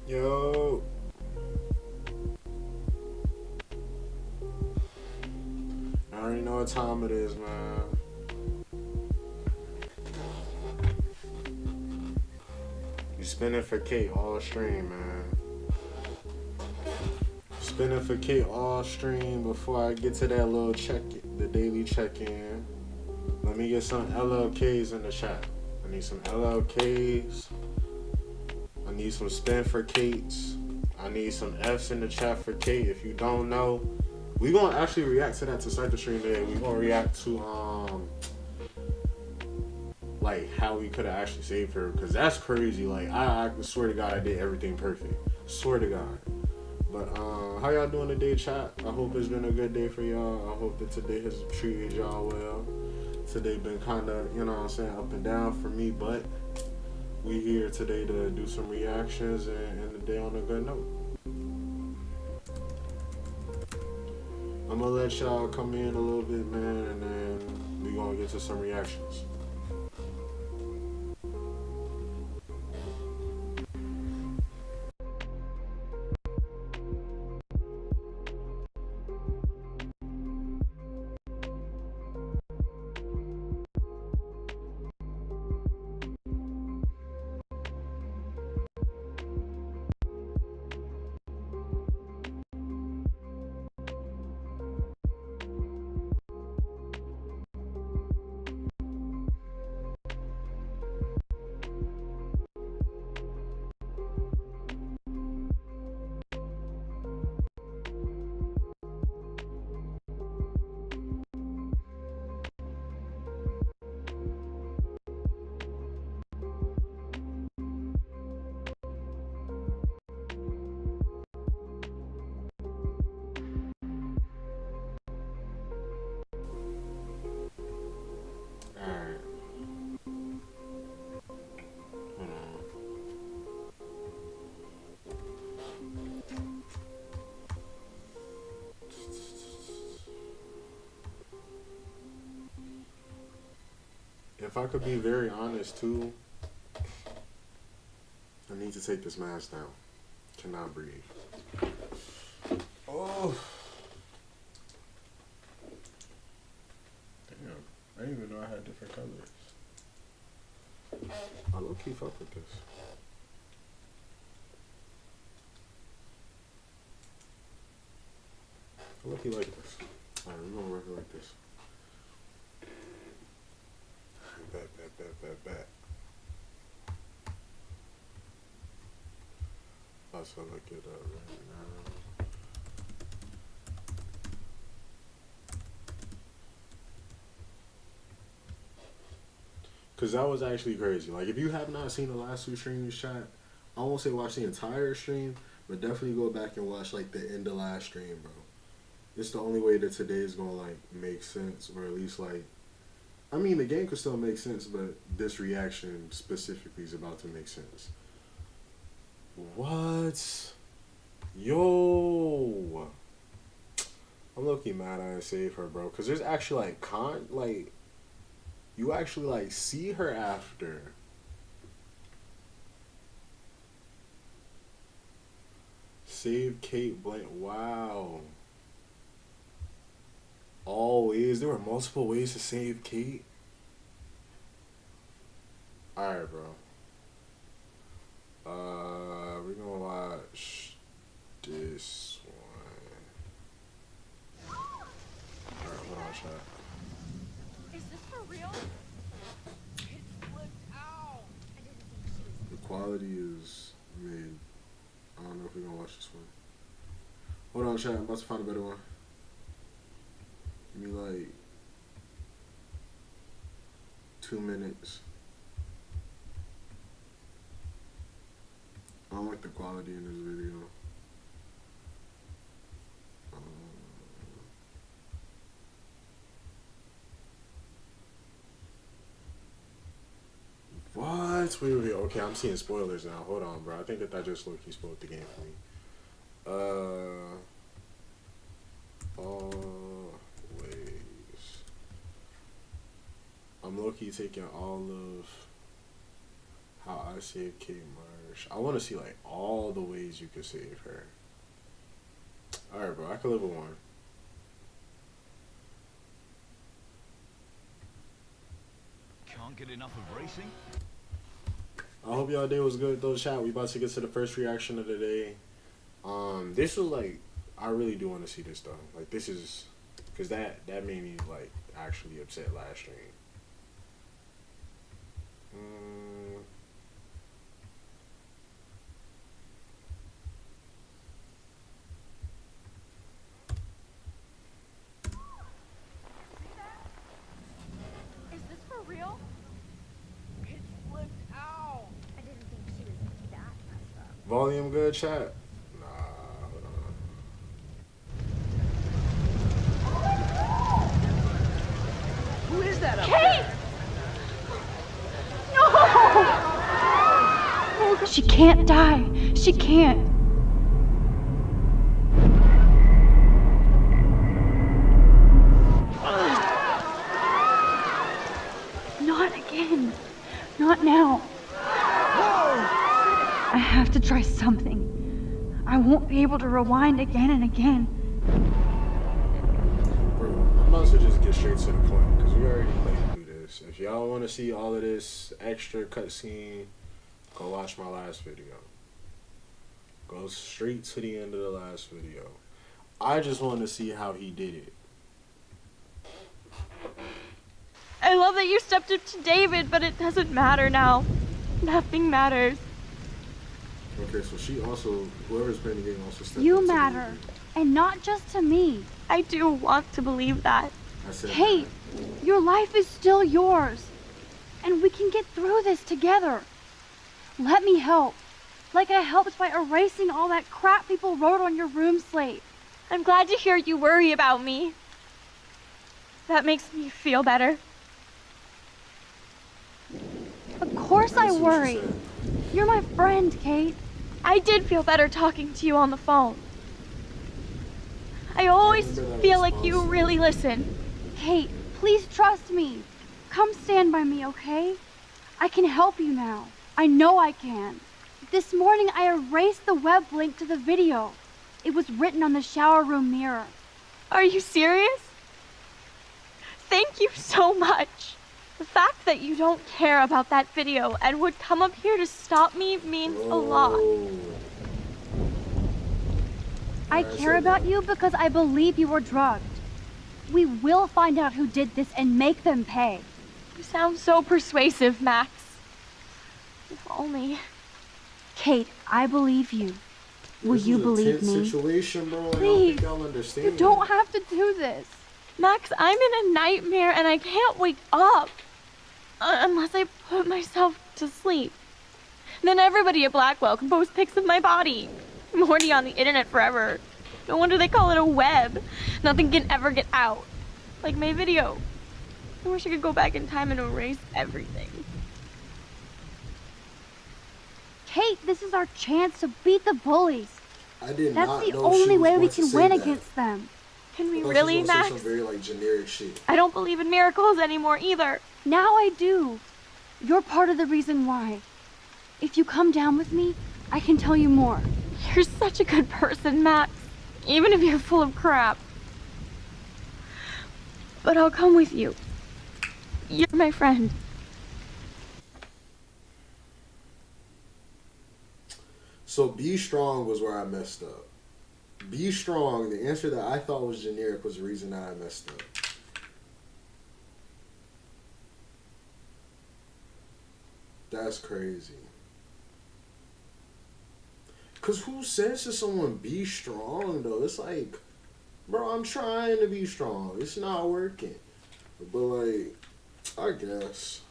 Yo, I already know what time it is, man. You spinning for Kate all stream, man. Spinning for Kate all stream. Before I get to that little check, the daily check-in, let me get some LLKs in the chat. I need some LLKs. I need some spin for Kates. I need some Fs in the chat for Kate. If you don't know, we gonna actually react to that to start the stream today. We gonna react to like how we could have actually saved her, because that's crazy. Like I swear to God, I did everything perfect. Swear to God. But how y'all doing today, chat? I hope it's been a good day for y'all. I hope that today has treated y'all well. Today been kind of, you know what I'm saying, up and down for me, but we here today to do some reactions and end the day on a good note. I'm gonna let y'all come in a little bit, man, and then we gonna get to some reactions. Alright. Hold on. If I could be very honest too, I need to take this mask down. Cannot breathe. Oh, damn. I didn't even know I had different colors. I low key fuck with this. I low key like this. Alright, we're gonna work it like this. Bet. Also look it up right now. Cause that was actually crazy. Like if you have not seen the last two streams, chat, I won't say watch the entire stream, but definitely go back and watch like the end of last stream, bro. It's the only way that today is gonna like make sense, or at least like, I mean, the game could still make sense, but this reaction specifically is about to make sense. What? Yo, I'm low-key mad I didn't save her, bro. Cause there's actually like like you actually like see her after. Save Kate Blank. Wow. Always. There were multiple ways to save Kate. Alright, bro. We're gonna watch this one. Alright, hold on, chat. Is this for real? It flipped out. I didn't think she was. The quality is mid. I don't know if we're gonna watch this one. Hold on, chat. I'm about to find a better one. Give me like 2 minutes. I don't like the quality in this video. What? Wait. Okay, I'm seeing spoilers now. Hold on, bro. I think that just low-key spoiled the game for me. Always. I'm low-key taking all of how I saved Kate Marsh. harsh. I want to see like all the ways you could save her. All right, bro. I can live with one. Can't get enough of racing? I hope y'all day was good though, chat. We about to get to the first reaction of the day. This was like, I really do want to see this though. Like this is, cause that made me like actually upset last stream. Is this for real? It flipped out. I didn't think she was that messed up. Volume good, chat. Nah, hold on. Who is that up Kate! there? She can't die. She can't. Not again. Not now. I have to try something. I won't be able to rewind again and again. Bro, I'm about to just get straight to the point because we already played through this. If y'all want to see all of this extra cutscene, go watch my last video. Go straight to the end of the last video. I just want to see how he did it. I love that you stepped up to David, but it doesn't matter now. Nothing matters. Okay, so she also, whoever's playing the game also stepped You into the matter, movie. and not just to me. I do want to believe that. I said Kate, your life is still yours, and we can get through this together. Let me help, like I helped by erasing all that crap people wrote on your room slate. I'm glad to hear you worry about me. That makes me feel better. Of course I see what she worry. said. You're my friend, Kate. I did feel better talking to you on the phone. I always remember that feel like you response. really listen. Kate, please trust me. Come stand by me, okay? I can help you now. I know I can. This morning I erased the web link to the video. It was written on the shower room mirror. Are you serious? Thank you so much. The fact that you don't care about that video and would come up here to stop me means a lot. Oh. I care about you because I believe you were drugged. We will find out who did this and make them pay. You sound so persuasive, Max. If only. Kate, I believe you. Will This you is a believe tense me? situation, bro. I don't Please, think y'all understand. You don't have to do this. Max, I'm in a nightmare and I can't wake up. Unless I put myself to sleep. Then everybody at Blackwell can post pics of my body. I'm already on the internet forever. No wonder they call it a web. Nothing can ever get out. Like my video. I wish I could go back in time and erase everything. Kate, this is our chance to beat the bullies. I did That's not the know only she was way we going to can say win that. against them. Can we I thought she was really, gonna say Max? some very like generic shit. I don't believe in miracles anymore either. Now I do. You're part of the reason why. If you come down with me, I can tell you more. You're such a good person, Max. Even if you're full of crap. But I'll come with you. You're my friend. So be strong was where I messed up. Be strong, the answer that I thought was generic was the reason that I messed up. That's crazy. Cause who says to someone be strong though? It's like, bro, I'm trying to be strong. It's not working. But like, I guess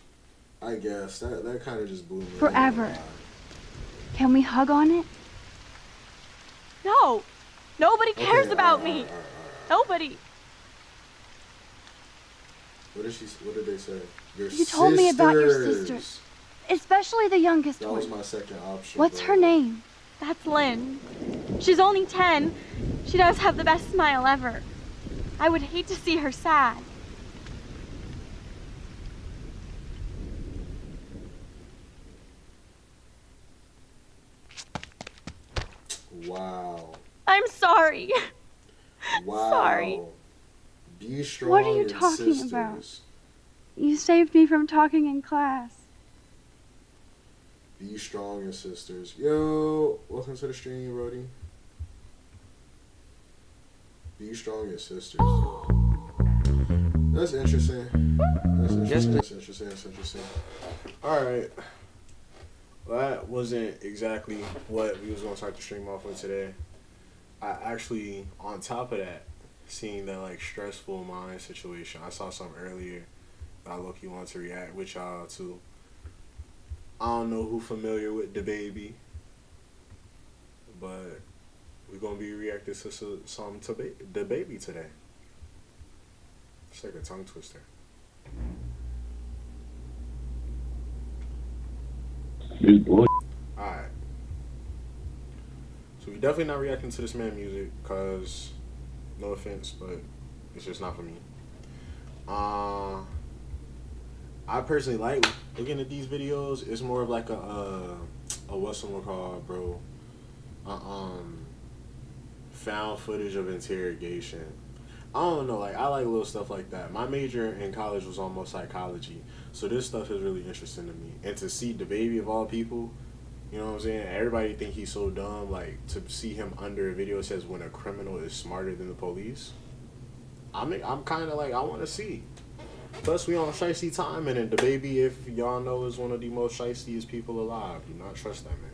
that kind of just blew me away. Forever. Can we hug on it? No. Nobody Okay, cares about alright, me. alright, alright. Nobody. What did they say? Your You told me about your sisters. sisters. Especially the youngest That was one. my second option. What's bro. her name? That's Lynn. She's only 10. She does have the best smile ever. I would hate to see her sad. Wow. I'm sorry. Wow. Sorry. Be strong. What are you and talking sisters. about? You saved me from talking in class. Be strong and sisters. Yo, welcome to the stream, Brody. Be strong and sisters. That's interesting. That's interesting. Alright. Well, that wasn't exactly what we was going to start the stream off with today. I actually, on top of that, seeing that like stressful mind situation, I saw something earlier that I low-key want to react with y'all to. I don't know who familiar with DaBaby, but we're going to be reacting to some to DaBaby today. It's like a tongue twister. Alright. So we definitely not reacting to this man music, cause no offense, but it's just not for me. I personally like looking at these videos. It's more of like a whatchamacallit, bro. Found footage of interrogation. I don't know, like I like little stuff like that. My major in college was almost psychology, so this stuff is really interesting to me. And to see DaBaby of all people, you know what I'm saying? Everybody think he's so dumb. Like to see him under a video that says when a criminal is smarter than the police. I'm kind of like I want to see. Plus we on shiesty time, and then DaBaby, if y'all know, is one of the most shiestiest people alive. Do not trust that man.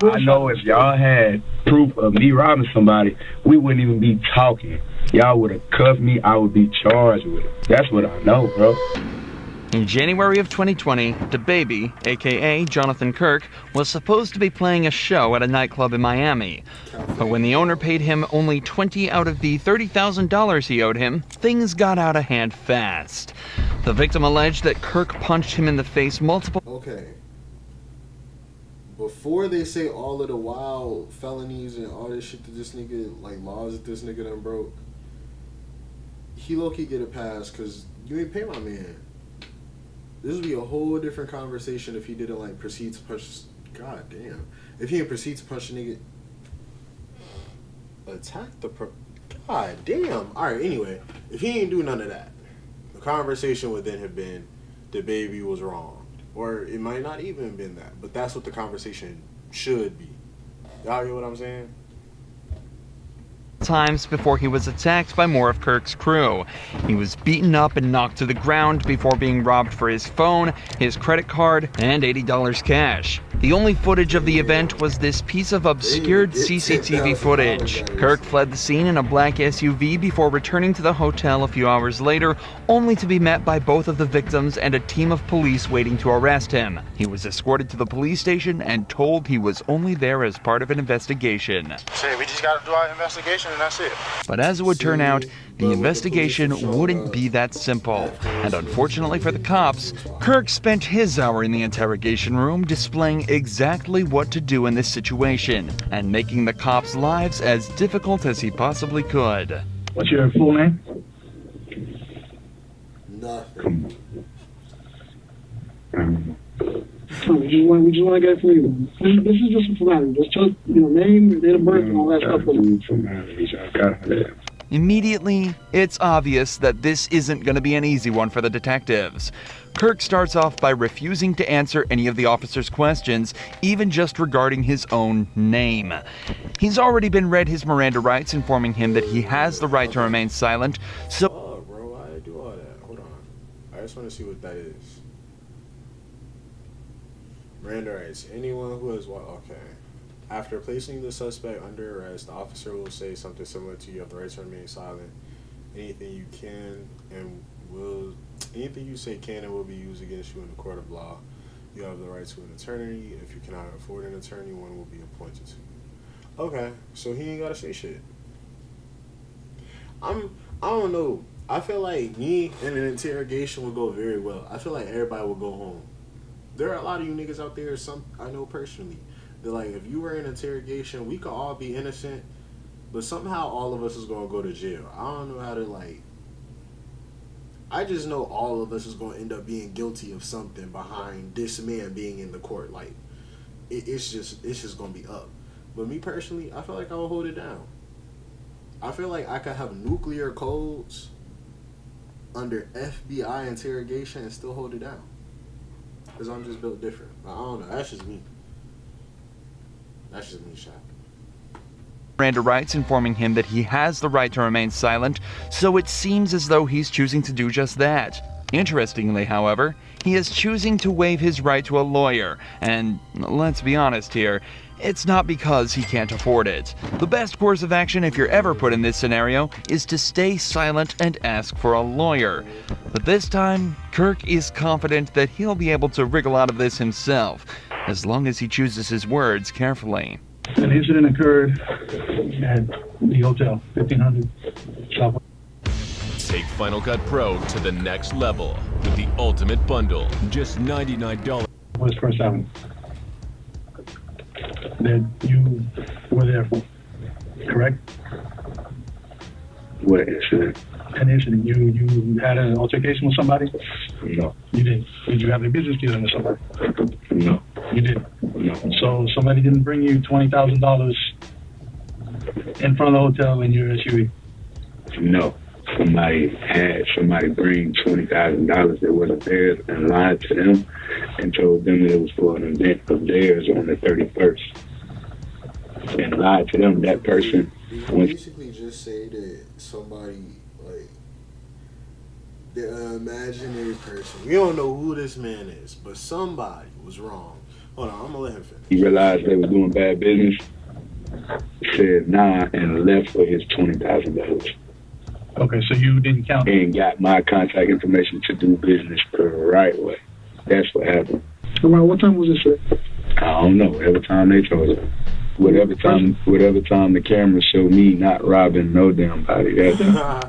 I know if y'all had proof of me robbing somebody, we wouldn't even be talking. Y'all would have cuffed me. I would be charged with it. That's what I know, bro. In January of 2020, DaBaby, aka Jonathan Kirk, was supposed to be playing a show at a nightclub in Miami. But when the owner paid him only $20,000 out of the $30,000 he owed him, things got out of hand fast. The victim alleged that Kirk punched him in the face multiple. Okay. Before they say all of the wild felonies and all this shit that this nigga, like laws that this nigga done broke, he low-key get a pass because you ain't pay my man. This would be a whole different conversation if he didn't like proceed to punch. God damn. If he didn't proceed to punch a nigga. Attack the God damn. Alright, anyway. If he ain't do none of that, the conversation would then have been DaBaby was wrong. Or it might not even have been that. But that's what the conversation should be. Y'all get what I'm saying? Times before he was attacked by more of Kirk's crew. He was beaten up and knocked to the ground before being robbed for his phone, his credit card, and $80 cash. The only footage of the event was this piece of obscured CCTV footage. Kirk fled the scene in a black SUV before returning to the hotel a few hours later, only to be met by both of the victims and a team of police waiting to arrest him. He was escorted to the police station and told he was only there as part of an investigation. Say, we just gotta do our investigation and that's it. But as it would turn out, the investigation wouldn't be that simple. And unfortunately for the cops, Kirk spent his hour in the interrogation room displaying exactly what to do in this situation and making the cops' lives as difficult as he possibly could. What's your full name? Nothing. We just want to go through you. This is just a formality. Just tell name, date of birth, and all that stuff. Immediately, it's obvious that this isn't going to be an easy one for the detectives. Kirk starts off by refusing to answer any of the officer's questions, even just regarding his own name. He's already been read his Miranda rights, informing him that he has the right to remain silent, so... Oh, bro, why did I do all that? Hold on. I just want to see what that is. Miranda rights. Anyone who has... Okay. After placing the suspect under arrest, the officer will say something similar to you have the right to remain silent. Anything you can and will... Anything you say can and will be used against you in the court of law. You have the right to an attorney. If you cannot afford an attorney, one will be appointed to you. Okay, so he ain't gotta say shit. I don't know. I feel like me and an interrogation would go very well. I feel like everybody would go home. There are a lot of you niggas out there, some I know personally, that like if you were in interrogation, we could all be innocent, but somehow all of us is gonna go to jail. I don't know how to like. I just know all of us is gonna end up being guilty of something behind this man being in the court. Like, it's just gonna be up. But me personally, I feel like I will hold it down. I feel like I could have nuclear codes under FBI interrogation and still hold it down. Because I'm just built different. I don't know. That's just me. That's just me, Shaq. Miranda rights informing him that he has the right to remain silent, so it seems as though he's choosing to do just that. Interestingly, however, he is choosing to waive his right to a lawyer, and let's be honest here, it's not because he can't afford it. The best course of action if you're ever put in this scenario is to stay silent and ask for a lawyer. But this time, Kirk is confident that he'll be able to wriggle out of this himself, as long as he chooses his words carefully. An incident occurred at the hotel, 1500 South. Take Final Cut Pro to the next level with the Ultimate Bundle. Just $99. West First Avenue. That you were there for, correct? What incident? An incident. You had an altercation with somebody? No. You did. Did you have a business dealing with somebody? No. You did. No. So somebody didn't bring you $20,000 in front of the hotel in your SUV? No. Somebody bring $20,000 that wasn't theirs and lied to them and told them that it was for an event of theirs on the 31st. And lied to them. That person You was basically just say that somebody, like, the imaginary person, we don't know who this man is, but somebody was wrong. Hold on, I'm gonna let him finish. he realized they were doing bad business, said nah, and left for his $20,000. Okay, so you didn't count. And got my contact information to do business the right way. That's what happened. Around what time was this, sir? I don't know. Whatever time they told us. Whatever time the camera showed me not robbing no damn body.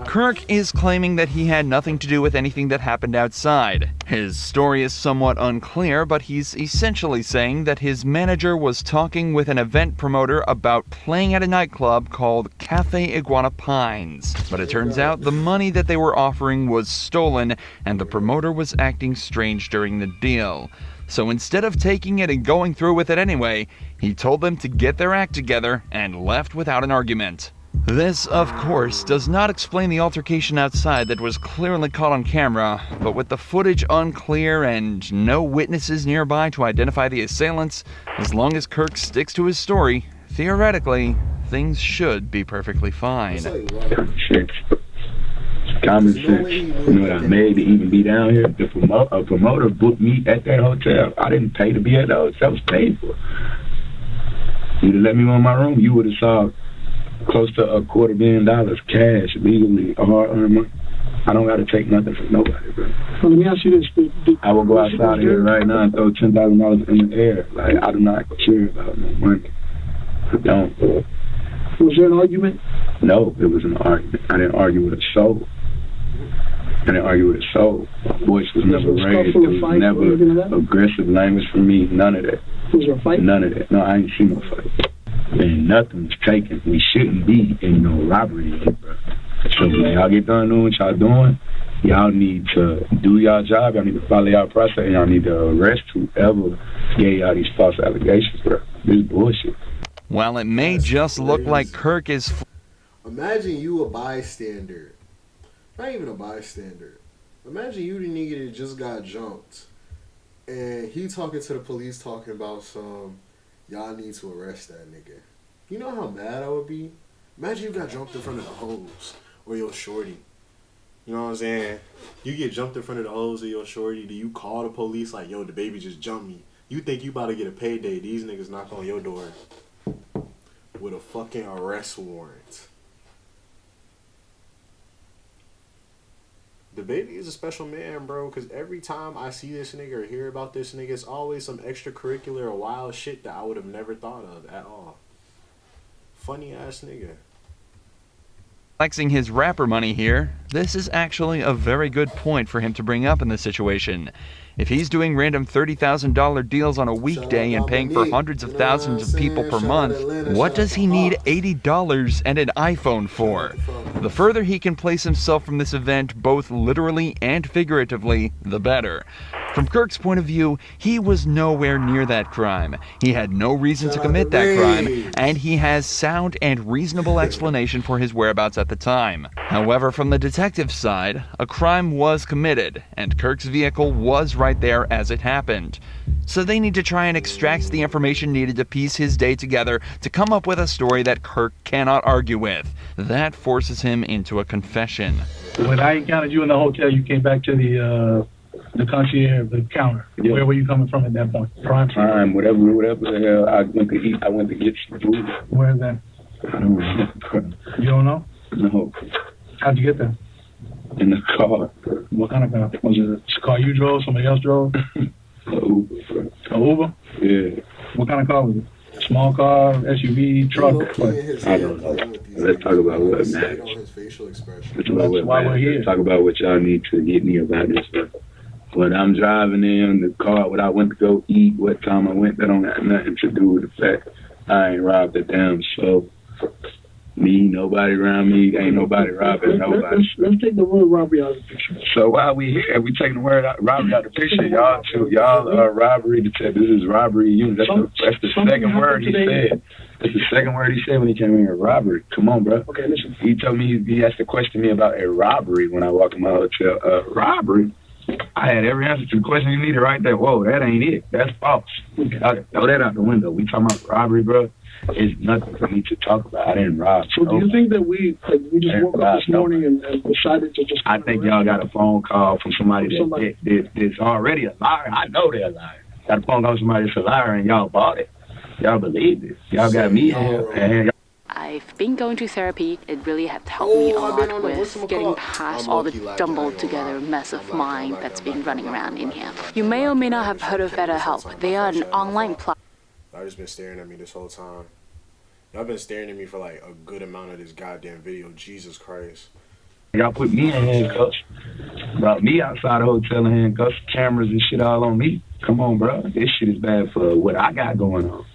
Kirk is claiming that he had nothing to do with anything that happened outside. His story is somewhat unclear, but he's essentially saying that his manager was talking with an event promoter about playing at a nightclub called Cafe Iguana Pines. But it turns out the money that they were offering was stolen, and the promoter was acting strange during the deal. So instead of taking it and going through with it anyway, he told them to get their act together and left without an argument. This, of course, does not explain the altercation outside that was clearly caught on camera, but with the footage unclear and no witnesses nearby to identify the assailants, as long as Kirk sticks to his story, theoretically, things should be perfectly fine. Common sense. You know what I made to even be down here? A promoter booked me at that hotel. I didn't pay to be at the hotel. That was paid for. You'd have let me on my room, you would have saw close to $250,000 cash, legally, hard-earned money. I don't got to take nothing from nobody, bro. Well, let me ask you this. I will go outside of here right now and throw $10,000 in the air. Like, I do not care about no money. I don't. Was there an argument? No, it was an argument. I didn't argue with a soul. My voice was never raised. There was never aggressive language from me. None of that. Was there a fight? None of that. No, I ain't seen no fight. And nothing was taken. We shouldn't be in no robbery, bro. So when y'all get done doing what y'all doing, y'all need to do y'all job. Y'all need to follow y'all process. And y'all need to arrest whoever gave y'all these false allegations, bro. This is bullshit. While it may just look like Kirk is... Imagine you a bystander. Not even a bystander. Imagine you the nigga that just got jumped. And he talking to the police talking about some, y'all need to arrest that nigga. You know how mad I would be? Imagine you got jumped in front of the hoes or your shorty. You know what I'm saying? You get jumped in front of the hoes or your shorty. Do you call the police like, yo, the baby just jumped me? You think you about to get a payday. These niggas knock on your door with a fucking arrest warrant. The baby is a special man, bro, because every time I see this nigga or hear about this nigga, it's always some extracurricular or wild shit that I would have never thought of at all. Funny ass nigga. Flexing his rapper money here, this is actually a very good point for him to bring up in this situation. If he's doing random $30,000 deals on a weekday and paying for hundreds of thousands of people per month, what does he need $80 and an iPhone for? The further he can place himself from this event, both literally and figuratively, the better. From Kirk's point of view, he was nowhere near that crime. He had no reason to commit that crime, and he has sound and reasonable explanation for his whereabouts at the time. However, from the detective's side, a crime was committed, and Kirk's vehicle was right there as it happened. So they need to try and extract the information needed to piece his day together to come up with a story that Kirk cannot argue with. That forces him into a confession. When I encountered you in the hotel, you came back to the concierge, the counter. Yeah. Where were you coming from at that point? Prime, whatever the hell. I went to eat. I went to get some food. Where is that? I don't know. You don't know? No. How'd you get there? In the car. What kind of car? Was it a car you drove? Somebody else drove? Uber. An Uber? Yeah. What kind of car was it? Small car, SUV, truck? I don't know. Let's talk about what matters. Let's talk about what y'all need to get me about this stuff. What I'm driving in, the car, what I went to go eat, what time I went, that don't have nothing to do with the fact I ain't robbed a damn soul. Me, nobody around me, ain't nobody robbing nobody. Let's take the word robbery out of the picture. So while we here, we taking the word robbery out of the picture. Y'all are robbery detective. This is robbery unit. That's the second word he said. That's the second word he said when he came in here. Robbery. Come on, bro. Okay, listen. He told me he asked to question me about a robbery when I walked in my hotel. Robbery. I had every answer to the question you needed right there. Whoa, that ain't it. That's false. Throw that out the window. We talking about robbery, bro. It's nothing for me to talk about. I didn't rob. So do you think that we just woke up this morning and decided to just... I think y'all got a phone call from somebody that's already a liar. I know they're a liar. Got a phone call from somebody that's a liar and y'all bought it. Y'all believe this. Y'all got me here and I've been going to therapy. It really has helped me a lot with getting past all the jumbled together mess of mind that's been running around in here. You may or may not have heard of BetterHelp. They are an online platform. Y'all just been staring at me this whole time. Y'all been staring at me for like a good amount of this goddamn video. Jesus Christ. Y'all put me in handcuffs. Brought me outside the hotel in handcuffs, cameras and shit all on me. Come on, bro. This shit is bad for what I got going on.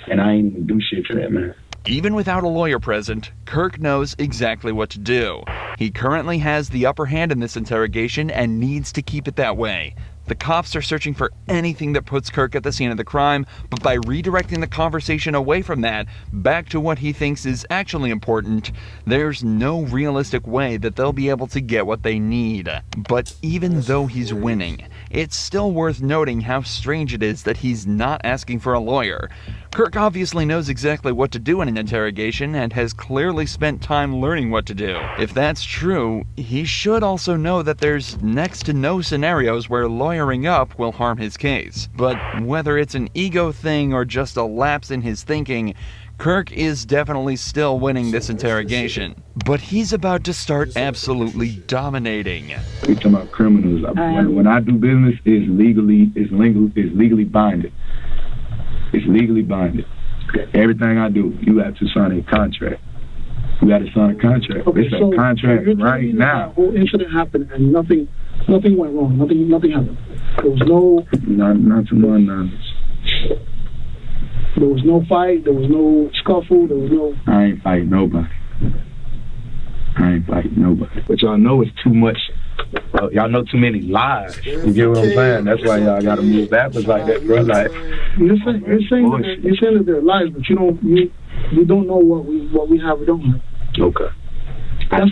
And I ain't even do shit to that man. Even without a lawyer present, Kirk knows exactly what to do. He currently has the upper hand in this interrogation and needs to keep it that way. The cops are searching for anything that puts Kirk at the scene of the crime, but by redirecting the conversation away from that, back to what he thinks is actually important, there's no realistic way that they'll be able to get what they need. But even though he's winning, it's still worth noting how strange it is that he's not asking for a lawyer. Kirk obviously knows exactly what to do in an interrogation and has clearly spent time learning what to do. If that's true, he should also know that there's next to no scenarios where lawyering up will harm his case. But whether it's an ego thing or just a lapse in his thinking, Kirk is definitely still winning this interrogation. But he's about to start absolutely dominating. We talking about criminals. When I do business, it's legally binding. It's legally binding. Everything I do, you have to sign a contract. You got to sign a contract. Okay, it's a contract right now. The whole incident happened and nothing went wrong. Nothing happened. There was no... Not to my knowledge. There was no fight. There was no scuffle. There was no... I ain't fighting nobody. But y'all know it's too much. Y'all know too many lies. You get what I'm saying? That's why y'all gotta move backwards like that, bro. Like you're saying that they're lies, but you don't know what we have or don't have. Okay. I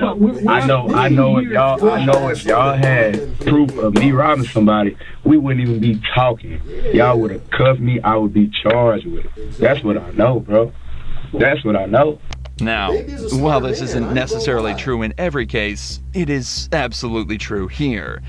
know if y'all had proof of me robbing somebody, we wouldn't even be talking. Y'all would have cuffed me. I would be charged with it. That's what I know, bro. That's what I know. Now, while this isn't necessarily true in every case, it is absolutely true here.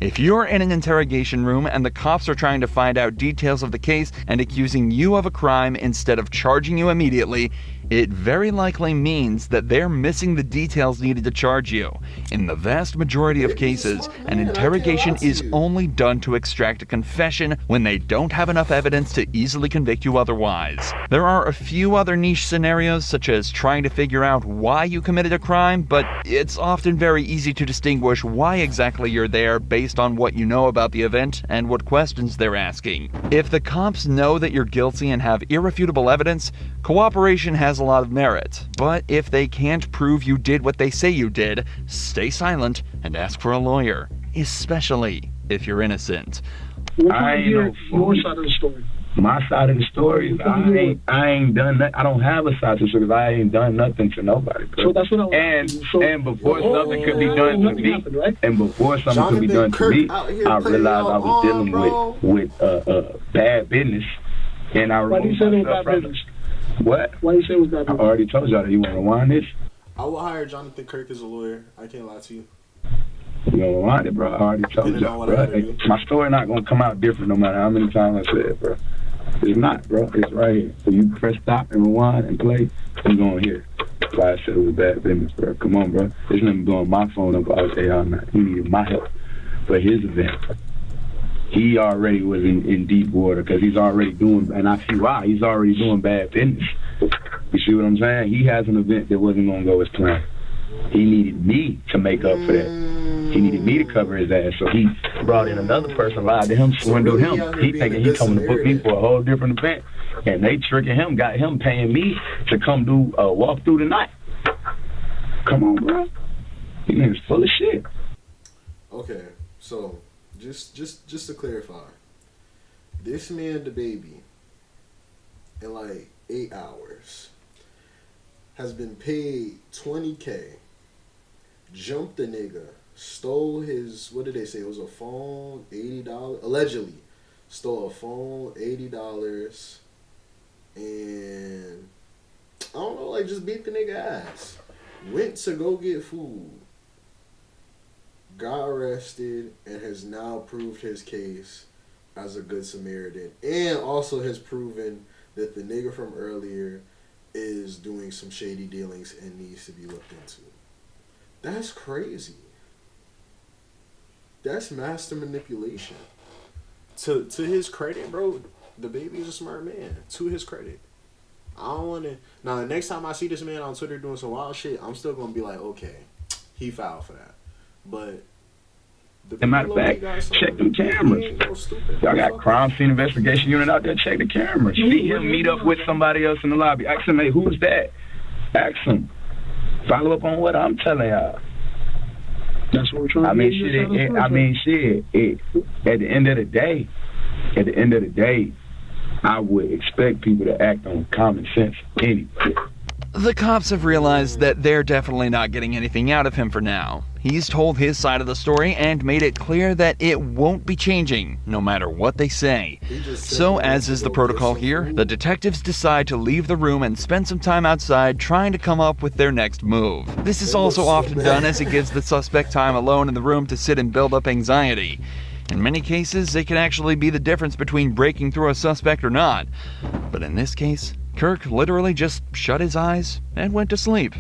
If you're in an interrogation room and the cops are trying to find out details of the case and accusing you of a crime instead of charging you immediately, it very likely means that they're missing the details needed to charge you. In the vast majority of cases, an interrogation is only done to extract a confession when they don't have enough evidence to easily convict you otherwise. There are a few other niche scenarios, such as trying to figure out why you committed a crime, but it's often very easy to distinguish why exactly you're there based on what you know about the event and what questions they're asking. If the cops know that you're guilty and have irrefutable evidence, cooperation has a lot of merit. But if they can't prove you did what they say you did, stay silent and ask for a lawyer, especially if you're innocent. I ain't no fool. Your side of the story. My side of the story is I ain't done nothing. I don't have a side of the story because I ain't done nothing to nobody. Bro. So that's what I was and before something could be done to me, happened, right? and before something could be done to me, I realized I was dealing with bad business, and I Why do you removed say it was myself bad from business? it. What? Why do you say it was bad business? I already told y'all that. You want to rewind this? I will hire Jonathan Kirk as a lawyer. I can't lie to you. You gonna rewind it, bro? I already told y'all, bro. My story not gonna come out different no matter how many times I say it, bro. It's not, bro. It's right here. So you press stop and rewind and play, you're gonna hear. That's why I said it was bad business, bro. Come on, bro. There's nothing blowing my phone up. I was say, oh, man, he needed my help for his event. He already was in deep water because he's already doing, and I see why. He's already doing bad business. You see what I'm saying? He has an event that wasn't gonna go as planned. He needed me to make up for that. He needed me to cover his ass, so he brought in another person, lied to him, swindled him. He coming to book me for a whole different event, and they tricking him, got him paying me to come do a walk through tonight. Come on, bro. He niggas full of shit. Okay, so just to clarify, this man, the baby, in like 8 hours, has been paid $20K, jumped the nigga, stole his, what did they say, it was a phone, $80, allegedly, stole a phone, $80, and, I don't know, like, just beat the nigga ass, went to go get food, got arrested, and has now proved his case as a good Samaritan, and also has proven that the nigga from earlier is doing some shady dealings and needs to be looked into. That's crazy. That's master manipulation. To his credit, bro, the baby is a smart man. To his credit. I don't want to... Now, the next time I see this man on Twitter doing some wild shit, I'm still going to be like, okay, he fouled for that. But... As a matter of fact, check them cameras. Y'all got crime scene investigation unit out there. Check the cameras. See him meet up with somebody else in the lobby. Ask him, hey, who's that? Ask him. Follow up on what I'm telling y'all. That's what we're trying to do. At the end of the day, I would expect people to act on common sense anyway. The cops have realized that they're definitely not getting anything out of him for now. He's told his side of the story and made it clear that it won't be changing, no matter what they say. So, as is the protocol here, the detectives decide to leave the room and spend some time outside trying to come up with their next move. This is also often done as it gives the suspect time alone in the room to sit and build up anxiety. In many cases, it can actually be the difference between breaking through a suspect or not. But in this case, Kirk literally just shut his eyes and went to sleep.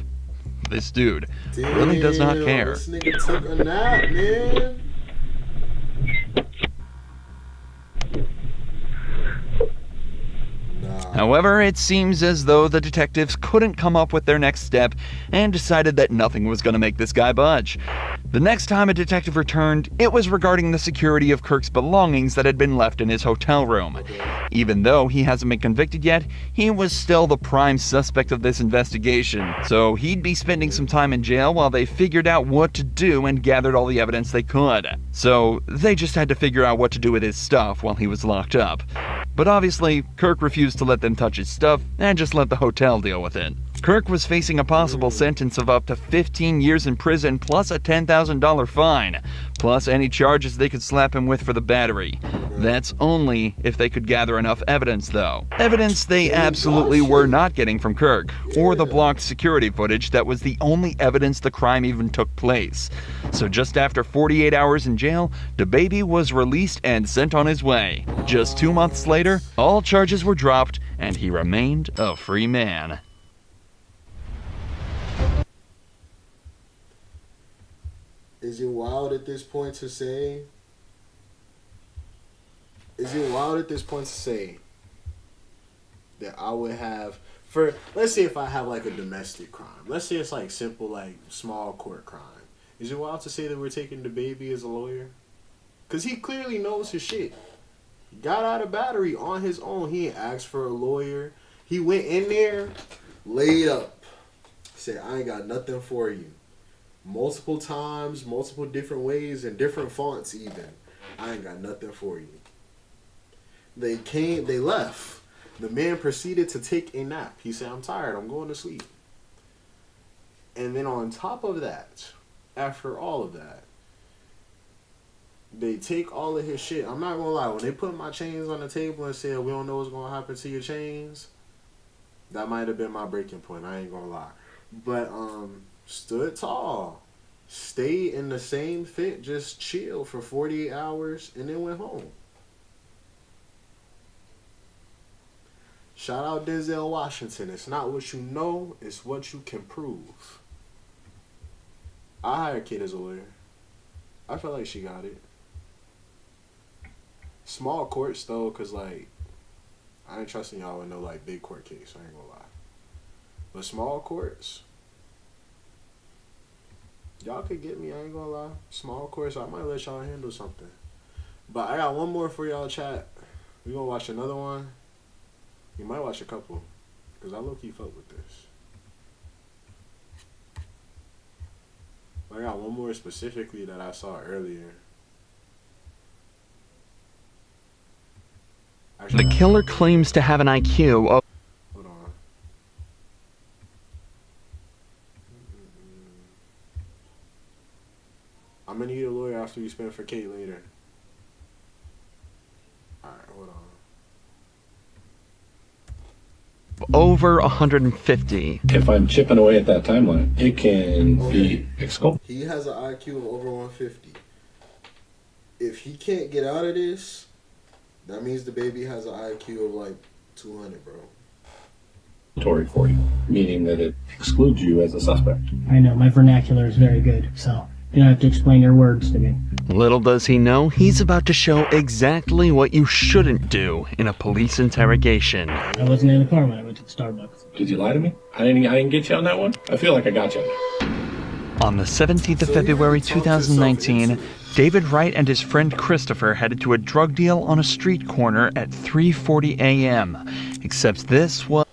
This dude really does not care. This nigga took a nap, man. However, it seems as though the detectives couldn't come up with their next step and decided that nothing was going to make this guy budge. The next time a detective returned, it was regarding the security of Kirk's belongings that had been left in his hotel room. Even though he hasn't been convicted yet, he was still the prime suspect of this investigation, so he'd be spending some time in jail while they figured out what to do and gathered all the evidence they could. So they just had to figure out what to do with his stuff while he was locked up. But obviously, Kirk refused to let them touch his stuff and just let the hotel deal with it. Kirk was facing a possible sentence of up to 15 years in prison plus a $10,000 fine, plus any charges they could slap him with for the battery. That's only if they could gather enough evidence, though. Evidence they absolutely were not getting from Kirk, or the blocked security footage that was the only evidence the crime even took place. So just after 48 hours in jail, DaBaby was released and sent on his way. Just 2 months later, all charges were dropped, and he remained a free man. Is it wild at this point to say? Is it wild at this point to say that I would have, for, let's say if I have like a domestic crime, let's say it's like simple, like small court crime. Is it wild to say that we're taking DaBaby as a lawyer? Because he clearly knows his shit. He got out of battery on his own. He ain't asked for a lawyer. He went in there, laid up, said, I ain't got nothing for you. Multiple times, multiple different ways, and different fonts even. I ain't got nothing for you. They left. The man proceeded to take a nap. He said, I'm tired, I'm going to sleep. And then on top of that, after all of that, they take all of his shit. I'm not gonna lie, when they put my chains on the table and said, we don't know what's gonna happen to your chains, that might have been my breaking point, I ain't gonna lie. But stood tall, stayed in the same fit, just chill for 48 hours, and then went home. Shout out Denzel Washington. It's not what you know, it's what you can prove. I hired Kate as a lawyer. I feel like she got it. Small courts though, cause like I ain't trusting y'all with no like big court case. I ain't gonna lie. But small courts, y'all could get me. I ain't gonna lie. Small courts, I might let y'all handle something. But I got one more for y'all, chat. We gonna watch another one. You might watch a couple, cause I low key fuck with this. I got one more specifically that I saw earlier. The killer claims to have an IQ of... Hold on. I'm gonna need a lawyer after you spend for Kate later. Alright, hold on. Over 150. If I'm chipping away at that timeline, it can be exculpated. He has an IQ of over 150. If he can't get out of this, that means the baby has an IQ of like 200, bro. For you, meaning that it excludes you as a suspect. I know, my vernacular is very good, so you don't have to explain your words to me. Little does he know, he's about to show exactly what you shouldn't do in a police interrogation. I wasn't in the car when I went to the Starbucks. Did you lie to me? I didn't get you on that one? I feel like I got you. On the 17th of February 2019, David Wright and his friend Christopher headed to a drug deal on a street corner at 3:40 a.m. Except this was...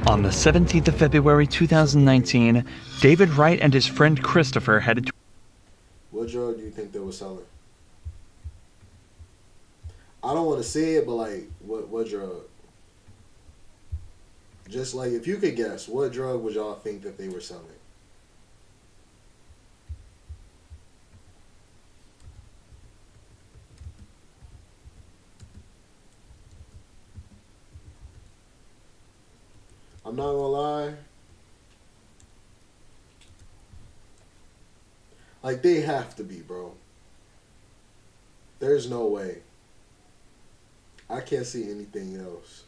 On the 17th of February 2019, David Wright and his friend Christopher headed to... What drug do you think they were selling? I don't want to say it, but like, what drug? Just like, if you could guess, what drug would y'all think that they were selling? I'm not gonna lie. Like, they have to be, bro. There's no way. I can't see anything else.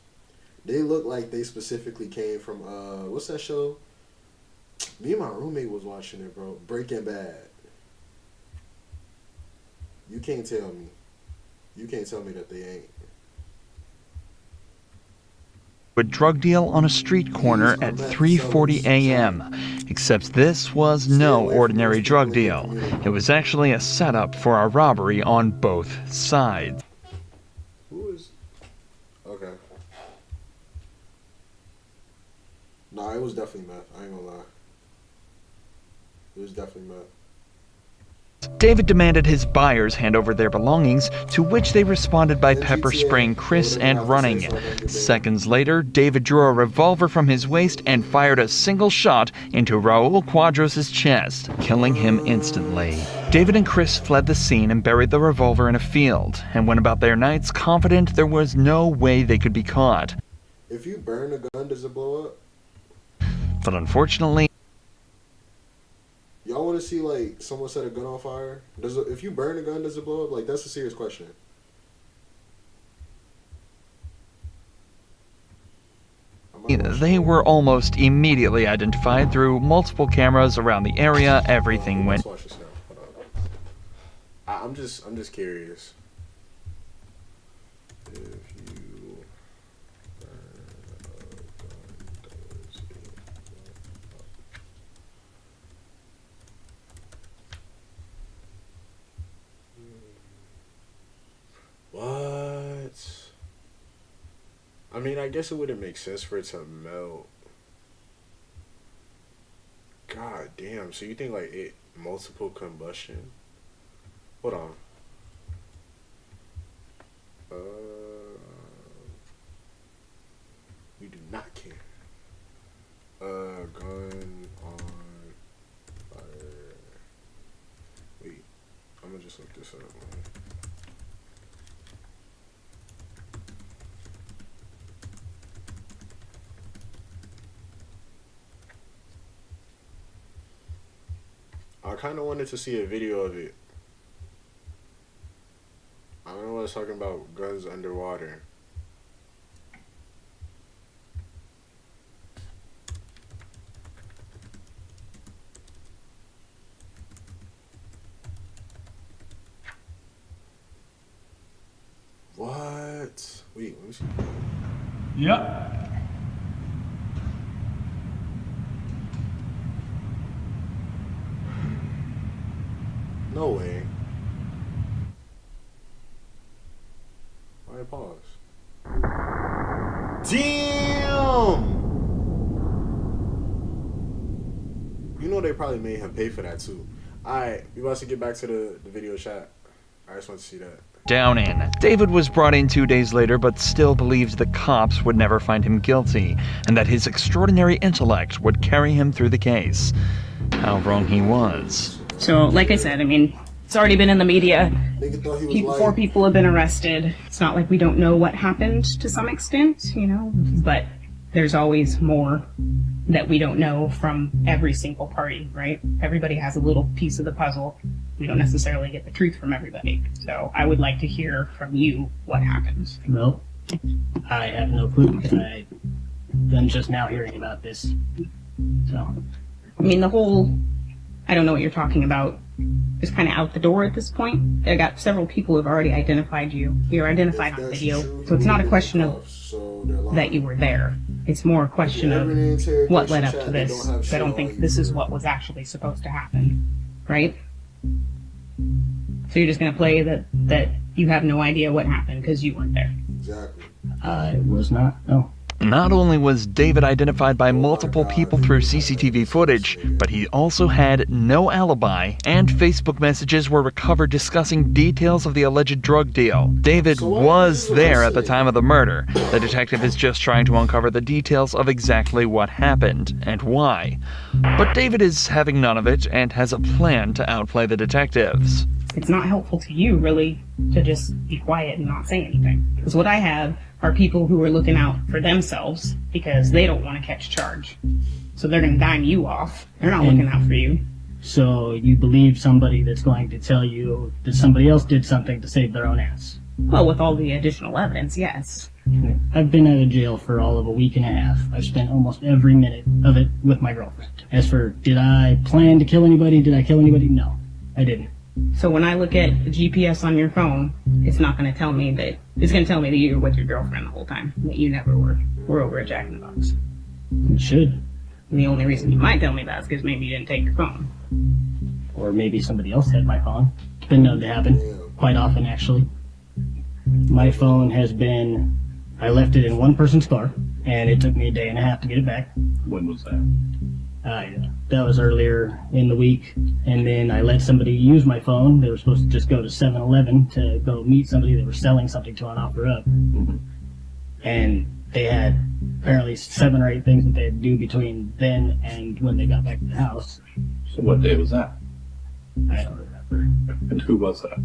They look like they specifically came from, what's that show? Me and my roommate was watching it, bro. Breaking Bad. You can't tell me. You can't tell me that they ain't. A drug deal on a street corner at 3:40 a.m. Except this was no ordinary drug deal. It was actually a setup for a robbery on both sides. Who is... Okay. Nah, it was definitely meth. I ain't gonna lie. It was definitely meth. David demanded his buyers hand over their belongings, to which they responded by pepper spraying Chris and running. Seconds later, David drew a revolver from his waist and fired a single shot into Raul Quadros' chest, killing him instantly. David and Chris fled the scene and buried the revolver in a field, and went about their nights confident there was no way they could be caught. If you burn a gun, does it blow up? But unfortunately, y'all want to see, like, someone set a gun on fire? If you burn a gun, does it blow up? Like, that's a serious question. they were almost immediately identified through multiple cameras around the area. Everything went... Let's watch this now. Hold on. I'm just curious. If you burn a gun, does it What? I mean, I guess it wouldn't make sense for it to melt. God damn. So you think like it Multiple combustion. Hold on. We do not care. Gun on fire. Wait, I'm gonna just look this up, man. I kind of wanted to see a video of it. I don't know what I was talking about, guns underwater. What? Wait, let me see. Yep. No way. Why pause? Damn! You know they probably made him pay for that too. Alright, we about to get back to the video chat. I just want to see that. Down in. David was brought in 2 days later, but still believed the cops would never find him guilty, and that his extraordinary intellect would carry him through the case. How wrong he was. So, like I said, I mean, it's already been in the media. 4 people have been arrested. It's not like we don't know what happened to some extent, you know, but there's always more that we don't know from every single party, right? Everybody has a little piece of the puzzle. We don't necessarily get the truth from everybody. So I would like to hear from you what happened. Well, I have no clue. I'm just now hearing about this. So, I mean, the whole, I don't know what you're talking about, is kind of out the door at this point. I got several people who have already identified you. You're identified on video. So it's not a question of that you were there. It's more a question of what led up to this. I don't think this is what was actually supposed to happen, right? So you're just going to play that you have no idea what happened because you weren't there. Exactly. I was not, no. Not only was David identified by multiple people through CCTV footage, but he also had no alibi, and Facebook messages were recovered discussing details of the alleged drug deal. David was there at the time of the murder. The detective is just trying to uncover the details of exactly what happened and why. But David is having none of it and has a plan to outplay the detectives. It's not helpful to you, really, to just be quiet and not say anything. Because what I have are people who are looking out for themselves because they don't want to catch charge. So they're going to dime you off. They're not looking out for you. So you believe somebody that's going to tell you that somebody else did something to save their own ass? Well, with all the additional evidence, yes. I've been out of jail for all of a week and a half. I've spent almost every minute of it with my girlfriend. As for, did I plan to kill anybody? Did I kill anybody? No, I didn't. So when I look at the GPS on your phone, it's not going to tell me that, it's going to tell me that you were with your girlfriend the whole time, that you never were over at Jack in the Box. It should. And the only reason you might tell me that is because maybe you didn't take your phone. Or maybe somebody else had my phone. It's been known to happen, quite often actually. My phone has been, I left it in one person's car, and it took me a day and a half to get it back. When was that? That was earlier in the week, and then I let somebody use my phone. They were supposed to just go to 7-Eleven to go meet somebody that was selling something to an offer up. And they had apparently 7 or 8 things that they had to do between then and when they got back to the house. So what day was that? I don't remember. And who was that?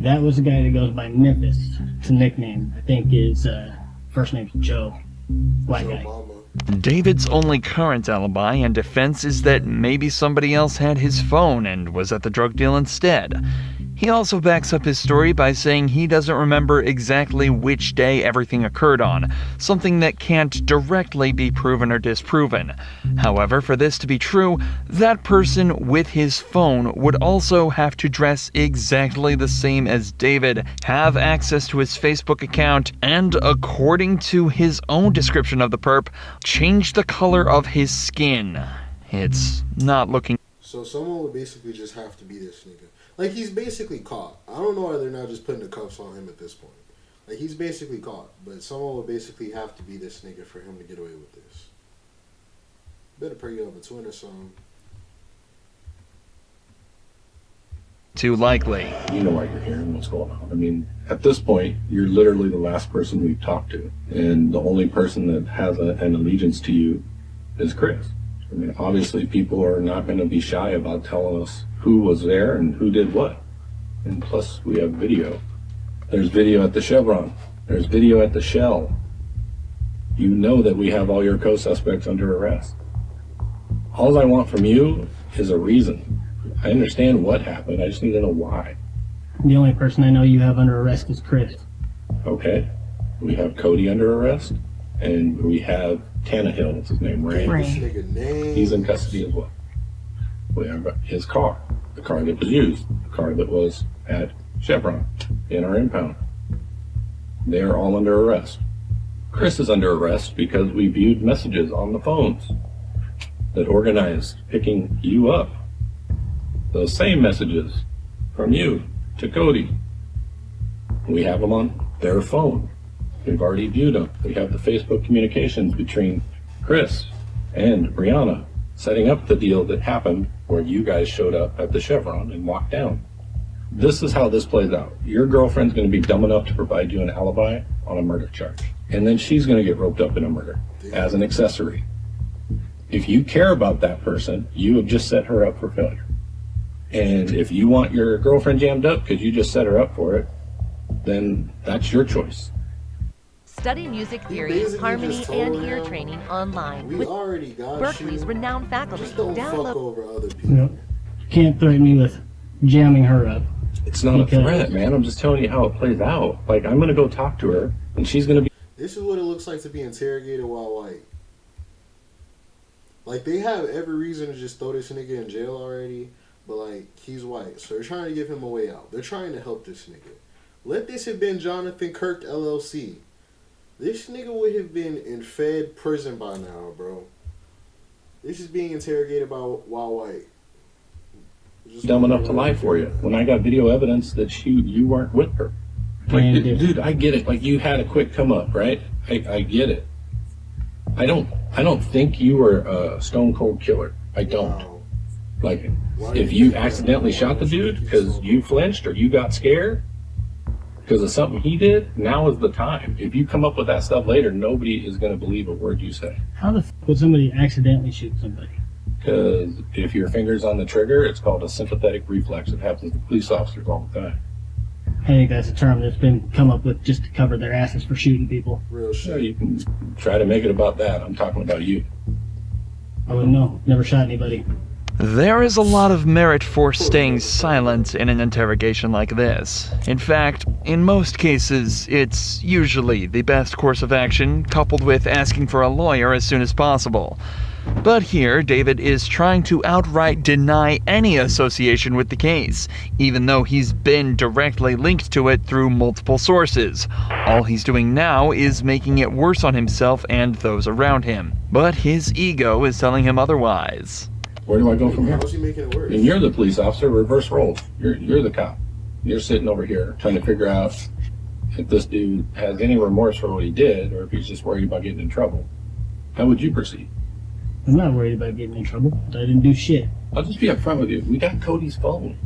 That was the guy that goes by Memphis. It's a nickname. I think his first name's Joe. White guy. David's only current alibi and defense is that maybe somebody else had his phone and was at the drug deal instead. He also backs up his story by saying he doesn't remember exactly which day everything occurred on, something that can't directly be proven or disproven. However, for this to be true, that person with his phone would also have to dress exactly the same as David, have access to his Facebook account, and according to his own description of the perp, change the color of his skin. It's not looking... So someone would basically just have to be this nigga. Like, he's basically caught. I don't know why they're not just putting the cuffs on him at this point. Like, he's basically caught. But someone would basically have to be this nigga for him to get away with this. Better pray you up between or something. too likely. You know why you're here and what's going on. I mean, at this point, you're literally the last person we've talked to. And the only person that has an allegiance to you is Chris. I mean, obviously people are not going to be shy about telling us who was there and who did what. And plus, we have video. There's video at the Chevron. There's video at the Shell. You know that we have all your co-suspects under arrest. All I want from you is a reason. I understand what happened. I just need to know why. The only person I know you have under arrest is Chris. Okay. We have Cody under arrest, and we have Tannehill, what's his name? Ray. He's in custody as well. We have his car, the car that was used, the car that was at Chevron in our impound. They are all under arrest. Chris is under arrest because we viewed messages on the phones that organized picking you up. Those same messages from you to Cody. We have them on their phone. We've already viewed them. We have the Facebook communications between Chris and Brianna setting up the deal that happened where you guys showed up at the Chevron and walked down. This is how this plays out. Your girlfriend's going to be dumb enough to provide you an alibi on a murder charge. And then she's going to get roped up in a murder as an accessory. If you care about that person, you have just set her up for failure. And if you want your girlfriend jammed up because you just set her up for it, then that's your choice. Study music theory, harmony, and ear training online with Berkeley's renowned faculty. Download. You know, you can't threaten me with jamming her up. It's not a threat, man. I'm just telling you how it plays out. Like, I'm going to go talk to her, and she's going to be... This is what it looks like to be interrogated while white. Like, they have every reason to just throw this nigga in jail already, but, like, he's white. So they're trying to give him a way out. They're trying to help this nigga. Let this have been Jonathan Kirk, LLC. This nigga would have been in Fed prison by now, bro. This is being interrogated by while white. Dumb enough to lie for you. When I got video evidence that you weren't with her. Like, dude, I get it. Like, you had a quick come up, right? I get it. I don't think you were a stone cold killer. I don't. Like, if you accidentally shot the dude because you flinched or you got scared because of something he did, now is the time. If you come up with that stuff later, nobody is going to believe a word you say. How the f would somebody accidentally shoot somebody? Because if your finger's on the trigger, it's called a sympathetic reflex. It happens to police officers all the time. I think that's a term that's been come up with just to cover their asses for shooting people. Real shit. So you can try to make it about that. I'm talking about you. I wouldn't know. Never shot anybody. There is a lot of merit for staying silent in an interrogation like this. In fact, in most cases, it's usually the best course of action, coupled with asking for a lawyer as soon as possible. But here, David is trying to outright deny any association with the case, even though he's been directly linked to it through multiple sources. All he's doing now is making it worse on himself and those around him. But his ego is telling him otherwise. Where do I go from here? How's he making it worse? And you're the police officer, reverse roles. You're the cop. You're sitting over here trying to figure out if this dude has any remorse for what he did or if he's just worried about getting in trouble. How would you proceed? I'm not worried about getting in trouble. I didn't do shit. I'll just be upfront with you. We got Cody's phone.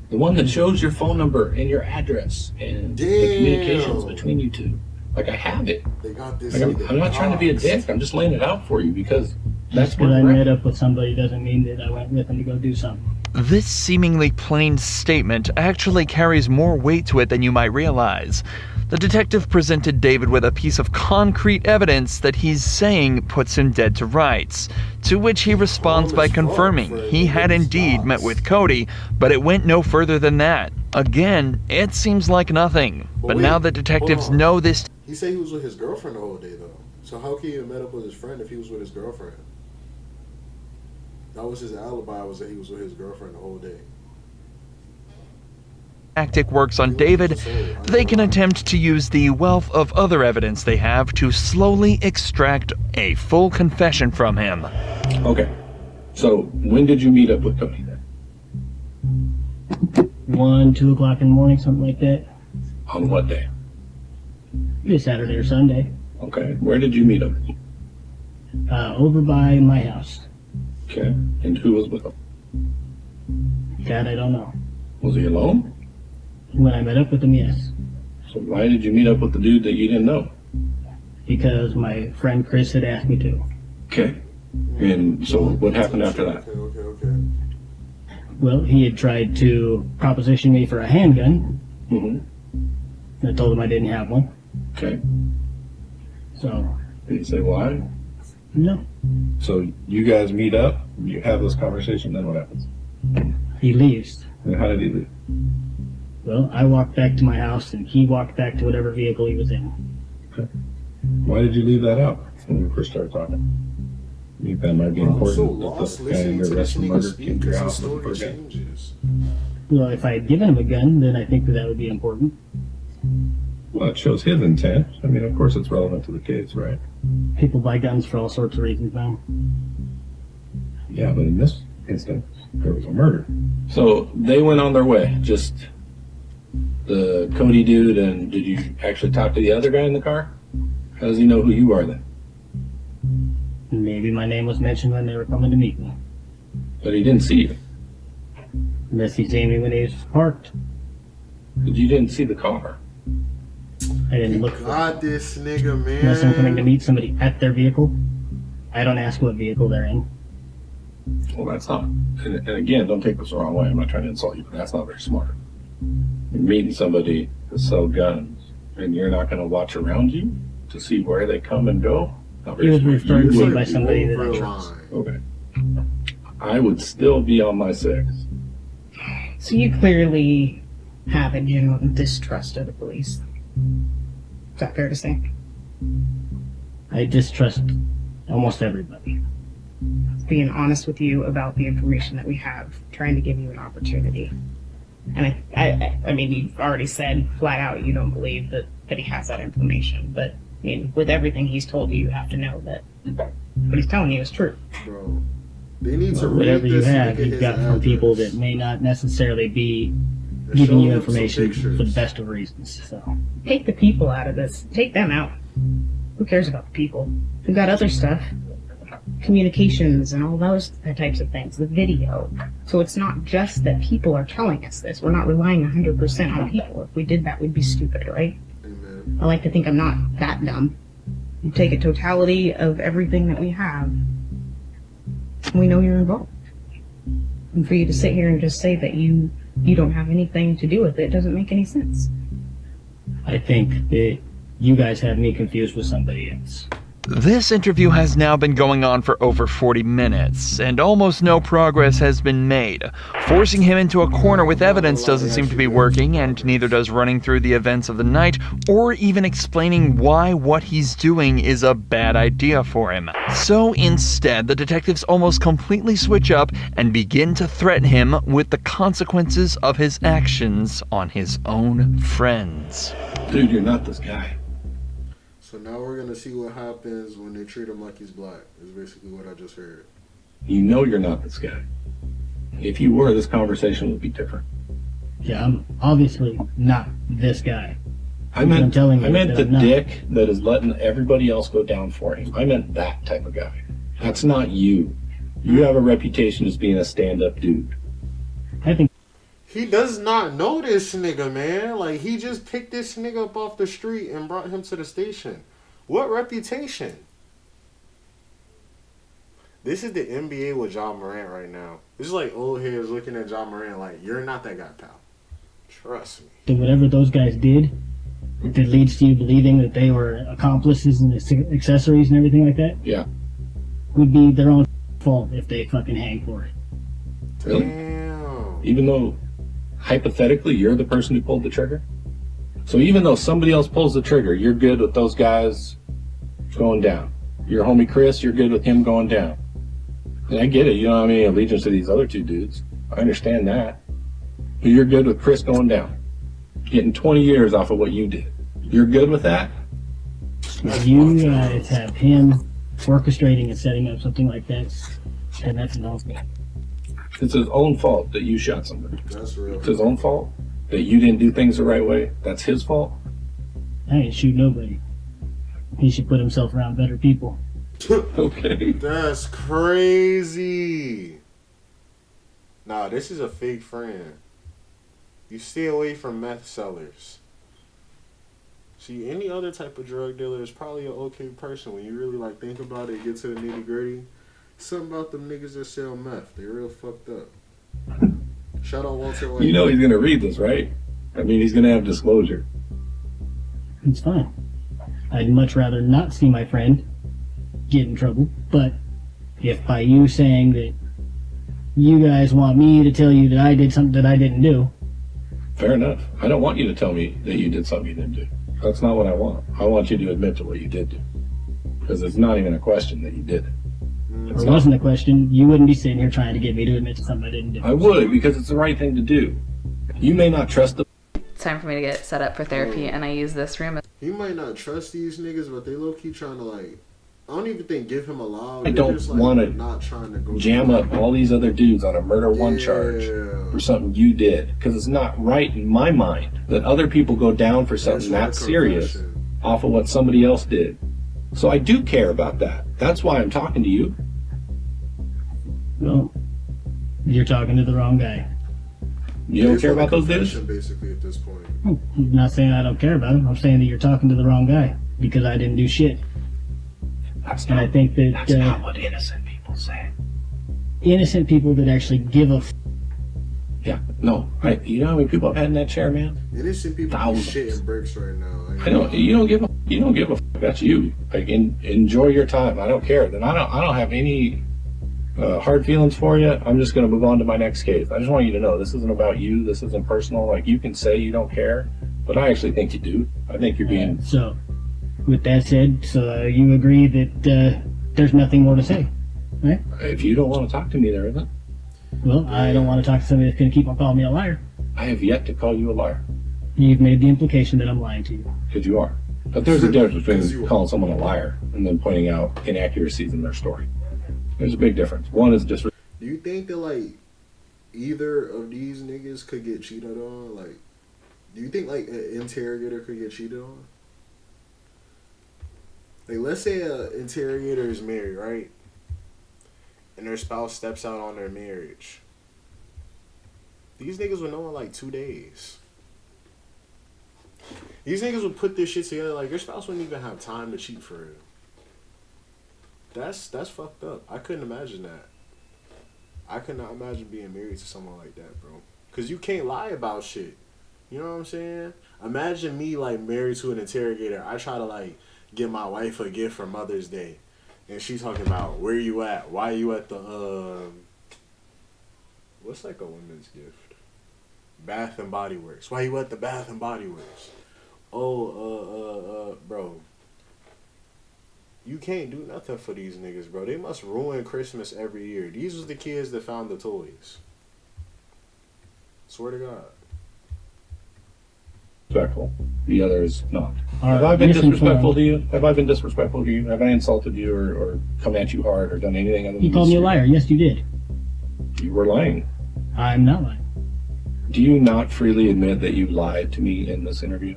The one that shows your phone number and your address and the communications between you two. Like, I have it. They got this. Like, I'm not trying to be a dick. I'm just laying it out for you because that's Just where because I we're met at. up with somebody doesn't mean that I went with them to go do something. This seemingly plain statement actually carries more weight to it than you might realize. The detective presented David with a piece of concrete evidence that he's saying puts him dead to rights, to which he responds by confirming he had indeed met with Cody, but it went no further than that. Again, it seems like nothing, but wait, now the detectives know this. He said he was with his girlfriend the whole day, though. So how can he have met up with his friend if he was with his girlfriend? That was his alibi, was that he was with his girlfriend the whole day. Tactic works on David, they can attempt to use the wealth of other evidence they have to slowly extract a full confession from him. Okay. So, when did you meet up with Cody then? 1, 2 o'clock in the morning, something like that. On what day? Maybe Saturday or Sunday. Okay. Where did you meet up? Over by my house. Okay. And who was with him? That I don't know. Was he alone? When I met up with him, yes. So why did you meet up with the dude that you didn't know? Because my friend Chris had asked me to. Okay. And so what happened after that? Okay. Well, he had tried to proposition me for a handgun. Mm-hmm. I told him I didn't have one. Okay. So. Did he say why? No. So you guys meet up, you have this conversation, then what happens? He leaves. And how did he leave? Well, I walked back to my house and he walked back to whatever vehicle he was in. Okay. Why did you leave that out when we first started talking? You think that might be important that the guy you're arrested for murder came to your house looking for a gun? Well, if I had given him a gun, then I think that would be important. Well, it shows his intent. I mean, of course it's relevant to the case, right? People buy guns for all sorts of reasons, man. Yeah, but in this instance, there was a murder. So they went on their way, just the Cody dude, and did you actually talk to the other guy in the car? How does he know who you are then? Maybe my name was mentioned when they were coming to meet me. But he didn't see you. Unless he seen me when he was parked. But you didn't see the car. I didn't look for God, this nigga, man. Unless I'm coming to meet somebody at their vehicle, I don't ask what vehicle they're in. Well, that's not. And again, don't take this the wrong way. I'm not trying to insult you, but that's not very smart. You're meeting somebody to sell guns, and you're not going to watch around you to see where they come and go? He was referred to by somebody that I trust. Okay. I would still be on my six. So you clearly have a genuine distrust of the police. Is that fair to say? I distrust almost everybody. Being honest with you about the information that we have, trying to give you an opportunity. And I mean, you've already said flat out you don't believe that he has that information. But, I mean, with everything he's told you, you have to know that what he's telling you is true. Bro, they need to whatever read you this have, nigga you've his got from address. people that may not necessarily be giving you information for the best of reasons. So Take the people out of this. Take them out. Who cares about the people? We've got other stuff. Communications and all those types of things. The video. So it's not just that people are telling us this. We're not relying 100% on people. If we did that, we'd be stupid, right? Amen. I like to think I'm not that dumb. You take a totality of everything that we have, we know you're involved. And for you to sit here and just say that you don't have anything to do with it doesn't make any sense. I think that you guys have me confused with somebody else. This interview has now been going on for over 40 minutes, and almost no progress has been made. Forcing him into a corner with evidence doesn't seem to be working, and neither does running through the events of the night, or even explaining why what he's doing is a bad idea for him. So instead, the detectives almost completely switch up and begin to threaten him with the consequences of his actions on his own friends. Dude, you're not this guy. So now we're gonna see what happens when they treat him like he's black. Is basically what I just heard. You know you're not this guy. If you were, this conversation would be different. Yeah, I'm obviously not this guy. I meant that the I'm not. dick that is letting everybody else go down for him. I meant that type of guy. That's not you. You have a reputation as being a stand-up dude. I think He does not know this nigga, man. Like, he just picked this nigga up off the street and brought him to the station. What reputation? This is the NBA with John Morant right now. This is like old heads looking at John Morant like, you're not that guy, pal. Trust me. that whatever those guys did, that leads to you believing that they were accomplices and accessories and everything like that, Yeah. would be their own fault if they fucking hang for it. Really? Damn. Even though, hypothetically, you're the person who pulled the trigger? So even though somebody else pulls the trigger, you're good with those guys going down. Your homie Chris, you're good with him going down. And I get it, you don't have any allegiance to these other two dudes. I understand that. But you're good with Chris going down. Getting 20 years off of what you did. You're good with that? You guys have him orchestrating and setting up something like that, and that's an awful. It's his own fault that you shot somebody. That's real. It's his own fault that you didn't do things the right way. That's his fault. I ain't shoot nobody. He should put himself around better people. Okay. That's crazy. Nah, this is a fake friend. You stay away from meth sellers. See, any other type of drug dealer is probably an okay person. When you really like think about it, get to the nitty gritty. Something about them niggas that sell meth. They real fucked up. Shout out Walter White. You know he's gonna read this, right? I mean, he's gonna have disclosure. It's fine. I'd much rather not see my friend get in trouble, but if by you saying that you guys want me to tell you that I did something that I didn't do. Fair enough. I don't want you to tell me that you did something you didn't do. That's not what I want. I want you to admit to what you did do. Because it's not even a question that you did it. If it wasn't a question, you wouldn't be sitting here trying to get me to admit to something I didn't do. I would, because it's the right thing to do. You may not trust the... It's time for me to get set up for therapy, and I use this room as... He might not trust these niggas, but they low-key trying to, like... I don't even think give him a law. I don't want to jam up all these other dudes on a murder one charge for something you did. Because it's not right in my mind that other people go down for something that serious off of what somebody else did. So I do care about that. That's why I'm talking to you. Well, you're talking to the wrong guy. You don't care about those dudes? Basically, at this point. I'm not saying I don't care about him. I'm saying that you're talking to the wrong guy because I didn't do shit. And I think that that's not what innocent people say. Innocent people that actually give a yeah, no. You know how many people I've had in that chair, man? Innocent people Thousands. shitting bricks right now. I know. You don't give a fuck. That's you. Like, enjoy your time. I don't care. Then I don't have any hard feelings for you. I'm just gonna move on to my next case. I just want you to know this isn't about you. This isn't personal. Like, you can say you don't care, but I actually think you do. I think you're being so. With that said, so you agree that there's nothing more to say, right? If you don't want to talk to me, there isn't. Well, I don't want to talk to somebody that's going to keep on calling me a liar. I have yet to call you a liar. You've made the implication that I'm lying to you. Because you are. But there's a difference between calling someone a liar and then pointing out inaccuracies in their story. There's a big difference. One is just... Do you think that, like, either of these niggas could get cheated on? Like, do you think, like, an interrogator could get cheated on? Like, let's say an interrogator is married, right? And their spouse steps out on their marriage. These niggas would know in like 2 days. These niggas would put this shit together. Like, your spouse wouldn't even have time to cheat for real. That's fucked up. I couldn't imagine that. I could not imagine being married to someone like that, bro. Because you can't lie about shit. You know what I'm saying? Imagine me, like, married to an interrogator. I try to, like, get my wife a gift for Mother's Day, and she's talking about where you at, why you at the what's like a women's gift, Bath and Body Works, why you at the Bath and Body Works? Bro, you can't do nothing for these niggas, bro. They must ruin Christmas every year. These was the kids that found the toys. Swear to God. Respectful. The other is not. Have I been disrespectful to you? Have I been disrespectful to you? Have I insulted you or come at you hard or done anything other than... You called me a liar. Yes, you did. You were lying. I'm not lying. Do you not freely admit that you lied to me in this interview?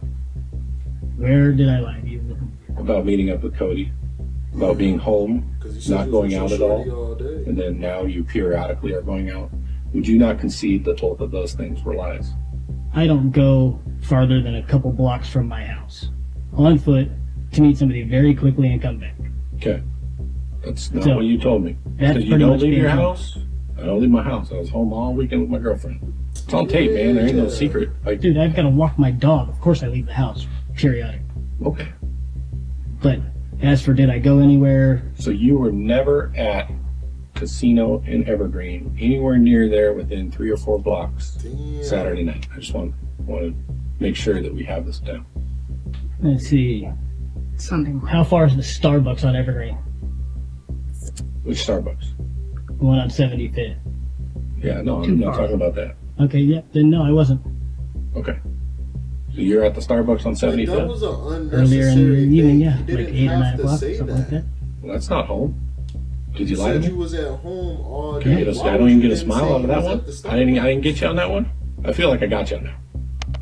Where did I lie to you? About meeting up with Cody. About being home, not going out at all. And then now you periodically are going out. Would you not concede that both of those things were lies? I don't go farther than a couple blocks from my house on foot to meet somebody very quickly and come back. Okay. That's not what you told me. Because you don't leave your house? I don't leave my house. I was home all weekend with my girlfriend. It's on tape, man. There ain't no secret. Like, dude, I've got to walk my dog. Of course I leave the house periodically. Okay. But as for did I go anywhere? So you were never at casino in Evergreen, anywhere near there within 3 or 4 blocks Saturday night. I just want to make sure that we have this down. Let's see. Sunday. How far is the Starbucks on Evergreen? Which Starbucks? The one on 75th. Yeah, no, I'm not talking about that. Okay, yeah, then no, I wasn't. Okay. So you're at the Starbucks on 75th? That was an earlier in the evening, yeah, like 8 or 9 o'clock, something like that. Well, that's not home. Did you lie to said me? you was at home all Can day. I don't even get a smile out of that one. I didn't get you on that one. I feel like I got you on that.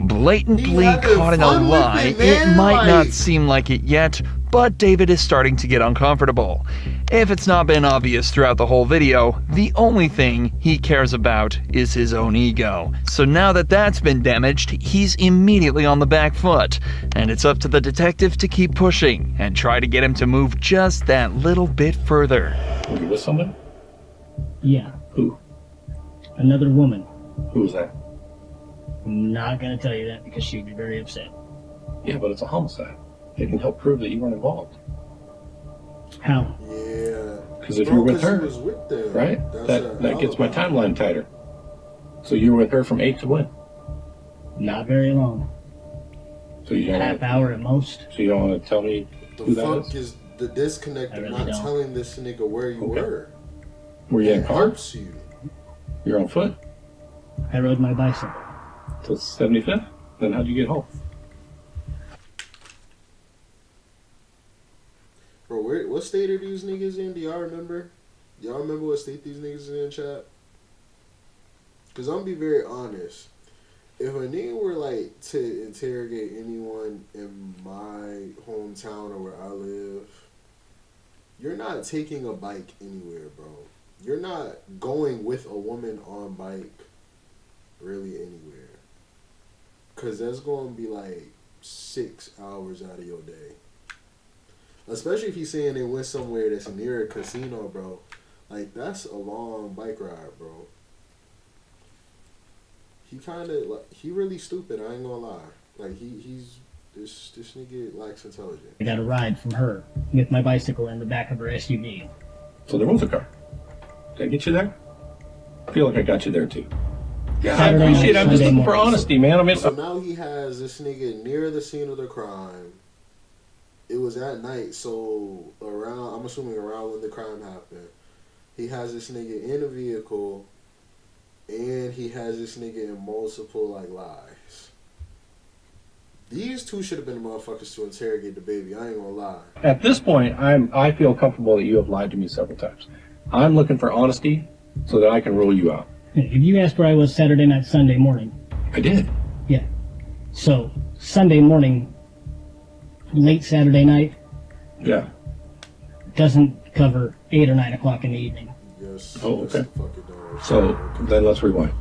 Blatantly caught in a lie, it might not seem like it yet, but David is starting to get uncomfortable. If it's not been obvious throughout the whole video, the only thing he cares about is his own ego. So now that that's been damaged, he's immediately on the back foot, and it's up to the detective to keep pushing and try to get him to move just that little bit further. Were you with someone? Yeah. Who? Another woman. Who was that? I'm not gonna tell you that because she'd be very upset. Yeah, but it's a homicide. It can help prove that you weren't involved. How? Yeah. Because if you're with her, right? That gets my timeline tighter. So you were with her from 8 to when? Not very long. So you don't half hour at most. So you don't want to tell me who that fuck is the disconnect of not telling this nigga where you were? Were you in a car? Helps you. You're on foot? I rode my bicycle. To 75th? Then how'd you get home? Bro, what state are these niggas in? Do y'all remember? Y'all remember what state these niggas in chat? Because I'm gonna be very honest. If a nigga were like to interrogate anyone in my hometown or where I live, you're not taking a bike anywhere, bro. You're not going with a woman on bike really anywhere. Because that's going to be like 6 hours out of your day. Especially if he's saying they went somewhere that's near a casino, bro. Like, that's a long bike ride, bro. He kind of, like, he really stupid, I ain't gonna lie. Like, this nigga lacks intelligence. I got a ride from her with my bicycle in the back of her SUV. So there was a car. Did I get you there? I feel like I got you there too. Yeah, Saturday I appreciate it. night, I'm just Sunday looking for morning. honesty, man. I mean, So now he has this nigga near the scene of the crime. It was at night, so around, I'm assuming around when the crime happened. He has this nigga in a vehicle, and he has this nigga in multiple, like, lies. These two should have been the motherfuckers to interrogate the baby, I ain't gonna lie. at this point, I feel comfortable that you have lied to me several times. I'm looking for honesty so that I can rule you out. If you asked where I was Saturday night, Sunday morning. I did. Yeah. So, Sunday morning, late Saturday night, Yeah. doesn't cover 8 or 9 o'clock in the evening. Yes. Oh, okay. So then let's rewind.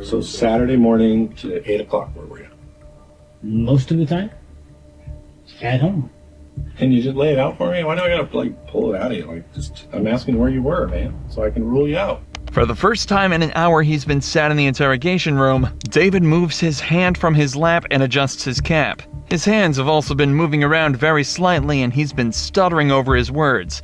So Saturday morning to 8 o'clock, where were you? Most of the time, at home. Can you just lay it out for me? Why do I gotta like pull it out of you? Like, just I'm asking where you were, man, so I can rule you out. For the first time in an hour he's been sat in the interrogation room, David moves his hand from his lap and adjusts his cap. His hands have also been moving around very slightly and he's been stuttering over his words.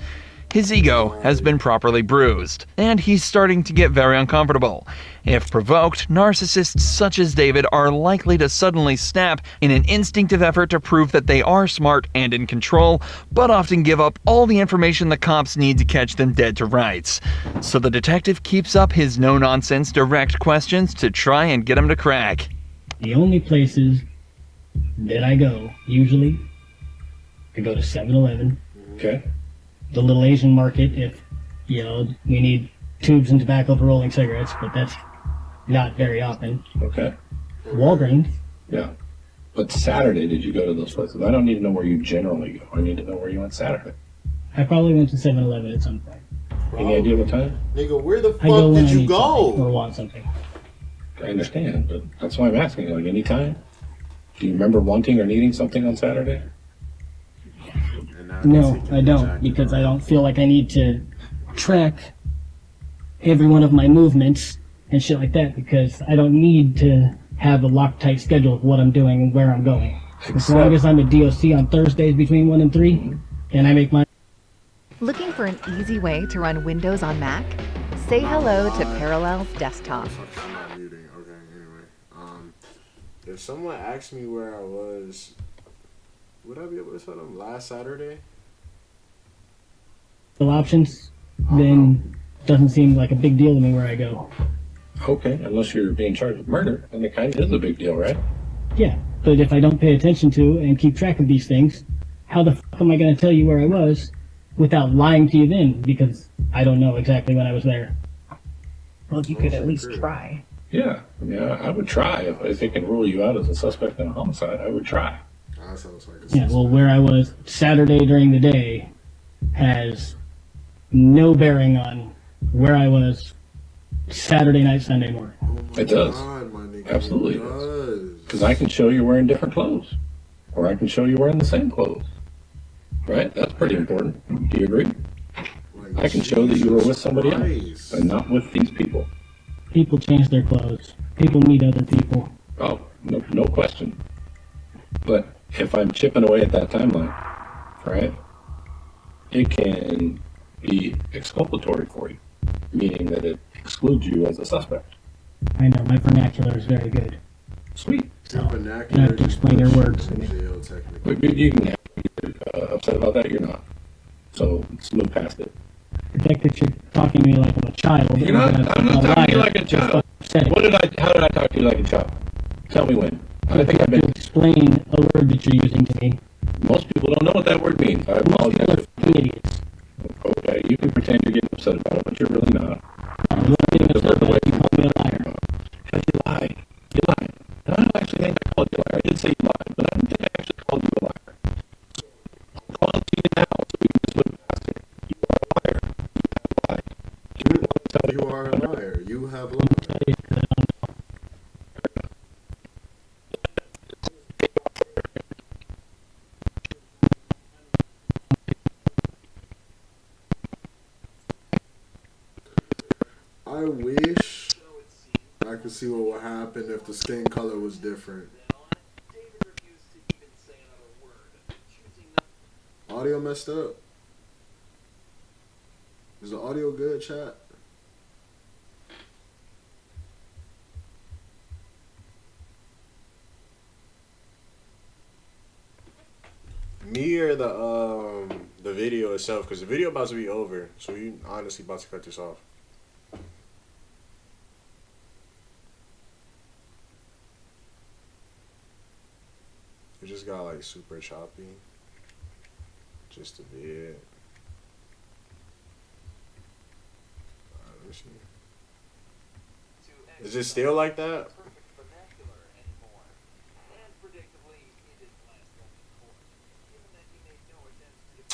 His ego has been properly bruised, and he's starting to get very uncomfortable. If provoked, narcissists such as David are likely to suddenly snap in an instinctive effort to prove that they are smart and in control, but often give up all the information the cops need to catch them dead to rights. So the detective keeps up his no-nonsense direct questions to try and get him to crack. The only places that I go, usually, I go to 7-Eleven. Okay. The little Asian market if, you know, we need tubes and tobacco for rolling cigarettes, but that's not very often. Okay. Walgreens. Yeah. But Saturday, did you go to those places? I don't need to know where you generally go. I need to know where you went Saturday. I probably went to 7-Eleven at some point. Any idea what time? Nigga, where the I go fuck when did I you need go? something or want something. I understand, but that's why I'm asking. Like, any time? Do you remember wanting or needing something on Saturday? No, I don't, because I don't feel like I need to track every one of my movements and shit like that, because I don't need to have a Loctite schedule of what I'm doing and where I'm going. As long as I'm at DOC on Thursdays between 1 and 3, then I make my... Looking for an easy way to run Windows on Mac? Say hello to Parallels Desktop. I'm not muting. Okay, anyway. If someone asked me where I was, would I be able to tell them last Saturday? options, then doesn't seem like a big deal to me where I go. Okay, unless you're being charged with murder, and it kind of is a big deal, right? Yeah, but if I don't pay attention to and keep track of these things, how the fuck am I going to tell you where I was without lying to you then? Because I don't know exactly when I was there. Well, you could at least try. Yeah, I mean, I would try if it can rule you out as a suspect in a homicide. I would try. That sounds like Yeah, well, where I was Saturday during the day has no bearing on where I was Saturday night, Sunday morning. It does. Absolutely it does. Because I can show you wearing different clothes. Or I can show you wearing the same clothes. Right? That's pretty important. Do you agree? I can show that you were with somebody else and not with these people. People change their clothes. People meet other people. Oh, no question. But if I'm chipping away at that timeline, right, it can be exculpatory for you, meaning that it excludes you as a suspect. I know, my vernacular is very good. Sweet. So, you don't have to explain your words to me. But you can get upset about that, you're not. So let's move past it. The fact that you're talking to me like I'm a child. You're not, I'm not talking to you like a child. How did I talk to you like a child? Tell me when. I think I've been... explain a word that you're using to me. Most people don't know what that word means. I apologize. Idiots. Okay, you can pretend you're getting upset about it, but you're really not. I'm not getting upset about it. You call me a liar. Because you lied. You lied. And I don't actually think I called you a liar. I did say you lied, but I don't think I actually called you a liar. So I'm calling to you now so we can just move past it. You are a liar. You have lied. You are a liar. You have lied. I wish I could see what would happen if the skin color was different. Audio messed up. Is the audio good, chat? Me or the video itself? Because the video about to be over, so we honestly about to cut this off. It just got like super choppy. Just a bit. Let me see. Is it still like that?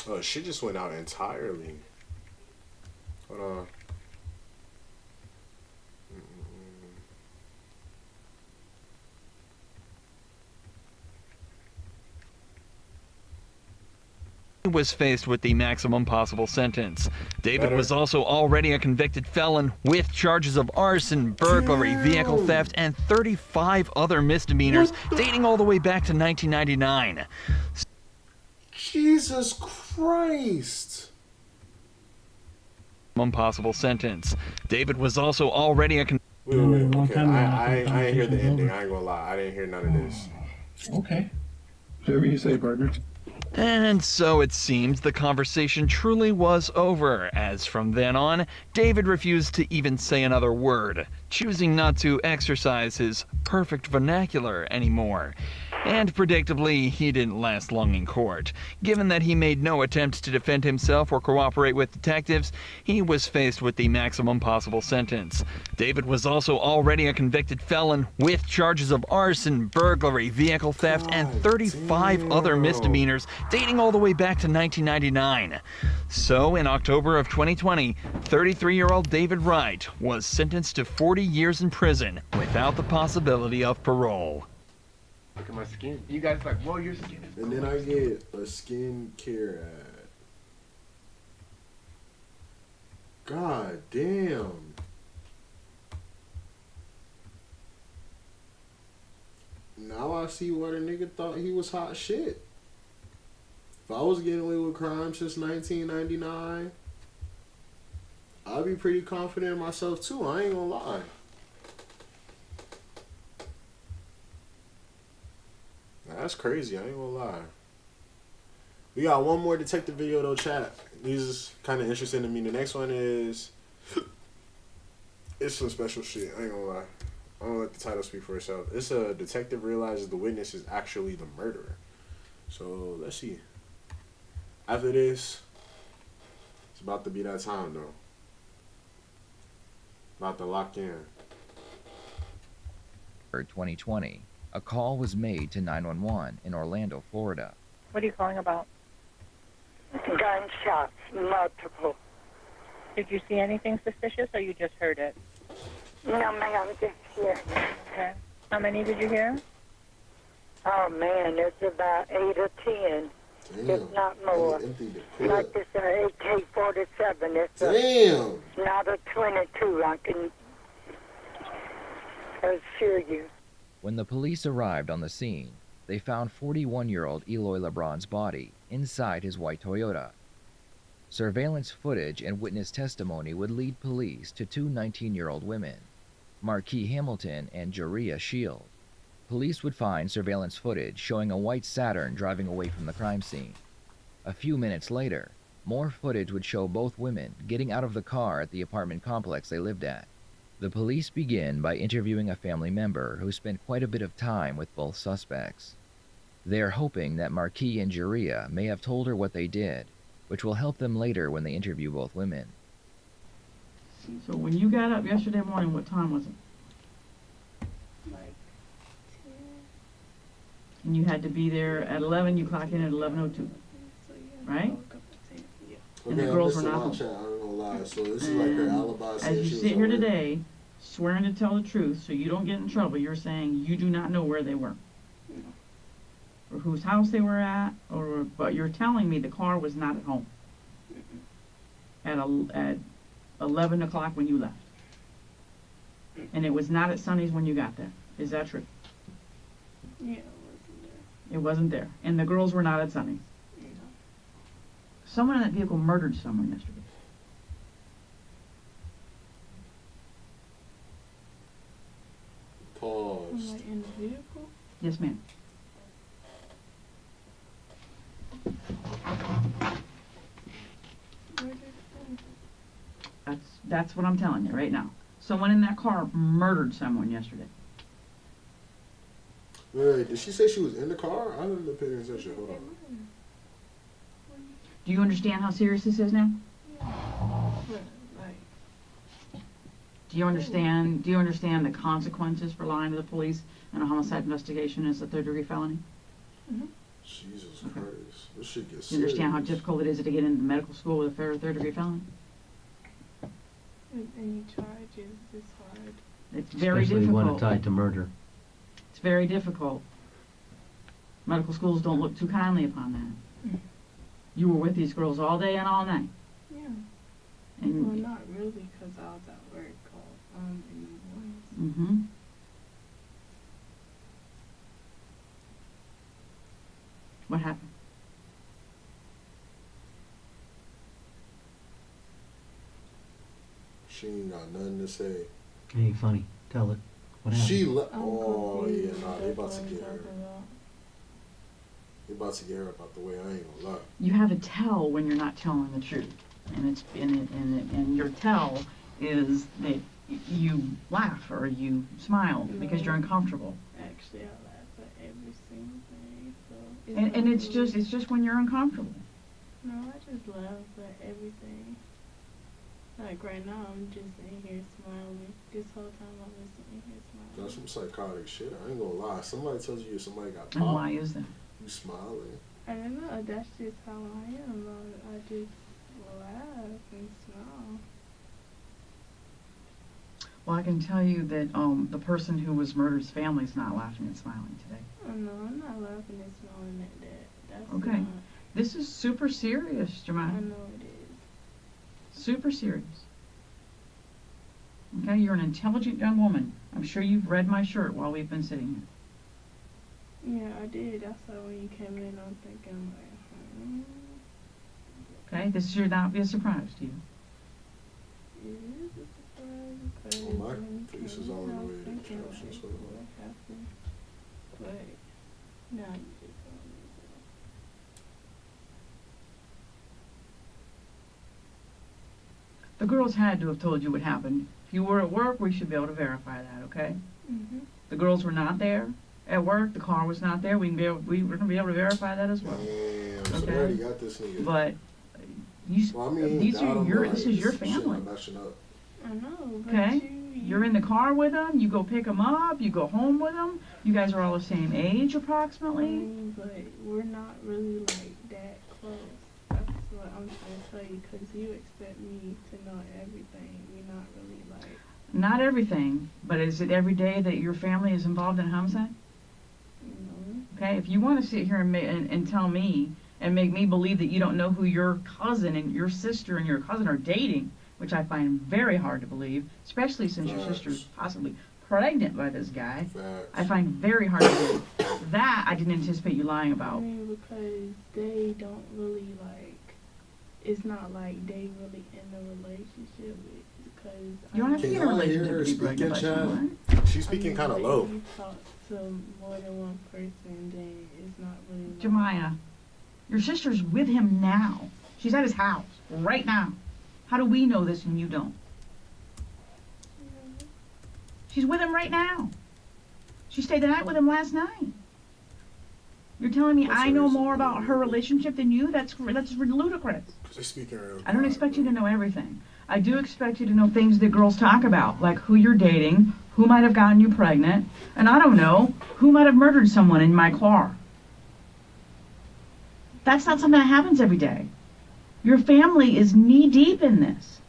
Oh, shit just went out entirely. Hold on. Was faced with the maximum possible sentence. David was also already a convicted felon with charges of arson, burglary, vehicle theft, and 35 other misdemeanors dating all the way back to 1999. Jesus Christ. Possible sentence. David was also already a Wait, okay. I didn't hear the ending. I ain't gonna lie. I didn't hear none of this. Okay. Whatever you say, partner. And so it seemed the conversation truly was over, as from then on, David refused to even say another word, choosing not to exercise his perfect vernacular anymore. And predictably, he didn't last long in court. Given that he made no attempt to defend himself or cooperate with detectives, he was faced with the maximum possible sentence. David was also already a convicted felon with charges of arson, burglary, vehicle theft, and 35 other misdemeanors dating all the way back to 1999. So, in October of 2020, 33-year-old David Wright was sentenced to 40 years in prison without the possibility of parole. Look at my skin. You guys like, whoa, your skin is And then I get a skincare ad. God damn. Now I see what a nigga thought he was hot shit. If I was getting away with crime since 1999, I'd be pretty confident in myself too. I ain't gonna lie. That's crazy. I ain't gonna lie. We got one more detective video though, chat. These is kind of interesting to me. The next one is it's some special shit. I ain't gonna lie. I'm gonna let the title speak for itself. It's a detective realizes the witness is actually the murderer. So let's see. After this, it's about to be that time though. About to lock in. 2020, a call was made to 911 in Orlando, Florida. What are you calling about? Gunshots, multiple. Did you see anything suspicious or you just heard it? No, ma'am, just here. Okay. How many did you hear? Oh, man, it's about 8 or 10. Damn. If not more. Like this AK-47. It's not a 22, I can assure you. When the police arrived on the scene, they found 41-year-old Eloy LeBron's body inside his white Toyota. Surveillance footage and witness testimony would lead police to two 19-year-old women, Marquis Hamilton and Joria Shield. Police would find surveillance footage showing a white Saturn driving away from the crime scene. A few minutes later, more footage would show both women getting out of the car at the apartment complex they lived at. The police begin by interviewing a family member who spent quite a bit of time with both suspects. They are hoping that Marquis and Joria may have told her what they did, which will help them later when they interview both women. So when you got up yesterday morning, what time was it? Like 10. And you had to be there at 11, you clocked in at 11:02, right? And the girls were not home. I don't gonna lie. So this is like her alibi. As you sit here today, swearing to tell the truth so you don't get in trouble, you're saying you do not know where they were. Or whose house they were at, but you're telling me the car was not at home at 11 o'clock when you left. And it was not at Sonny's when you got there. Is that true? Yeah, It wasn't there. And the girls were not at Sonny's. Someone in that vehicle murdered someone yesterday. Pause. Like in the vehicle? Yes, ma'am. That's what I'm telling you right now. Someone in that car murdered someone yesterday. Wait, did she say she was in the car? I didn't pay attention. Hold on. Do you understand how serious this is now? Do you understand the consequences for lying to the police in a homicide investigation as a third-degree felony? Jesus Christ. This shit gets serious. Do you understand how difficult it is to get into medical school with a third-degree felony? With any charges, it's hard. It's very Especially difficult. when tied to murder. It's very difficult. Medical schools don't look too kindly upon that. You were with these girls all day and all night. Yeah. And well, not really, because I was at work in the mornings. Mm-hmm. What happened? She ain't got nothing to say. Ain't funny. Tell it. What happened? She oh yeah, nah, they about to get her. They about to get her about the way. I ain't gonna lie. You have a tell when you're not telling the truth, and your tell is that you laugh or you smile because you're uncomfortable. Actually, I laugh at every single thing. So And it's just when you're uncomfortable. No, I just laugh at everything. Like right now, I'm just in here smiling. This whole time I've been sitting here smiling. That's some psychotic shit. I ain't gonna lie. Somebody tells you somebody got popped. And why is that? You smiling. I don't know. That's just how I am. I just laugh and smile. Well, I can tell you that the person who was murdered's family's not laughing and smiling today. Oh no, I'm not laughing and smiling at that. That's Okay. not. This is super serious, Jemima. I know it is. Super serious. Okay, you're an intelligent young woman. I'm sure you've read my shirt while we've been sitting here. Yeah, I did. I saw when you came in. I'm thinking like, Okay, this should not be a surprise to you. it is a surprise because Oh, my when you face came is all in, in I the was way of the thinking like, caption, so- what happened? But now you just told me. The girls had to have told you what happened. If you were at work, we should be able to verify that, okay? Mm-hmm. The girls were not there at work. The car was not there. We're gonna be able to verify that as well. Damn, so they already got this nigga. But you, Well, I mean, these I are don't your know, this is your shit, family. I'm messing up. I know, but Okay. you You're in the car with him, you go pick him up, you go home with him. You guys are all the same age approximately. But we're not really like that close. That's what I'm trying to tell you, because you expect me to know everything. We're not really like... Not everything, but is it every day that your family is involved in homicide? No. Okay, if you want to sit here and tell me and make me believe that you don't know who your cousin and your sister and your cousin are dating, which I find very hard to believe, especially since your sister is possibly pregnant by this guy. I find very hard to believe. That I didn't anticipate you lying about. I mean, because they don't really like, it's not like they really in a relationship because... You don't have to get in a relationship to be pregnant by someone. She's speaking kind of low. If you talk to more than one person, then it's not really... Like, Jemiah, your sister's with him now. She's at his house right now. How do we know this and you don't? She's with him right now. She stayed the night with him last night. You're telling me I know more about her relationship than you? That's ludicrous. I don't expect you to know everything. I do expect you to know things that girls talk about, like who you're dating, who might have gotten you pregnant, and I don't know, who might have murdered someone in my car. That's not something that happens every day. Your family is knee-deep in this.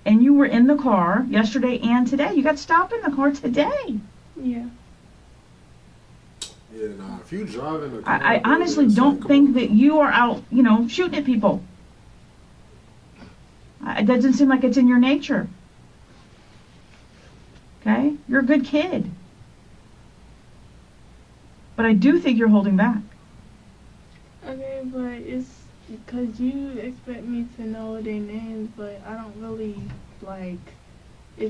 And you were in the car yesterday and today. You got stopped in the car today. Yeah. Yeah, nah, if you drive in the car... I honestly don't think that you are out, shooting at people. It doesn't seem like it's in your nature. Okay? You're a good kid. But I do think you're holding back. Okay, but it's because you expect me to know their names, but I don't really, like...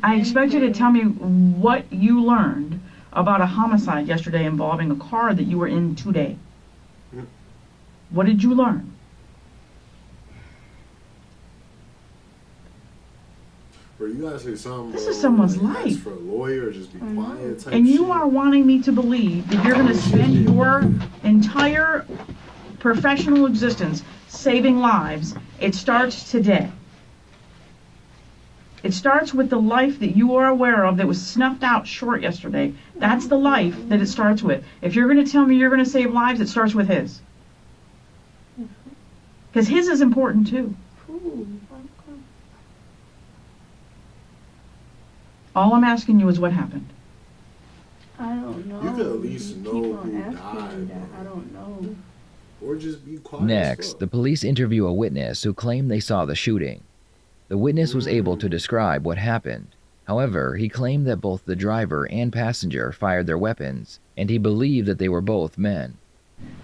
I expect you to tell me what you learned about a homicide yesterday involving a car that you were in today. What did you learn? Bro, you gotta say something, This is someone's life. For a lawyer, just be quiet type And you shit. are wanting me to believe that you're going to spend your entire professional existence saving lives. It starts today. It starts with the life that you are aware of that was snuffed out short yesterday. That's the life that it starts with. If you're going to tell me you're going to save lives, it starts with his. Because his is important too. All I'm asking you is what happened. I don't know. You could at least know who died. I don't know. Or just be quiet. Next, the police interview a witness who claimed they saw the shooting. The witness was able to describe what happened. However, he claimed that both the driver and passenger fired their weapons, and he believed that they were both men.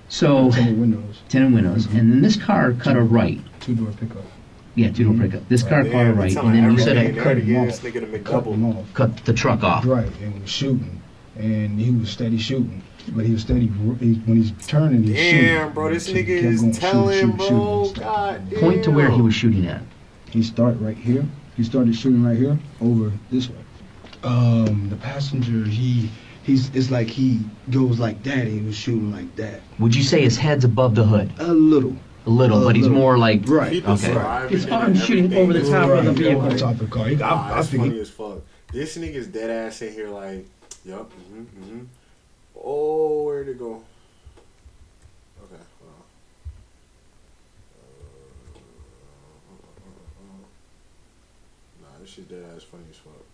So, tinted windows, and then this car cut a right. Two-door pickup. Yeah, two-door pickup. This car cut a right, and then you said I cut him off. Cut the truck off. Right, and was shooting, and he was steady shooting. But he was steady, when he's turning, he's shooting. Damn, bro, this nigga is telling, bro. God damn. Point to where he was shooting at. He started right here. He started shooting right here, over this way. The passenger, it's like he goes like that, and he was shooting like that. Would you say his head's above the hood? A little. But he's more like... Right. Okay. His arm's shooting over the top of the vehicle. Over the top of the car. That's funny as fuck. This nigga's dead ass in here like, yup, Oh, where'd it go? Okay, hold on. Nah, this shit dead ass funny as fuck.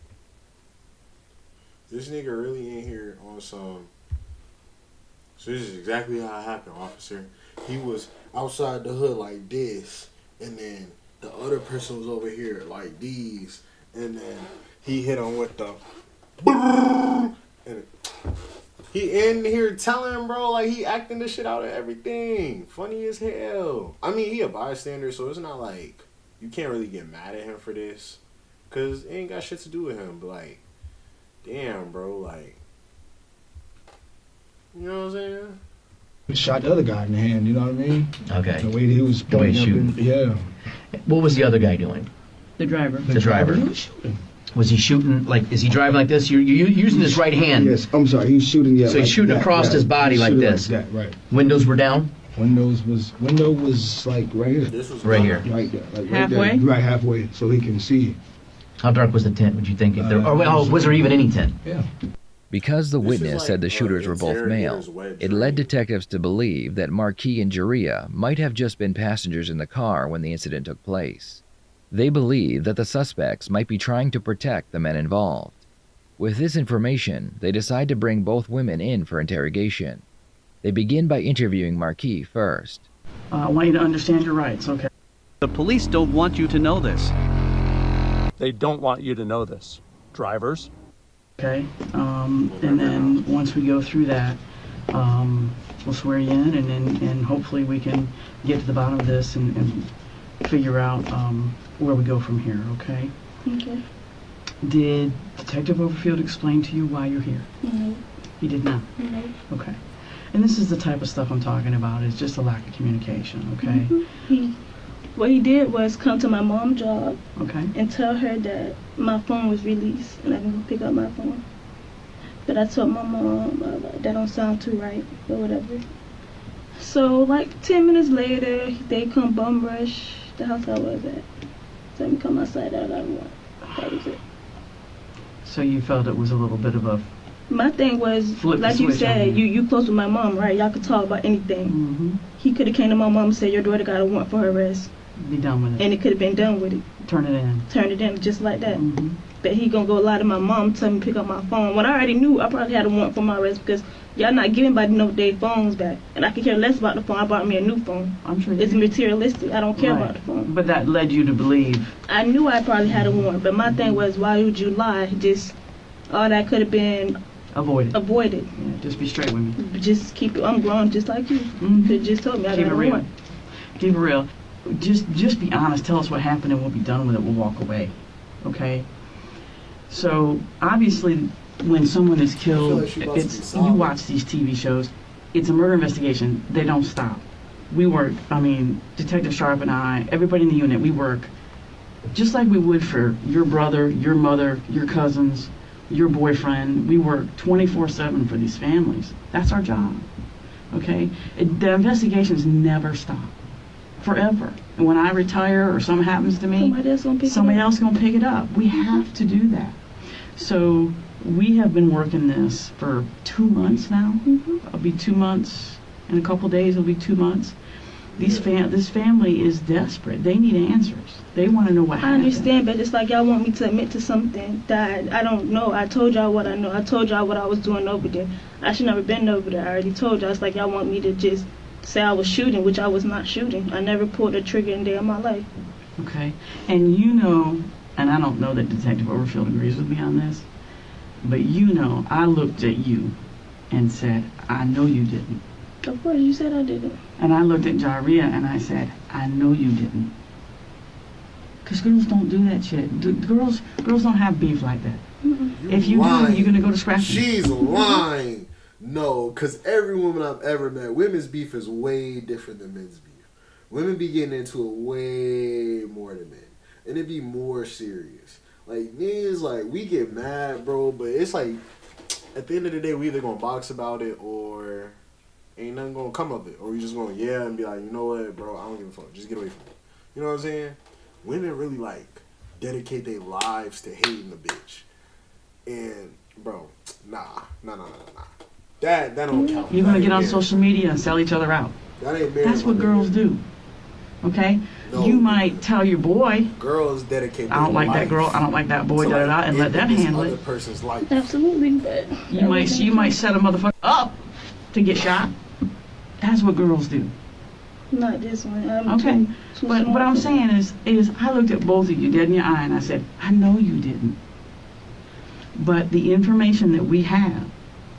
This nigga really in here on some... So this is exactly how it happened, officer. He was outside the hood like this, and then the other person was over here like these, and then he hit him with the... And he in here telling him, bro, like he acting this shit out of everything. Funny as hell. I mean, he a bystander, so it's not like you can't really get mad at him for this, cause it ain't got shit to do with him. But like, damn, bro, like, you know what I'm saying? He shot the other guy in the hand. You know what I mean? Okay. The way he was shooting. Yeah. What was the other guy doing? The driver. The driver. He was shooting. Was he shooting, like, is he driving like this? You're using his right hand. Yes, I'm sorry, he was shooting, yeah. So he's shooting across his body like this. Like that, right. Windows were down? Window was like right here. This was right here. Right there. Like halfway? Right there. Right halfway, so he can see. How dark was the tent, would you think? If there, was there even any tent? Yeah. Because the witness said the shooters were both male, it led detectives to believe that Marquis and Jaria might have just been passengers in the car when the incident took place. They believed that the suspects might be trying to protect the men involved. With this information, they decide to bring both women in for interrogation. They begin by interviewing Marquis first. I want you to understand your rights, okay? The police don't want you to know this. They don't want you to know this. Drivers. Okay, and then once we go through that, we'll swear you in, and hopefully we can get to the bottom of this and figure out where we go from here, okay? Okay. Did Detective Overfield explain to you why you're here? No. He did not? No. Okay. And this is the type of stuff I'm talking about, is just a lack of communication, okay? What he did was come to my mom's job, okay, and tell her that my phone was released and I can go pick up my phone. But I told my mom, that don't sound too right, or whatever. So like 10 minutes later, they come bum rush the house I was at. Tell me come outside, I got one. That was it. So you felt it was a little bit of a... My thing was, like you said, you close with my mom, right? Y'all could talk about anything. Mm-hmm. He could have came to my mom and said, your daughter got a warrant for her arrest. Be done with it. And it could have been done with it. Turn it in. Turn it in, just like that. Mm-hmm. But he gonna go lie to my mom, tell me to pick up my phone. When I already knew I probably had a warrant for my arrest because y'all not giving anybody no their phones back. And I could care less about the phone. I bought me a new phone. I'm sure it's materialistic. I don't care about the phone. But that led you to believe... I knew I probably had a warrant, but my thing was, why would you lie? Just, all that could have been... Avoided. Yeah, just be straight with me. Just keep it, I'm grown just like you. You could have just told me I got a warrant. Keep it real. Just be honest. Tell us what happened and we'll be done with it. We'll walk away. Okay? So, obviously, when someone is killed, it's, you watch these TV shows, it's a murder investigation. They don't stop. We work, Detective Sharp and I, everybody in the unit, we work just like we would for your brother, your mother, your cousins, your boyfriend. We work 24/7 for these families. That's our job. Okay? The investigations never stop. Forever. And when I retire or something happens to me, somebody else gonna pick it up. We have to do that. So we have been working this for 2 months now. It'll be 2 months. In a couple days it'll be 2 months. This family is desperate. They need answers. They want to know what happened. I understand, but it's like y'all want me to admit to something that I don't know. I told y'all what I know. I told y'all what I was doing over there. I should never been over there. I already told y'all. It's like y'all want me to just say I was shooting, which I was not shooting. I never pulled a trigger in a day of my life. Okay. And you know, and I don't know that Detective Overfield agrees with me on this, but you know, I looked at you and said, I know you didn't. Of course, you said I didn't. And I looked at Jaria and I said, I know you didn't. Because girls don't do that shit. Girls don't have beef like that. If you do, you're going to go to scrapping. She's lying. No, because every woman I've ever met, women's beef is way different than men's beef. Women be getting into it way more than men. And it be more serious. Like, niggas, like, we get mad, bro, but it's like, at the end of the day, we either going to box about it or... ain't nothing gonna come of it, or we just gonna and be like, you know what, bro, I don't give a fuck, just get away from it. You know what I'm saying? Women really like dedicate their lives to hating the bitch, and bro, nah. That don't count. You're gonna get on social media and sell each other out. That ain't marriage. That's what girls do. Okay? No, you might tell your boy, girls dedicate. I don't like that girl. I don't like that boy. And let them handle it. Person's life. Absolutely, but you might set a motherfucker up to get shot. That's what girls do. Not this one. Okay. But what I'm saying is I looked at both of you dead in your eye and I said, I know you didn't. But the information that we have,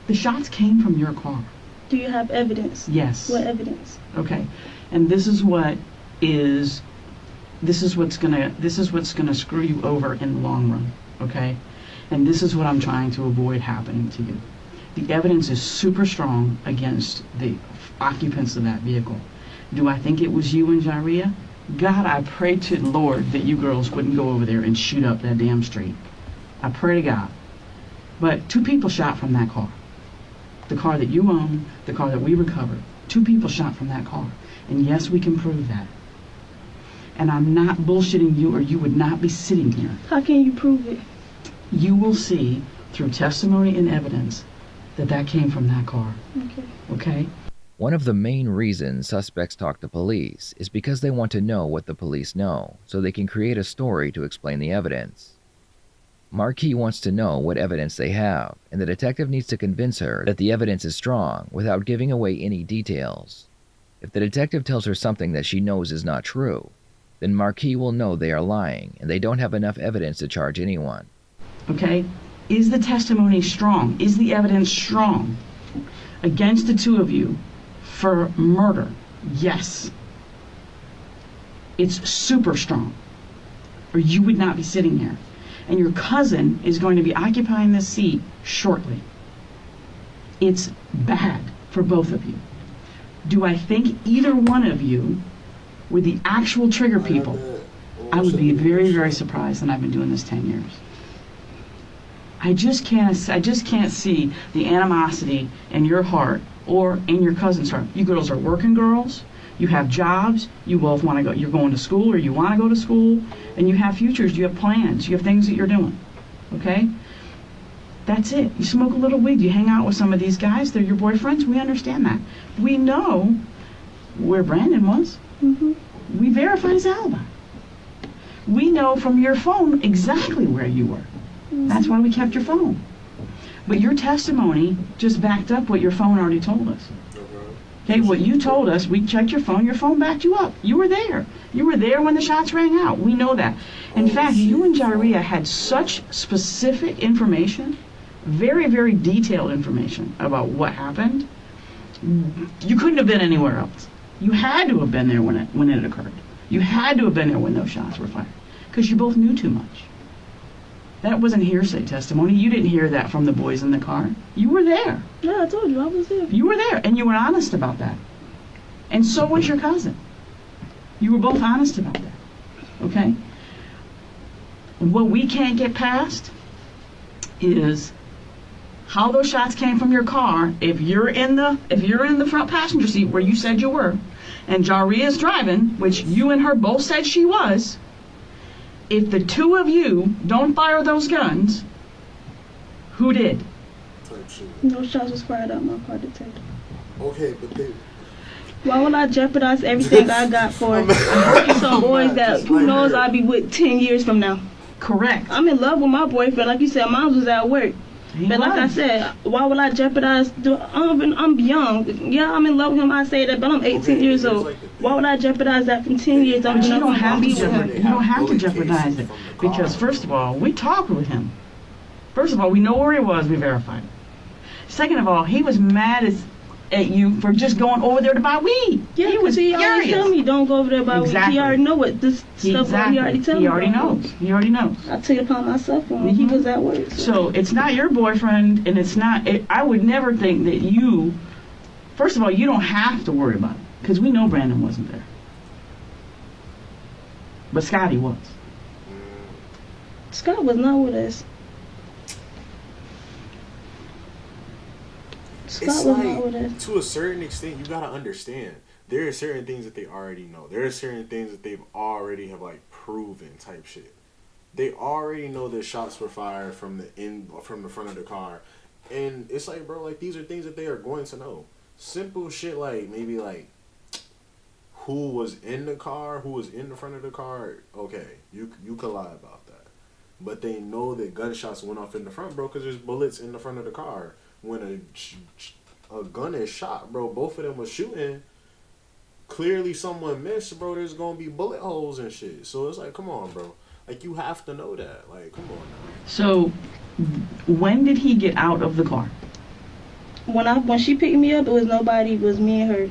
the shots came from your car. Do you have evidence? Yes. What evidence? Okay. And this is what's gonna screw you over in the long run. Okay? And this is what I'm trying to avoid happening to you. The evidence is super strong against the occupants of that vehicle. Do I think it was you and Jaria? God, I pray to the Lord that you girls wouldn't go over there and shoot up that damn street. I pray to God. But 2 people shot from that car. The car that you own, the car that we recovered. 2 people shot from that car. And yes, we can prove that. And I'm not bullshitting you, or you would not be sitting here. How can you prove it? You will see through testimony and evidence that that came from that car. Okay. Okay? One of the main reasons suspects talk to police is because they want to know what the police know, so they can create a story to explain the evidence. Marquis wants to know what evidence they have, and the detective needs to convince her that the evidence is strong without giving away any details. If the detective tells her something that she knows is not true, then Marquis will know they are lying and they don't have enough evidence to charge anyone. Okay? Is the testimony strong? Is the evidence strong against the two of you for murder? Yes. It's super strong, or you would not be sitting here. And your cousin is going to be occupying this seat shortly. It's bad for both of you. Do I think either one of you were the actual trigger people? I would be very, very surprised, and I've been doing this 10 years. I just can't see the animosity in your heart or in your cousin's heart. You girls are working girls. You have jobs. You both want to go. You're going to school, or you want to go to school, and you have futures. You have plans. You have things that you're doing. Okay? That's it. You smoke a little weed. You hang out with some of these guys. They're your boyfriends. We understand that. We know where Brandon was. Mm-hmm. We verified his alibi. We know from your phone exactly where you were. Mm-hmm. That's why we kept your phone. But your testimony just backed up what your phone already told us. Okay, what you told us, we checked your phone backed you up. You were there. You were there when the shots rang out. We know that. In fact, you and Jairia had such specific information, very, very detailed information about what happened. You couldn't have been anywhere else. You had to have been there when it occurred. You had to have been there when those shots were fired, because you both knew too much. That wasn't hearsay testimony. You didn't hear that from the boys in the car. You were there. Yeah, I told you I was there. You were there, and you were honest about that. And so was your cousin. You were both honest about that. Okay? What we can't get past is how those shots came from your car. If you're in the front passenger seat where you said you were, and Jaria's driving, which you and her both said she was, if the two of you don't fire those guns, who did? No shots was fired out my car, detective. Okay, but they... Why would I jeopardize everything I got for some boys that who knows I'll be with 10 years from now? Correct. I'm in love with my boyfriend. Like you said, mine was at work. But like I said, why would I jeopardize? I'm young. Yeah, I'm in love with him. I say that, but I'm 18 years old. Why would I jeopardize that from 10 years? But you don't have to jeopardize it, because first of all, we talked with him. First of all, we know where he was. We verified it. Second of all, he was mad at you for just going over there to buy weed. Yeah, he was furious. He already tell me don't go over there to buy weed. He already know what this stuff. He already tell me. He already knows. He already knows. I took it upon myself when he was at work. So it's not your boyfriend, and it's not. I would never think that you. First of all, you don't have to worry about it, because we know Brandon wasn't there. But Scotty was. Scott was not with us. It's like, to a certain extent, you gotta understand, there are certain things that they already know. There are certain things that they've already have like proven type shit. They already know that shots were fired from the front of the car, and it's like, bro, like these are things that they are going to know. Simple shit like maybe like who was in the car, who was in the front of the car. Okay, you could lie about that, but they know that gunshots went off in the front, bro, because there's bullets in the front of the car. When a gun is shot, bro, both of them were shooting. Clearly someone missed, bro. There's gonna be bullet holes and shit. So it's like, come on, bro. Like, you have to know that. Like, come on now. So, when did he get out of the car? When she picked me up, it was nobody. It was me and her.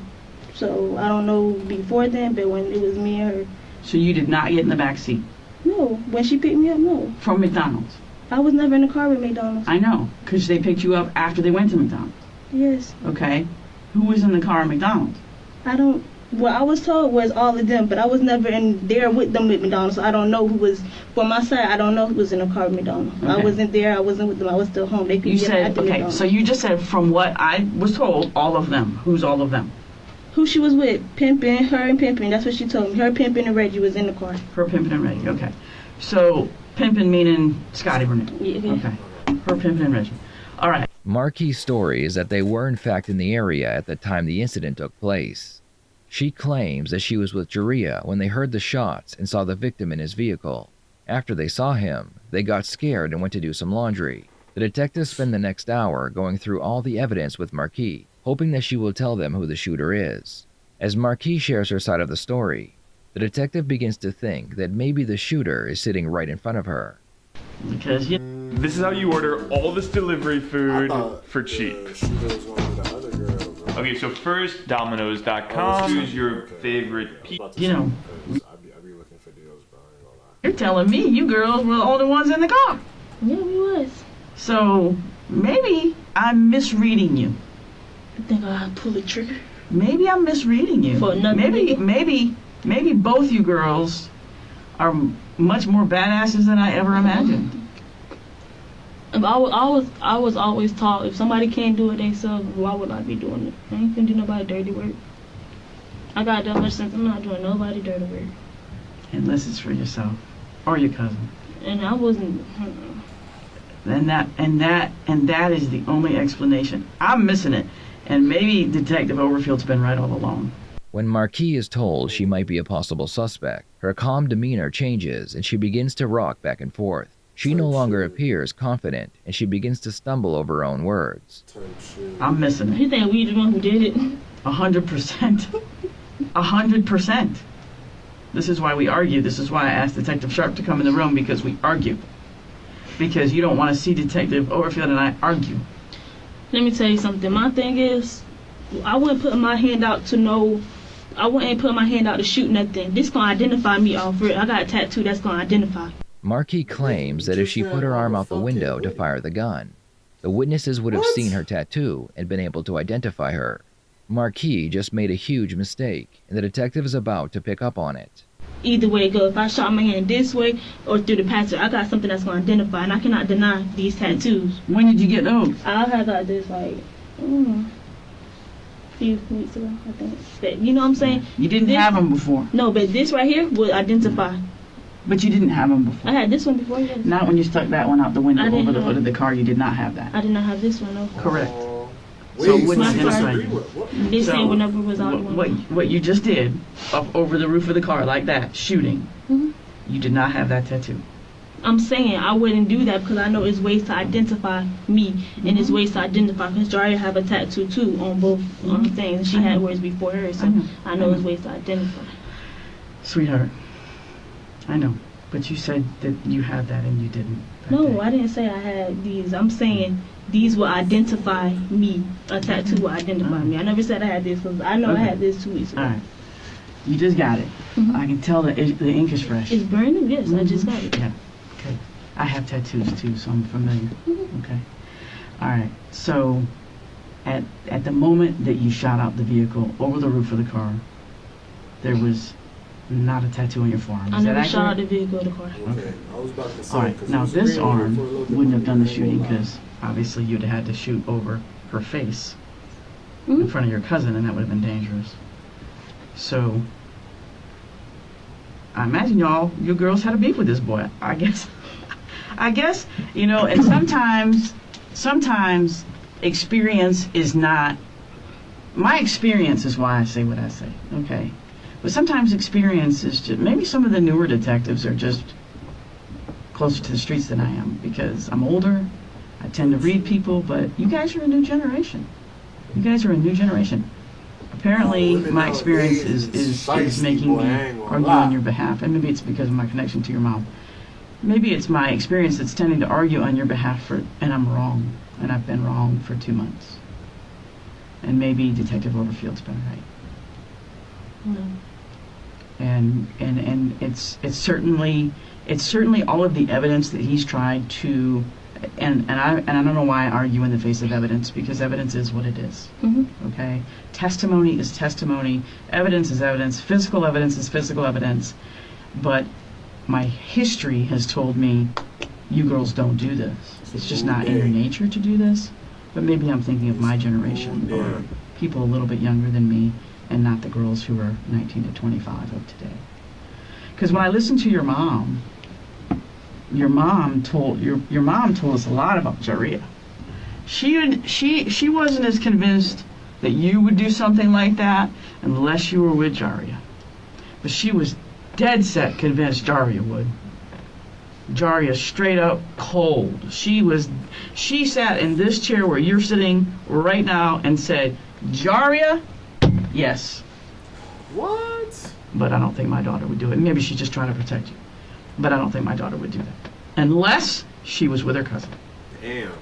So I don't know before then, but when it was me and her. So you did not get in the back seat? No. When she picked me up, no. From McDonald's? I was never in the car with McDonald's. I know, because they picked you up after they went to McDonald's. Yes. Okay. Who was in the car at McDonald's? What I was told was all of them, but I was never in there with them at McDonald's, so I don't know who was, from my side, I don't know who was in the car with McDonald's. Okay. I wasn't there, I wasn't with them, I was still home. They picked me up at the McDonald's. So you just said, from what I was told, all of them. Who's all of them? Who she was with? Pimpin', her and Pimpin'. That's what she told me. Her, Pimpin', and Reggie was in the car. Her, Pimpin', and Reggie. Okay. So Pimpin' meaning Scotty Burnett. Yeah. Okay. Her, Pimpin', and Reggie. All right. Marquis' story is that they were in fact in the area at the time the incident took place. She claims that she was with Jaria when they heard the shots and saw the victim in his vehicle. After they saw him, they got scared and went to do some laundry. The detectives spend the next hour going through all the evidence with Marquis, hoping that she will tell them who the shooter is. As Marquis shares her side of the story, the detective begins to think that maybe the shooter is sitting right in front of her. Because this is how you order all this delivery food for cheap. Okay, so first, Domino's.com. Choose your favorite pizza. You know, you're telling me you girls were all the ones in the car. Yeah, we was. So maybe I'm misreading you. You think I'll pull the trigger? Maybe I'm misreading you. For another maybe both you girls are much more badasses than I ever imagined. I was always taught if somebody can't do it themselves, why would I be doing it? I ain't gonna do nobody dirty work. I got that much sense. I'm not doing nobody dirty work. Unless it's for yourself or your cousin. And I wasn't. And that is the only explanation. I'm missing it, and maybe Detective Overfield's been right all along. When Marquis is told she might be a possible suspect, her calm demeanor changes and she begins to rock back and forth. She no longer appears confident, and she begins to stumble over her own words. I'm missing it. You think we the one who did it? 100%. 100%. This is why we argue. This is why I asked Detective Sharp to come in the room, because we argue. Because you don't want to see Detective Overfield and I argue. Let me tell you something. My thing is, I wouldn't put my hand out to know. I wouldn't put my hand out to shoot nothing. This gonna identify me off it. I got a tattoo that's gonna identify. Marquis claims that if she put her arm out the window to fire the gun, the witnesses would have seen her tattoo and been able to identify her. Marquis just made a huge mistake, and the detective is about to pick up on it. Either way it goes, if I shot my hand this way or through the patch, I got something that's going to identify, and I cannot deny these tattoos. When did you get those? I had got this a few weeks ago, I think. But, you know what I'm saying? You didn't have them before. No, but this right here would identify. But you didn't have them before. I had this one before, yes. Not when you stuck that one out the window over the hood of the car. You did not have that. I did not have this one, no. Correct. So it wouldn't identify you. This ain't whenever was out the window. What you just did, up over the roof of the car like that, shooting, you did not have that tattoo. I'm saying I wouldn't do that because I know it's ways to identify me, and it's ways to identify, because Jaria have a tattoo too on both things. She had words before her, so I know it's ways to identify. Sweetheart, I know, but you said that you had that and you didn't. No, I didn't say I had these. I'm saying these will identify me. A tattoo will identify me. I never said I had this, because I know I had this 2 weeks ago. All right. You just got it. I can tell the ink is fresh. It's burning? Yes, I just got it. Yeah. Okay. I have tattoos too, so I'm familiar. Okay. All right. So, at the moment that you shot out the vehicle over the roof of the car, there was not a tattoo on your forearm. I never shot out the vehicle of the car. Okay. All right. Now this arm wouldn't have done the shooting, because obviously you'd have had to shoot over her face in front of your cousin, and that would have been dangerous. So I imagine you girls had a beef with this boy. I guess, you know, and sometimes experience is not, my experience is why I say what I say, okay? But sometimes experience is just, maybe some of the newer detectives are just closer to the streets than I am, because I'm older, I tend to read people, but you guys are a new generation. You guys are a new generation. Apparently, my experience is making me argue on your behalf, and maybe it's because of my connection to your mom. Maybe it's my experience that's tending to argue on your behalf, and I'm wrong, and I've been wrong for 2 months. And maybe Detective Overfield's been right. No. And it's certainly all of the evidence that he's tried to. And I don't know why I argue in the face of evidence, because evidence is what it is. Okay? Testimony is testimony. Evidence is evidence. Physical evidence is physical evidence. But my history has told me, you girls don't do this. It's just not in your nature to do this. But maybe I'm thinking of my generation, or people a little bit younger than me. and not the girls who are 19 to 25 of today. Because when I listened to your mom told us a lot about Jaria. She wasn't as convinced that you would do something like that unless you were with Jaria. But she was dead set convinced Jaria would. Jaria straight up cold. She sat in this chair where you're sitting right now and said, Jaria, yes. What? But I don't think my daughter would do it. Maybe she's just trying to protect you. But I don't think my daughter would do that. Unless she was with her cousin. Damn.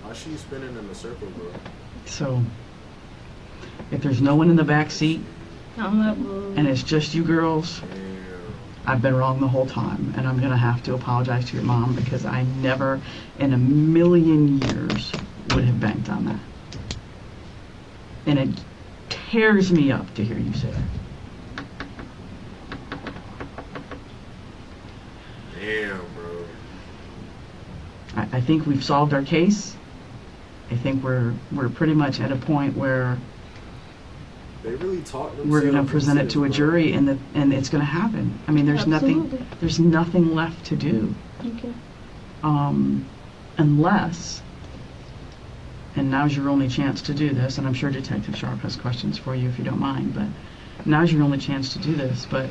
Why she spinning in a circle, bro? So, if there's no one in the back seat, and it's just you girls, I've been wrong the whole time, and I'm gonna have to apologize to your mom because I never in a million years would have banked on that. And it tears me up to hear you say that. Damn, bro. I think we've solved our case. I think we're pretty much at a point where they really we're going to present it to a jury, and it's going to happen. I mean, there's nothing left to do. Okay. Unless, and now's your only chance to do this, and I'm sure Detective Sharp has questions for you if you don't mind, but now's your only chance to do this, but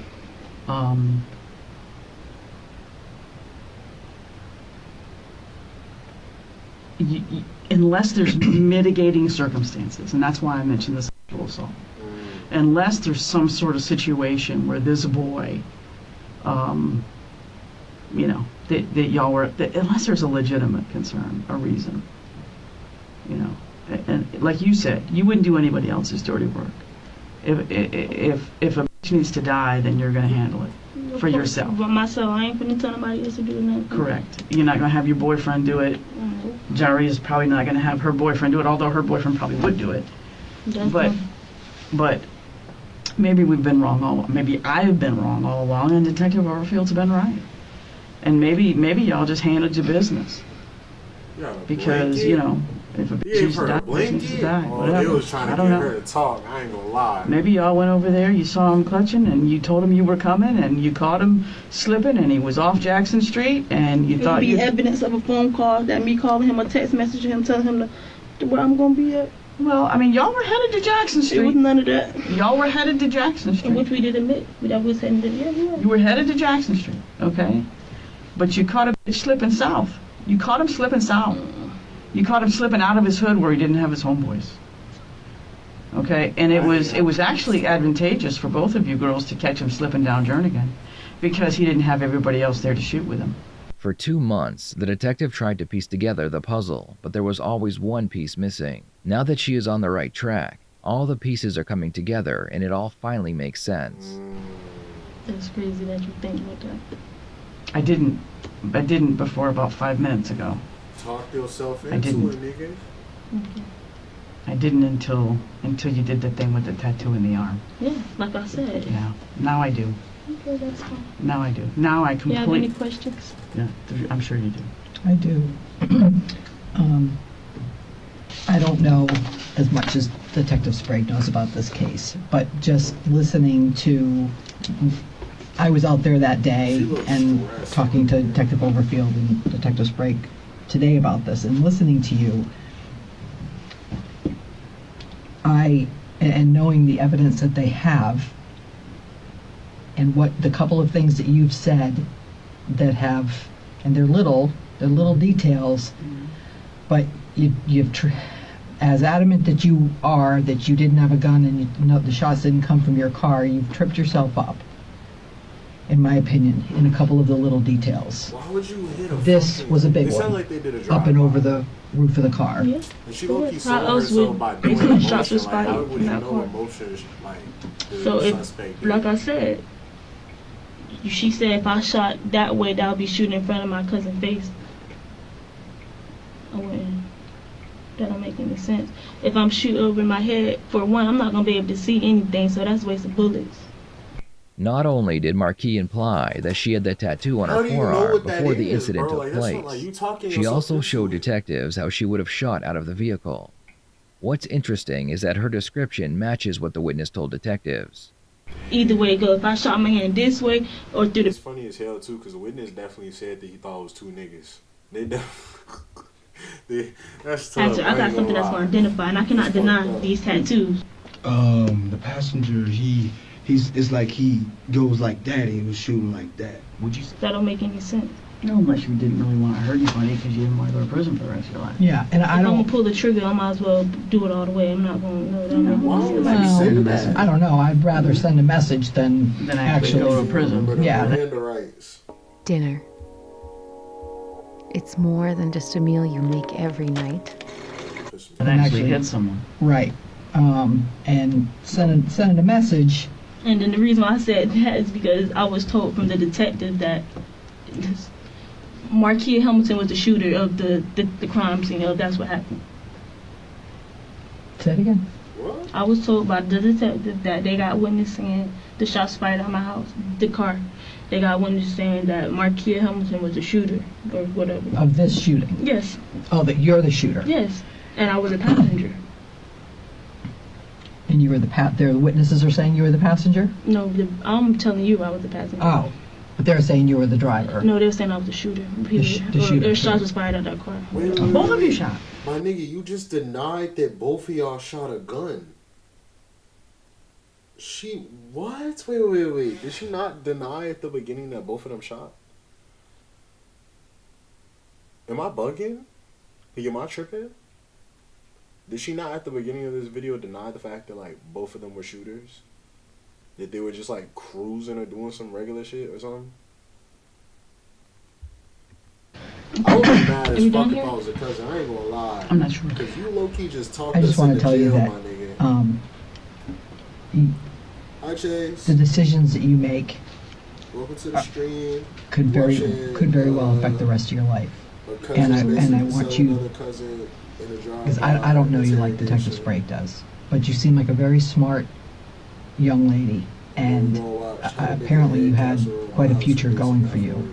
unless there's mitigating circumstances, and that's why I mentioned the sexual assault. Unless there's some sort of situation where this boy, you know, that y'all were, unless there's a legitimate concern, a reason, you know, and like you said, you wouldn't do anybody else's dirty work. If a bitch needs to die, then you're gonna handle it for yourself. But myself, I ain't gonna tell nobody else to do nothing. Correct. You're not gonna have your boyfriend do it. Jari is probably not gonna have her boyfriend do it, although her boyfriend probably would do it. But maybe we've been wrong maybe I've been wrong all along, and Detective Overfield's been right. And maybe y'all just handled your business. Yeah, because you know, if a bitch needs to die, bitch needs to die. Whatever. They was trying to get her to talk. I ain't gonna lie. Maybe y'all went over there, you saw him clutching, and you told him you were coming, and you caught him slipping, and he was off Jackson Street, and you thought you... evidence of a phone call, that me calling him, a text message to him, telling him where I'm gonna be at. Well, I mean, y'all were headed to Jackson Street. It was none of that. Y'all were headed to Jackson Street. Which we did admit. That was headed to, You were headed to Jackson Street, okay? But you caught a bitch slipping south. You caught him slipping south. You caught him slipping out of his hood where he didn't have his homeboys. Okay? And it was actually advantageous for both of you girls to catch him slipping down Jernigan because he didn't have everybody else there to shoot with him. For 2 months, the detective tried to piece together the puzzle, but there was always one piece missing. Now that she is on the right track, all the pieces are coming together and it all finally makes sense. That's crazy that you think like that. I didn't before about 5 minutes ago. Talk yourself into it, nigga. Okay. I didn't until you did the thing with the tattoo in the arm. Yeah, like I said. Yeah, now I do. Okay, that's fine. Now I do. Now I completely... You have any questions? Yeah, I'm sure you do. I do. I don't know as much as Detective Sprague knows about this case, but just listening to... I was out there that day and talking to Detective Overfield and Detective Sprague today about this, and listening to you, and knowing the evidence that they have, and what the couple of things that you've said that have, and they're little details, but as adamant that you are, that you didn't have a gun and you know the shots didn't come from your car, you've tripped yourself up, in my opinion, in a couple of the little details. Why would you hit a This was a big one, like they did a up and over the roof of the car. Yeah. And she low-key saw herself by doing some emotion. shots was Like, fired how would in you that know car. emotion, like, the So suspect did? like I said, she said if I shot that way, that would be shooting in front of my cousin's face. I wouldn't. That don't make any sense. If I'm shooting over my head, for one, I'm not gonna be able to see anything, so that's a waste of bullets. Not only did Marquis imply that she had the tattoo on her forearm before the incident took place, she also showed detectives how she would have shot out of the vehicle. What's interesting is that her description matches what the witness told detectives. Either way it goes. If I shot my hand this way or through It's the... funny as hell too, because the witness definitely said that he thought it was two niggas. They definitely. That's tough. Actually, I got something that's going to identify, and I cannot deny these tattoos. The passenger, it's like he goes like that and he was shooting like that. Would you? That don't make any sense. No, unless you didn't really want to hurt anybody because you didn't want to go to prison for the rest of your life. Yeah, and I If I'm don't. gonna pull the trigger, I might as well do it all the way. I'm not gonna. No, that don't make any sense. Well, I don't know. I'd rather send a message than actually go to prison. Yeah. Dinner. It's more than just a meal you make every night. And actually hit someone. Right. And sending a message. And then the reason why I said that is because I was told from the detective that Marquia Hamilton was the shooter of the crime scene. That's what happened. Say it again. I was told by the detective that they got witness saying the shots fired at my house, the car. They got witness saying that Marquia Hamilton was the shooter or whatever. Of this shooting? Yes. Oh, that you're the shooter? Yes. And I was a passenger. And you were the witnesses are saying you were the passenger? No, I'm telling you I was the passenger. Oh. But they're saying you were the driver. No, they're saying I was the shooter. The shooter. Their shots was fired at that car. Wait, both of you shot. My nigga, you just denied that both of y'all shot a gun. What? Wait. Did she not deny at the beginning that both of them shot? Am I bugging? Am I tripping? Did she not at the beginning of this video deny the fact that like both of them were shooters? That they were just like cruising or doing some regular shit or something? I would be mad as fuck if I was a cousin. I ain't gonna lie. I'm not sure. Because you low key just talked I us just want to into tell you jail, that my nigga. Hi Chase. The decisions that you make Welcome to the stream. could very well affect the rest of your life. And I want you, because I don't know you like Detective Sprague does, but you seem like a very smart young lady, and apparently you had quite a future going for you.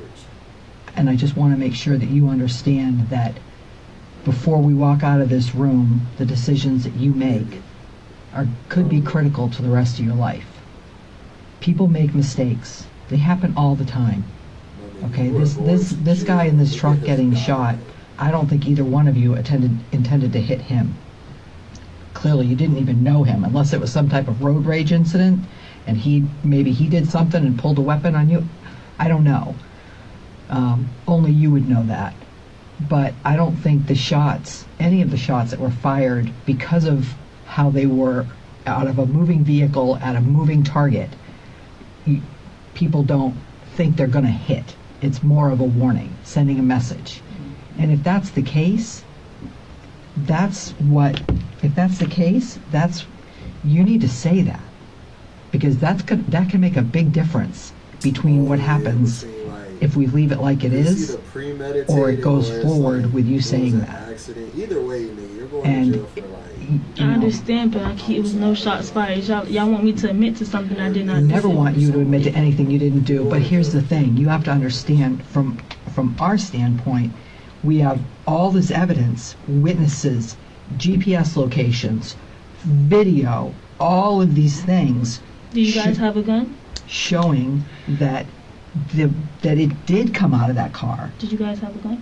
And I just want to make sure that you understand that before we walk out of this room, the decisions that you make could be critical to the rest of your life. People make mistakes. They happen all the time. Okay, this guy in this truck getting shot, I don't think either one of you intended to hit him. Clearly, you didn't even know him, unless it was some type of road rage incident, and maybe he did something and pulled a weapon on you. I don't know. Only you would know that. But I don't think any of the shots that were fired, because of how they were out of a moving vehicle at a moving target, people don't think they're going to hit. It's more of a warning, sending a message. And if that's the case, you need to say that. Because that can make a big difference between what happens if we leave it like it is, or it goes forward with you saying that. Either way, nigga, you're going to jail for I understand, but it was no shots fired. Y'all want me to admit to something I did not do. I never want you to admit to anything you didn't do, but here's the thing. You have to understand, from our standpoint, we have all this evidence, witnesses, GPS locations, video, all of these things. Do you guys have a gun? Showing that it did come out of that car. Did you guys have a gun?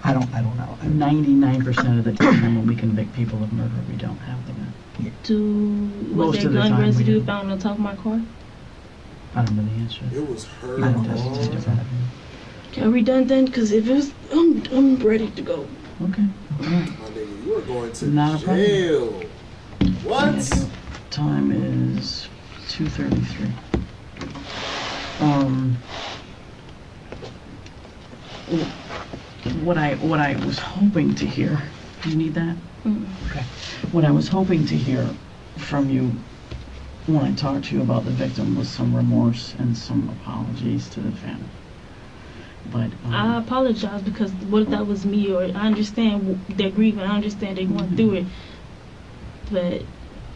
I don't know. 99% of the time when we convict people of murder, we don't have the gun. Was there gun residue found on top of my car? I don't know the answer. It was her. Are we done then? Because if it was, I'm ready to go. Okay. All right. My nigga, you are going to Not a jail. What? Time is 2:33. What I was hoping to hear. Do you need that? Okay. What I was hoping to hear from you when I talked to you about the victim was some remorse and some apologies to the family. But I apologize, because what if that was me? Or I understand they're grieving. I understand they're going through it. But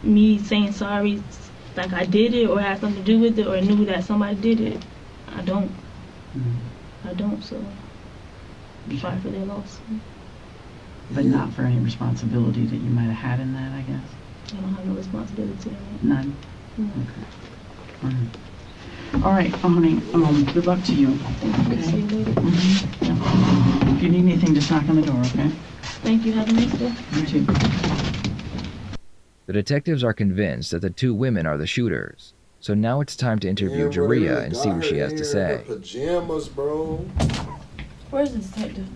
me saying sorry, like I did it or had something to do with it or knew that somebody did it, I don't. I don't. So I'm sorry for their loss. But not for any responsibility that you might have had in that, I guess? I don't have no responsibility in it. None? No. Okay. All right, honey, good luck to you. Okay. See you later. Yeah. If you need anything, just knock on the door, okay? Thank you. Have a nice day. You too. The detectives are convinced that the two women are the shooters, so now it's time to interview Yeah, bro, they Jaria really and got see what she her has to in say. her pajamas, bro. Where's the detective?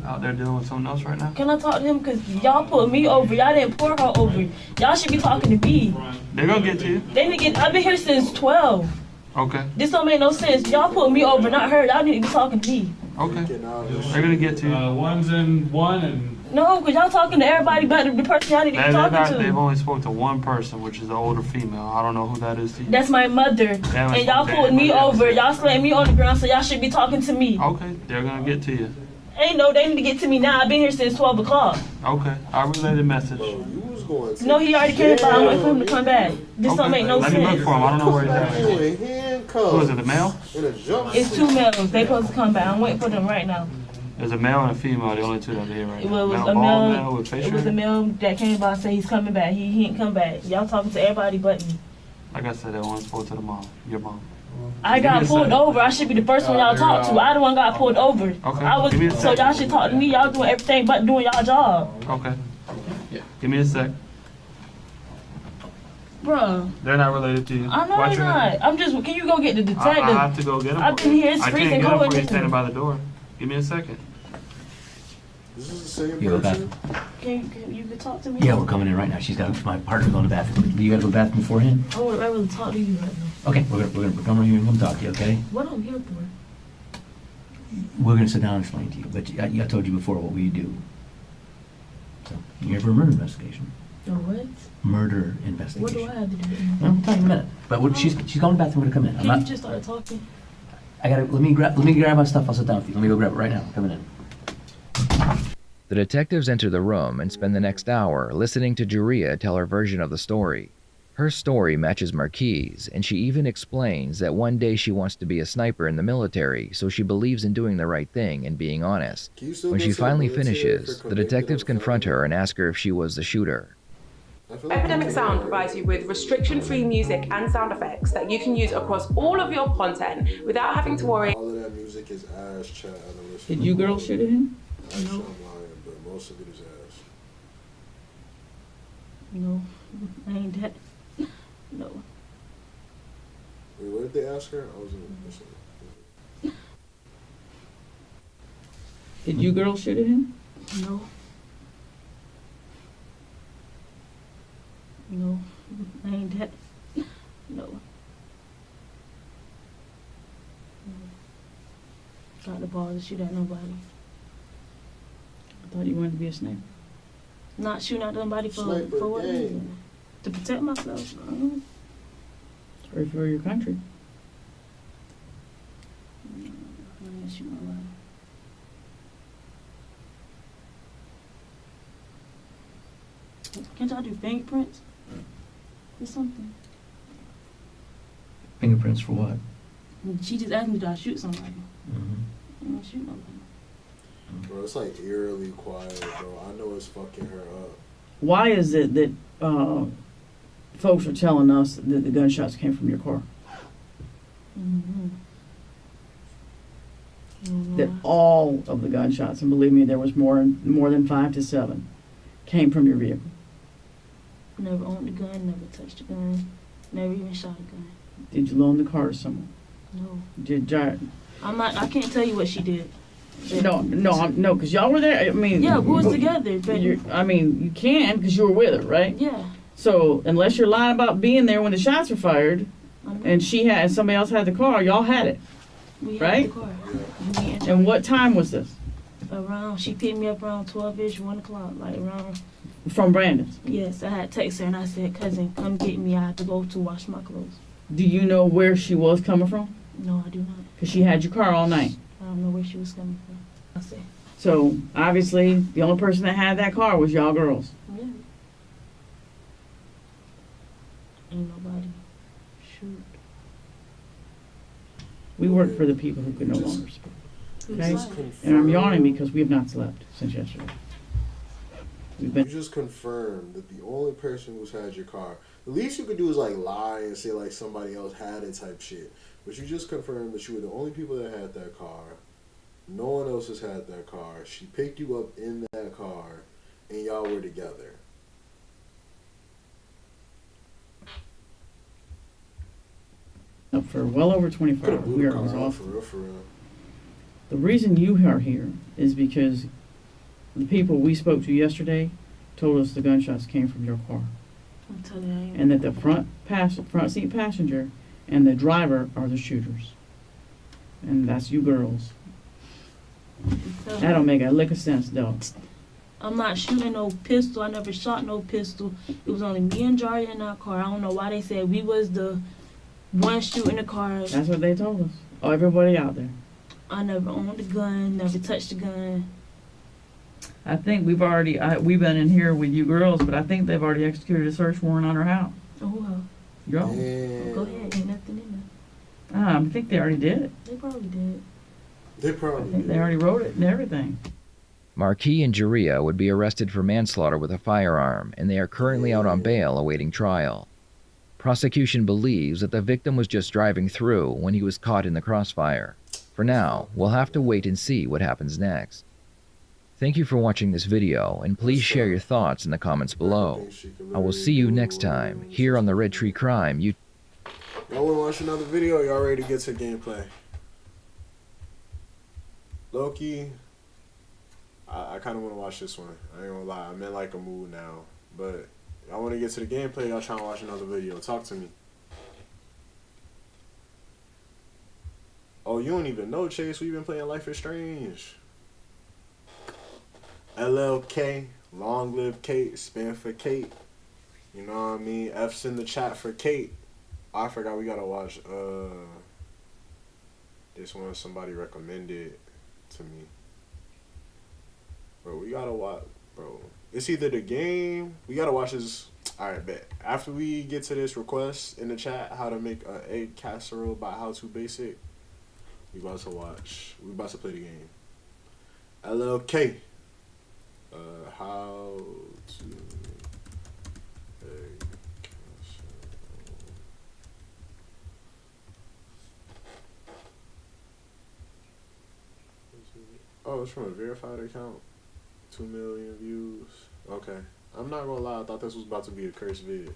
Out there dealing with someone else right now. Can I talk to him? Because y'all put me over. Y'all didn't pour her over. Y'all should be talking to me. They're gonna get to you. They need to get, I've been here since 12. Okay. This don't make no sense. Y'all put me over, not her. Y'all need to be talking to me. Okay. They're gonna get to you. One's in one and No, because y'all talking to everybody but the person y'all need to be talking to. They've only spoke to one person, which is the older female. I don't know who that is to you. That's my mother. And y'all pulled me over. Y'all slammed me on the ground, so y'all should be talking to me. Okay, they're gonna get to you. Ain't no, they need to get to me now. I've been here since 12 o'clock. Okay, I relayed the message. No, he already came by. I'm waiting for him to come back. This don't make no Let sense. me look for him. I don't know where he's at. Who is it, the male? It's two males. They supposed to come back. I'm waiting for them right now. There's a male and a female, the only two that are here right It now. was a Bald male. with It facial was a hair? male that came by and said he's coming back. He ain't come back. Y'all talking to everybody but me. Like I said, they only spoke to the mom, your mom. I got pulled over. I should be the first one y'all talk to. I the one got pulled over. Okay. I was Give me a so second. y'all should talk to me. Y'all doing everything but doing y'all job, Okay. Give me a sec. bruh. They're not related to you. I know Watch it's your not. head. I'm just. Can you go get the detective? I have to go get him. I've for been you. here. It's I freezing can't get cold him for you in standing here. by the door. Give me a second. This is the same You go back. person. Can you talk to me? Yeah, we're coming in right now. She's got my partner going to the bathroom. You got to go to the bathroom beforehand? I would rather talk to you right now. Okay, we're gonna come right here and come talk to you. Okay? What I'm here for? We're gonna sit down and explain to you. But I told you before what we do. So you're here for a murder investigation. The what? Murder What investigation. do I have to do? Well, we'll talk in a minute. But she's going to the bathroom. We're gonna come in. I'm Can not. you just start talking? I gotta let me grab my stuff. I'll sit down with you. Let me go grab it right now. I'm coming in. The detectives enter the room and spend the next hour listening to Jaria tell her version of the story. Her story matches Marquise, and she even explains that one day she wants to be a sniper in the military, so she believes in doing the right thing and being honest. When she finally finishes, the detectives confront her and ask her if she was the shooter. Epidemic Sound provides you with restriction-free music and sound effects that you can use across all of your content without having to worry. All of that music is ass, chat. Did you girls shoot at him? Actually, I'm lying, but most of it is ass. No, I ain't that. No. Wait, what did they ask her? I wasn't listening. Did you girls shoot at him? No. No, I ain't that. No. Got the ball to shoot at nobody. I thought you wanted to be a sniper. Not shooting at nobody for Sniper what gang. reason? To protect myself. Sorry for your country. I didn't shoot nobody. Can't y'all do fingerprints? Or something? Fingerprints for what? She just asked me, did I shoot somebody? Mm-hmm. I didn't shoot nobody. Bro, it's like eerily quiet, bro. I know it's fucking her up. Why is it that folks are telling us that the gunshots came from your car? Mm-hmm. That all of the gunshots, and believe me, there was more than 5 to 7, came from your vehicle. Never owned a gun, never touched a gun, never even shot a gun. Did you loan the car to someone? No. Did Jar? I can't tell you what she did. No, because y'all were there. I mean, Yeah, we was together, but you can because you were with her, right? yeah. So unless you're lying about being there when the shots were fired, and somebody else had the car, y'all had it, We right? had the car. And what time was this? She picked me up around 12-ish, 1 o'clock, like around. From Brandon's. Yes, I had text her and I said, cousin, come get me. I have to go to wash my clothes. Do you know where she was coming from? No, I do not. Because she had your car all night. I don't know where she was coming from. I said, So obviously, the only person that had that car was y'all girls. yeah. Ain't nobody shoot. We work for the people who could no longer speak. Okay? And I'm yawning because we have not slept since yesterday. You just confirmed that the only person who's had your car. The least you could do is like lie and say like somebody else had it type shit. But you just confirmed that you were the only people that had that car. No one else has had that car. She picked you up in that car, and y'all were together. For well over 24 hours, we are off. For real, for real. The reason you are here is because the people we spoke to yesterday told us the gunshots came from your car. I'm telling you, I am. And that the front seat passenger and the driver are the shooters. And that's you girls. That don't make a lick of sense, though. I'm not shooting no pistol. I never shot no pistol. It was only me and Jari in our car. I don't know why they said we was the one shooting the car. That's what they told us. Oh, everybody out there. I never owned a gun, never touched a gun. I think we've been in here with you girls, but I think they've already executed a search warrant on her house. Oh, well. Yo. Well, go ahead, ain't nothing in there. I think they already did it. They probably did. They probably I think they already wrote it and everything. Marquis and Jaria would be arrested for manslaughter with a firearm, and they are currently out on bail awaiting trial. Prosecution believes that the victim was just driving through when he was caught in the crossfire. For now, we'll have to wait and see what happens next. Thank you for watching this video, and please share your thoughts in the comments below. I will see you next time, here on the Red Tree Crime YouTube. Y'all wanna watch another video? Y'all ready to get to gameplay? Loki, I kind of want to watch this one. I ain't gonna lie, I'm in like a mood now. But y'all want to get to the gameplay? Y'all trying to watch another video? Talk to me. Oh, you don't even know, Chase. We've been playing Life is Strange. LLK, long live Kate, spin for Kate. You know what I mean? F's in the chat for Kate. Oh, I forgot we gotta watch this one somebody recommended to me. Bro, we gotta watch, bro. It's either the game, we gotta watch this. Alright, bet. After we get to this request in the chat, how to make an egg casserole by How To Basic, we about to play the game. LLK. How to egg casserole. Oh, it's from a verified account. 2 million views. Okay. I'm not gonna lie, I thought this was about to be a cursed vid.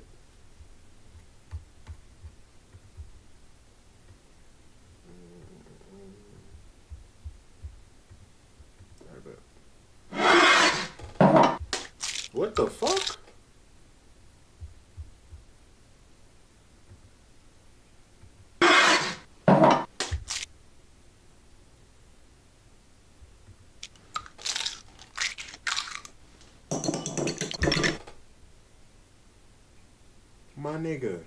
What the fuck? My nigga.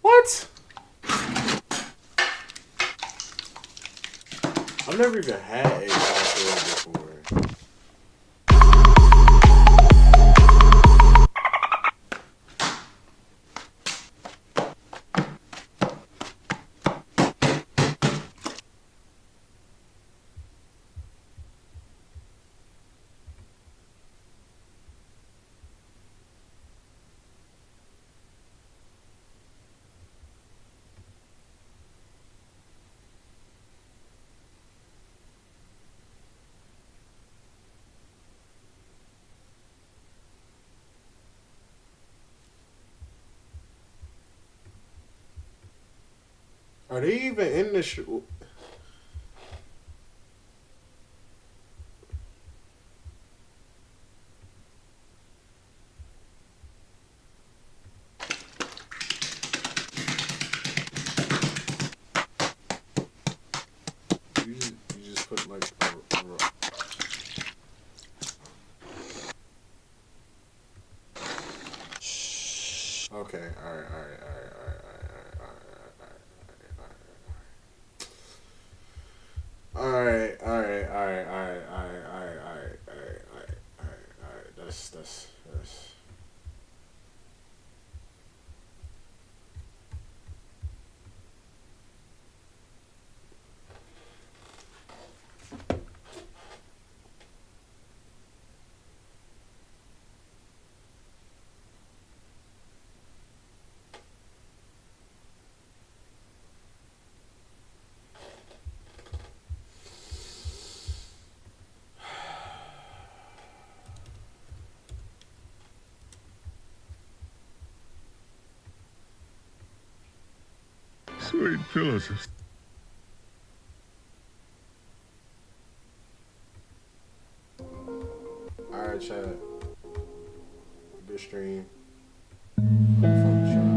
What? I've never even had egg casserole before. Are they even in the show? You just put like okay, alright. That's Sweet pillows. Alright, chat. Good stream. Fun shot.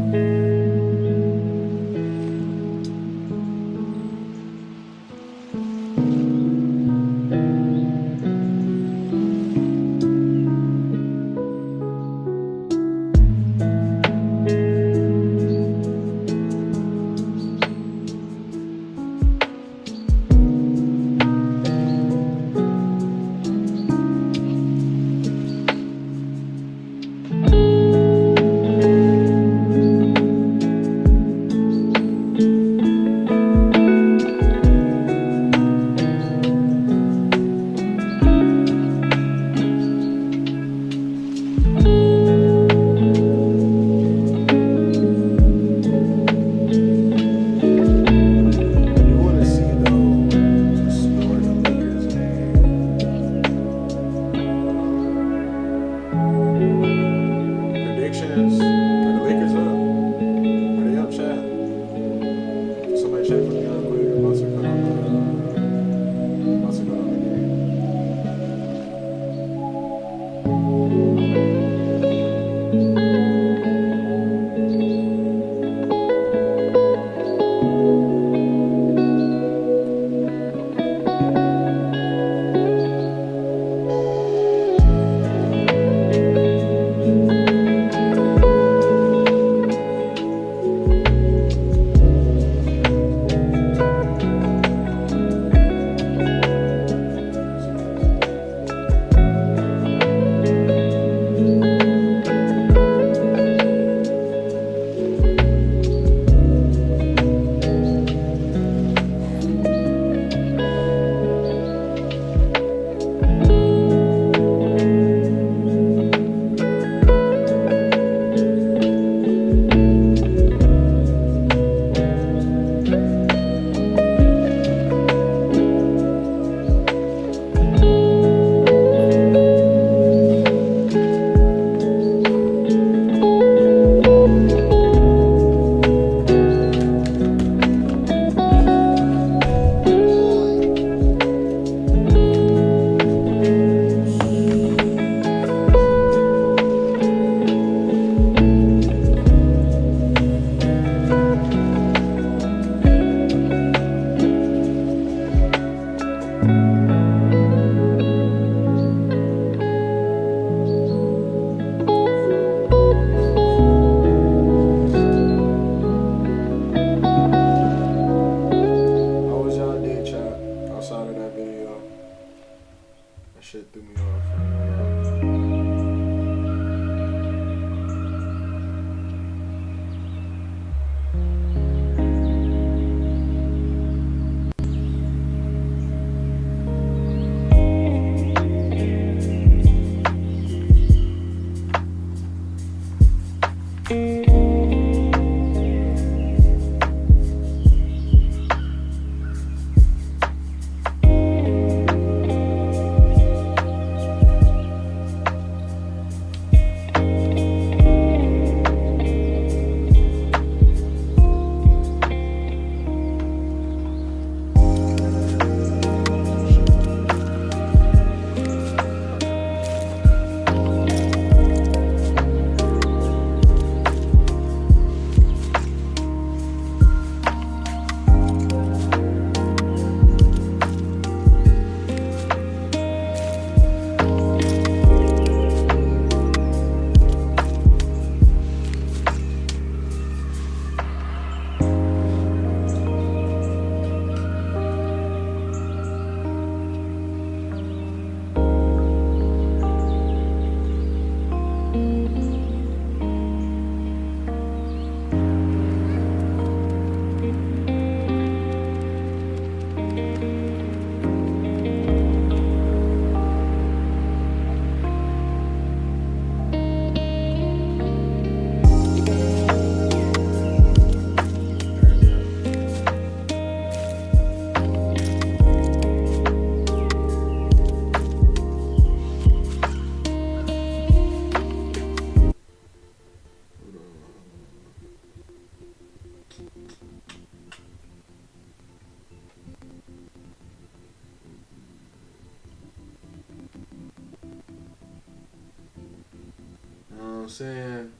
saying?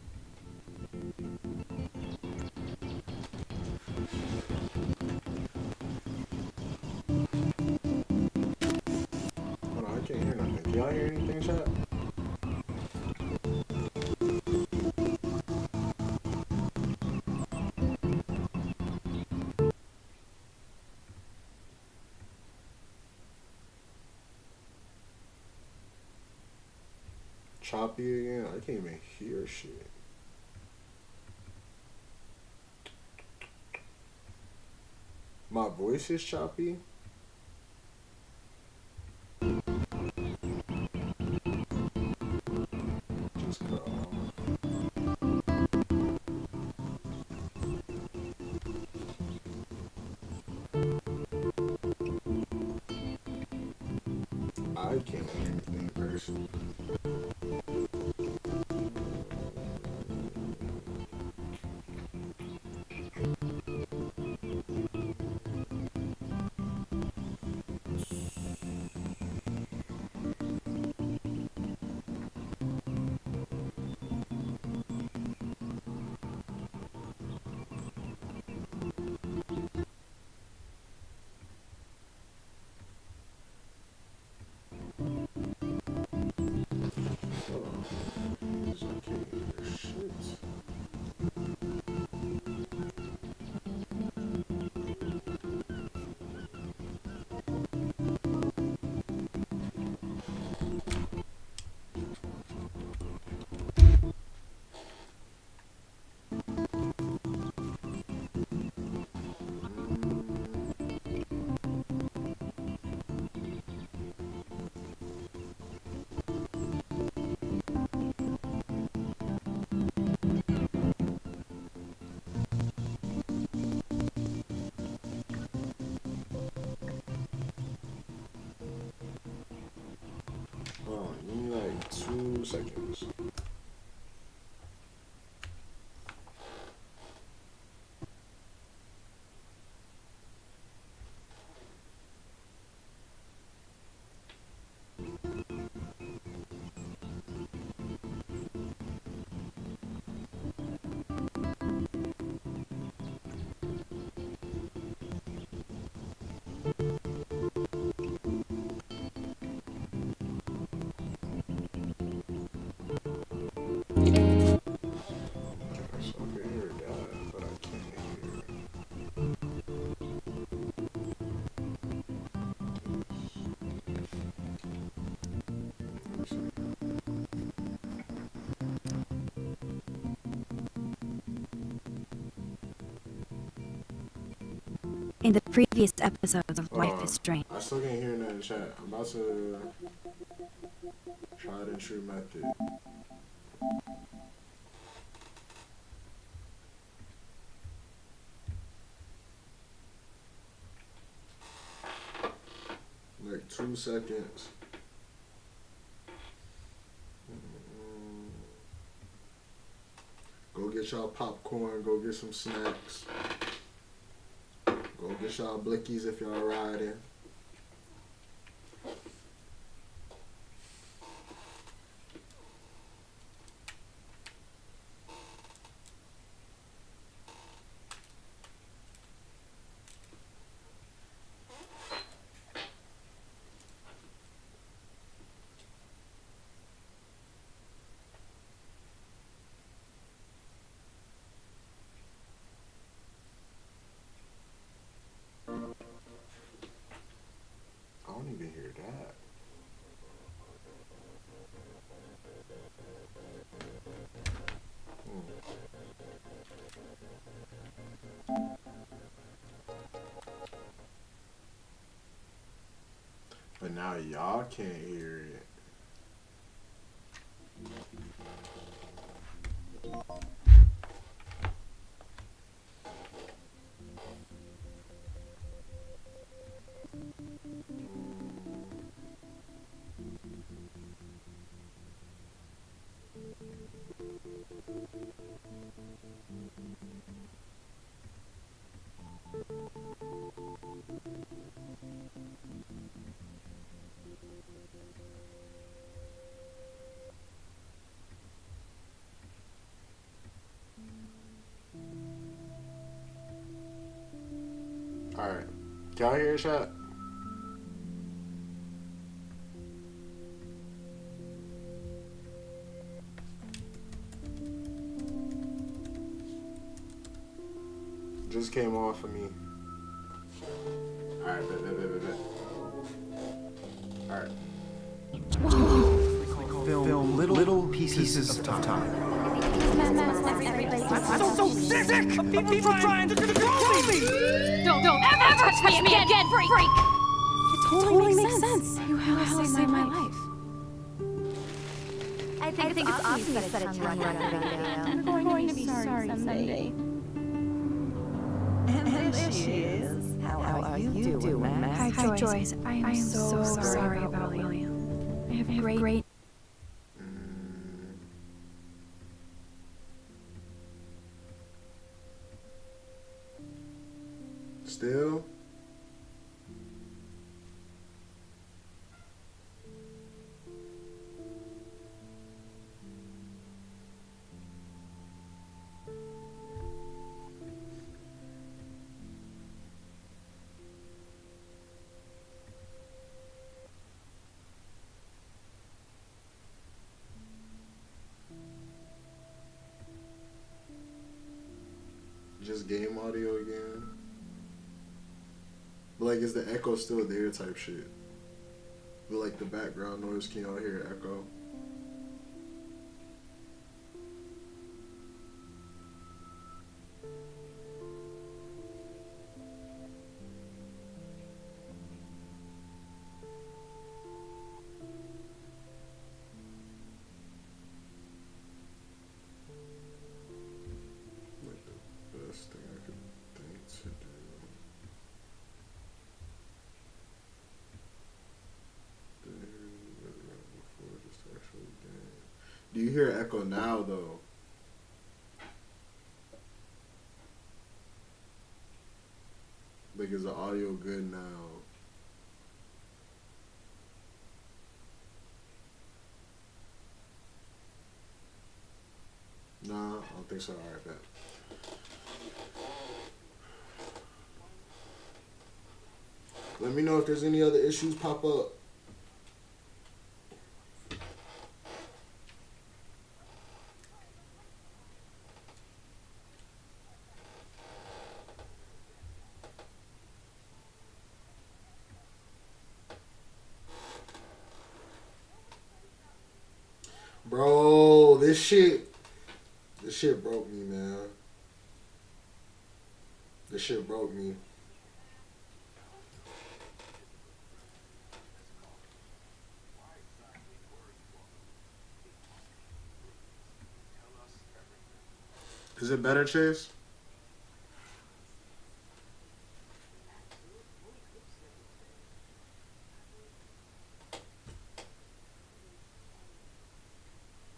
Hold on, I can't hear nothing. Can y'all hear anything, chat? Choppy again? I can't even hear shit. My voice is choppy? Just cut off. I can't hear anything personally. Give me like 2 seconds. In the previous episodes of Life is Strange. I still can't hear nothing in the chat. I'm about to try the true method. Like 2 seconds. Go get y'all popcorn, go get some snacks. Go get y'all blickies if y'all riding. I don't even hear that. But now y'all can't hear it. Alright. Can y'all hear chat? Just came off of me. Alright, bet. Alright. Film little pieces of time. I'm so sick! People trying to control me! Don't ever touch me again, freak! It totally makes sense. You have saved my life. I think it's obvious that it's run down. I'm going to be sorry someday. And there she is. How are you doing, Max? Hi, Joyce. I am so sorry about William. I have great... Still? Just game audio again? But like, is the echo still there type shit? But like the background noise, can y'all hear echo? Like the best thing I could think to do. Do you hear echo now though? Like, is the audio good now? Nah, I don't think so. Alright, bet. Let me know if there's any other issues pop up. Bro, this shit broke me, man. This shit broke me. Is it better, Chase?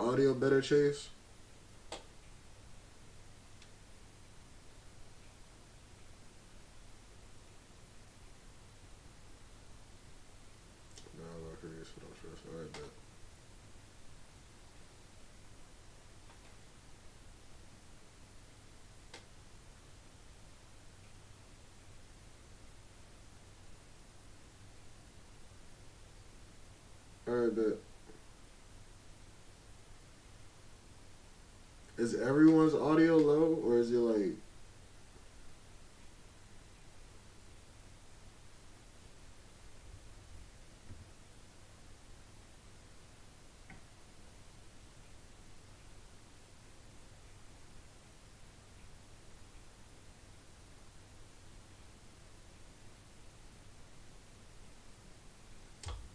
Audio better, Chase? No, I'm not curious. I don't trust. Alright, bet. Alright, bet. Is everyone's audio low, or is it like...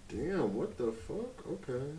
Damn, what the fuck? Okay.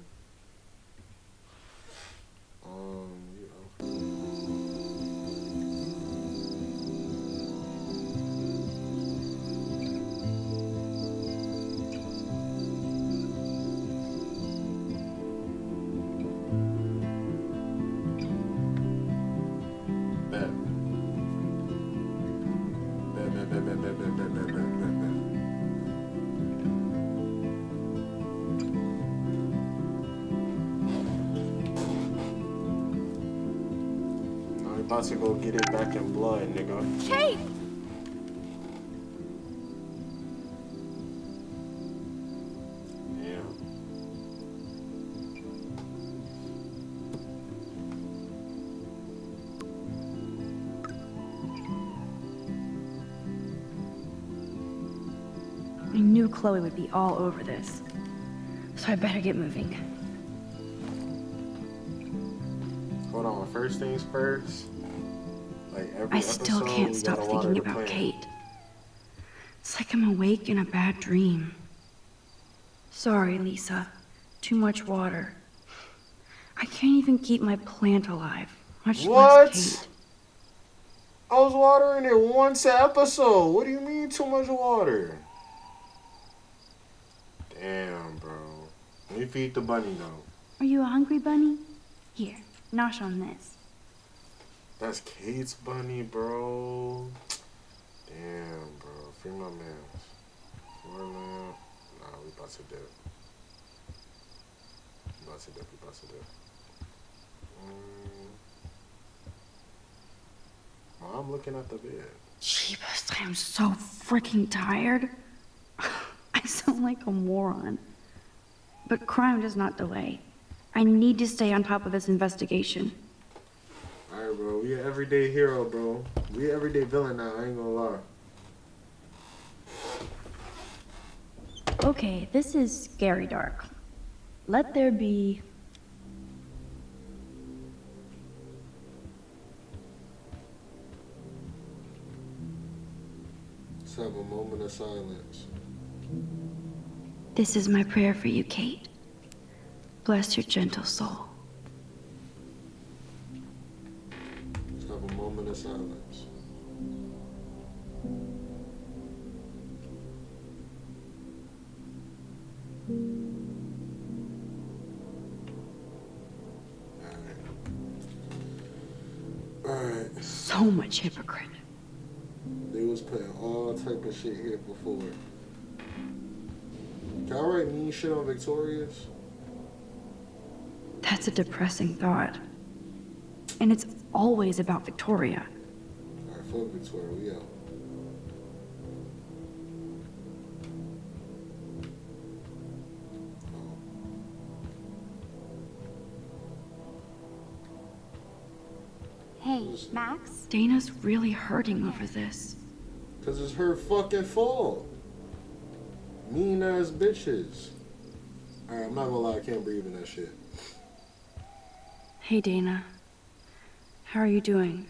About to go get it back in blood, nigga. Chase! knew Chloe would be all over this. So I better get moving. Hold on, first things first. Like every I still episode, can't we stop gotta water thinking the about plant. Kate. It's like I'm awake in a bad dream. Sorry, Lisa. Too much water. I can't even keep my plant alive, much What? less Kate. I was watering it once an episode. What do you mean too much water? Damn, bro. Let me feed the bunny though. Are you a hungry bunny? Here, nosh on this. That's Kate's bunny, bro. Damn, bro. Free my mans. More lamp. Nah, we about to dip. We about to dip. Mom looking at the bed. Jeebus, I am so freaking tired. I sound like a moron. But crime does not delay. I need to stay on top of this investigation. Alright, bro. We an everyday hero, bro. We an everyday villain now. I ain't gonna lie. Okay, this is scary dark. Let there be... Let's have a moment of silence. This is my prayer for you, Kate. Bless your gentle soul. Let's have a moment of silence. Alright. So much hypocrite. They was putting all type of shit here before. Can I write mean shit on Victoria's? That's a depressing thought. And it's always about Victoria. Alright, fuck Victoria, we out. Hey, Max? Dana's really hurting over this. Cause it's her fucking fault. Mean ass bitches. Alright, I'm not gonna lie, I can't breathe in that shit. Hey, Dana. How are you doing?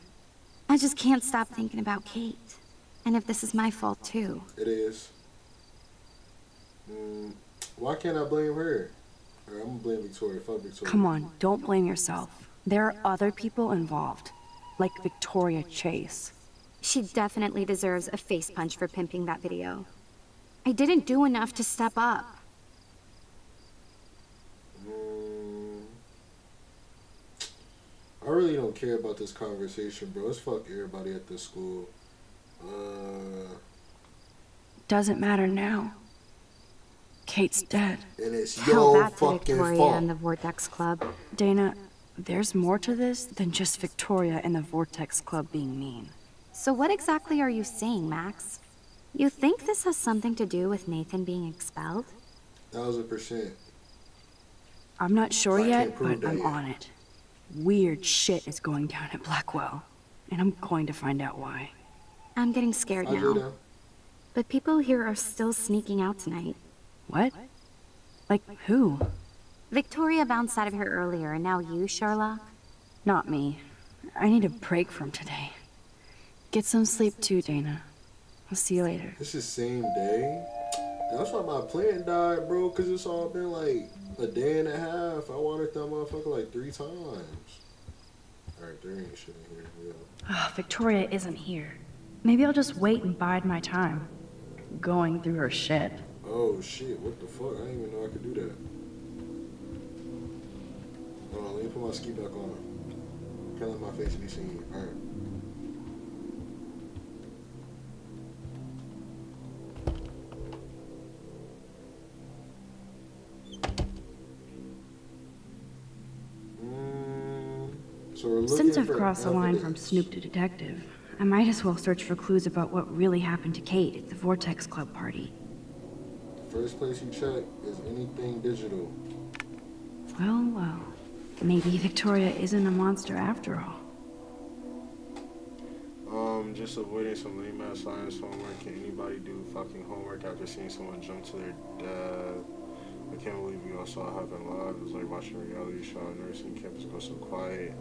I just can't stop thinking about Kate. And if this is my fault too. It is. Why can't I blame her? Alright, I'm gonna blame Victoria. Fuck Victoria. Come on, don't blame yourself. There are other people involved. Like Victoria Chase. She definitely deserves a face punch for pimping that video. I didn't do enough to step up. I really don't care about this conversation, bro. Let's fuck everybody at this school. Doesn't matter now. Kate's dead. And it's Tell your that to fucking Victoria fault. and the Vortex Club. Dana, there's more to this than just Victoria and the Vortex Club being mean. So what exactly are you saying, Max? You think this has something to do with Nathan being expelled? 1000%. I'm not sure I yet, can't prove but I'm that yet. on it. Weird shit is going down at Blackwell, and I'm going to find out why. I'm getting scared I do now. know. But people here are still sneaking out tonight. What? Like who? Victoria bounced out of here earlier, and now you, Sherlock? Not me. I need a break from today. Get some sleep too, Dana. I'll see you later. This is same day? That's why my plant died, bro, because it's all been like a day and a half. I watered that motherfucker like 3 times. Alright, there ain't shit in here. Yeah. Ah, Victoria isn't here. Maybe I'll just wait and bide my time. Going through her shit. Oh shit, what the fuck? I didn't even know I could do that. Hold on, let me put my ski back on. Can't let my face be seen. Alright. So we're looking Since I've for crossed the line from evidence. Snoop to detective, I might as well search for clues about what really happened to Kate at the Vortex Club party. The first place you check is anything digital. Well, well. Maybe Victoria isn't a monster after all. Just avoiding some lame ass science homework. Can anybody do fucking homework after seeing someone jump to their death? I can't believe we all saw it happen live. It was like watching a reality show. Nursing campus go so quiet.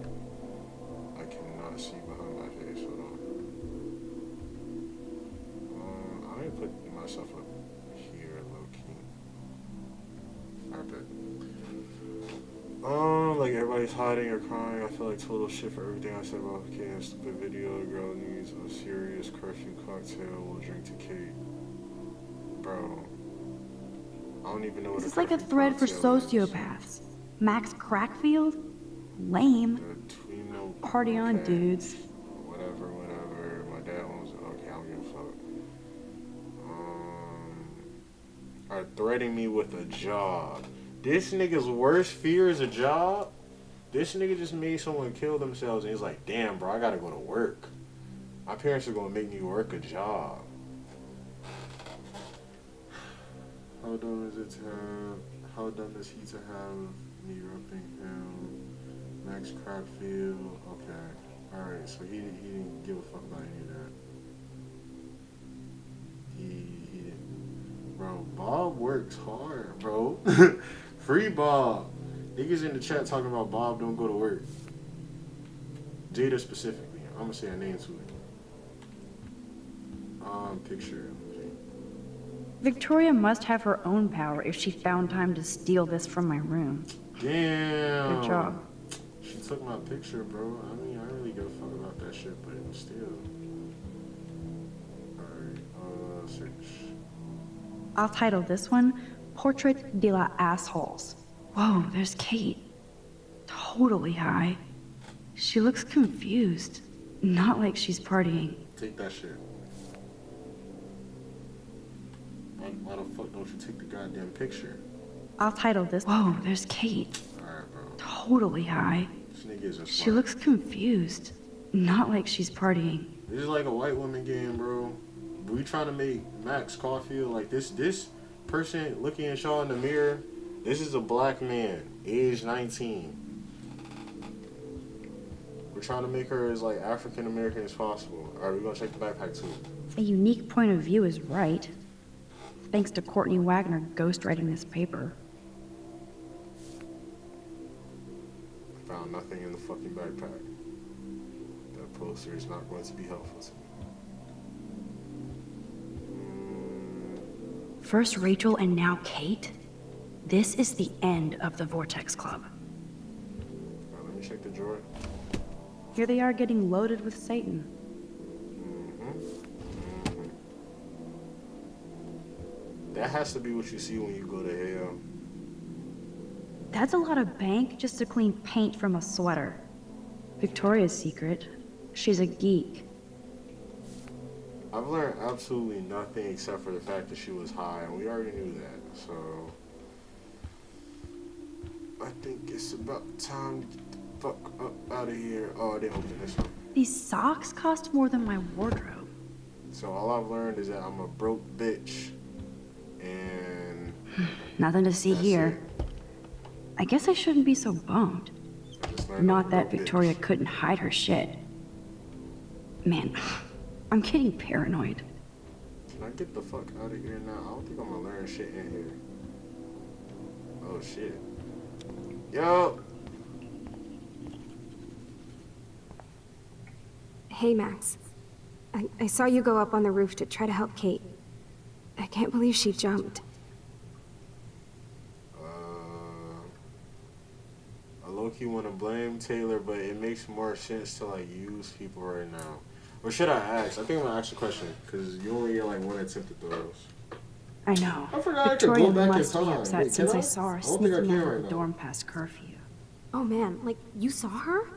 I cannot see behind my face. Hold on. I need to put myself up here, low key. Alright. Like everybody's hiding or crying. I feel like total shit for everything I said about Kate and stupid video. The girl needs a serious curfew cocktail. We'll drink to Kate. Bro. I don't even know what This is like a thread for sociopaths. Max Crackfield? Lame. Party on, dudes. Whatever. My dad owns it. Okay, I don't give a fuck. Are threatening me with a job. This nigga's worst fear is a job? This nigga just made someone kill themselves and he's like, damn, bro, I gotta go to work. My parents are gonna make me work a job. How dumb is it to have, how dumb is he to have me roughing him? Max Crackfield, okay. Alright, so he didn't give a fuck about any of that. He didn't. Bro, Bob works hard, bro. Free Bob. Niggas in the chat talking about Bob don't go to work. Jada specifically. I'm gonna say a name to it. Picture. Victoria must have her own power if she found time to steal this from my room. Damn. Good job. She took my picture, bro. I mean, I don't really give a fuck about that shit, but still. Alright, search. I'll title this one, Portrait de la Assholes. Whoa, there's Kate. Totally high. She looks confused. Not like she's partying. Take that shit. Why the fuck don't you take the goddamn picture? I'll title this, Whoa, there's Kate. Alright, bro. Totally high. This nigga is a She smart. looks confused. Not like she's partying. This is like a white woman game, bro. We trying to make Max Caulfield like this person looking at y'all in the mirror. This is a black man, age 19. We're trying to make her as like African American as possible. Alright, we're gonna check the backpack too. A unique point of view is right. Thanks to Courtney Wagner ghostwriting this paper. Found nothing in the fucking backpack. That poster is not going to be helpful to me. First Rachel and now Kate? This is the end of the Vortex Club. Alright, let me check the drawer. Here they are getting loaded with Satan. That has to be what you see when you go to hell. That's a lot of bank just to clean paint from a sweater. Victoria's secret. She's a geek. I've learned absolutely nothing except for the fact that she was high, and we already knew that, so... I think it's about time to get the fuck up out of here. Oh, I didn't open this one. These socks cost more than my wardrobe. So all I've learned is that I'm a broke bitch, and... Nothing to see here. I guess I shouldn't be so bummed. Not that Victoria couldn't hide her shit. Man, I'm getting paranoid. Can I get the fuck out of here now? I don't think I'm gonna learn shit in here. Oh shit. Yo! Hey, Max. I saw you go up on the roof to try to help Kate. I can't believe she jumped. I low-key want to blame Taylor, but it makes more sense to like use people right now. Or should I ask? I think I'm gonna ask a question, because you only get like one attempt at those. I know. I forgot Victoria I could go back must in be time. upset Wait, since can I saw her I don't think I sneaking can out right of the now. dorm past curfew. Oh man, like, you saw her?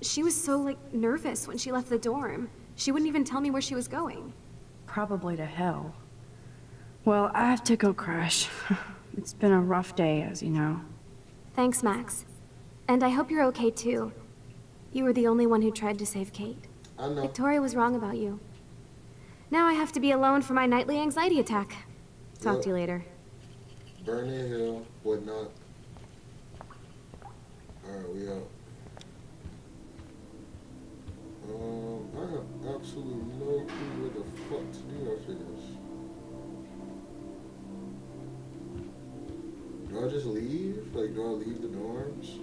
She was so, like, nervous when she left the dorm. She wouldn't even tell me where she was going. Probably to hell. Well, I have to go crash. It's been a rough day, as you know. Thanks, Max. And I hope you're okay, too. You were the only one who tried to save Kate. I know. Victoria was wrong about you. Now I have to be alone for my nightly anxiety attack. Talk to you later. Burning Hill, whatnot. Alright, we out. I have absolutely Do I just leave? Like, do I leave the dorms?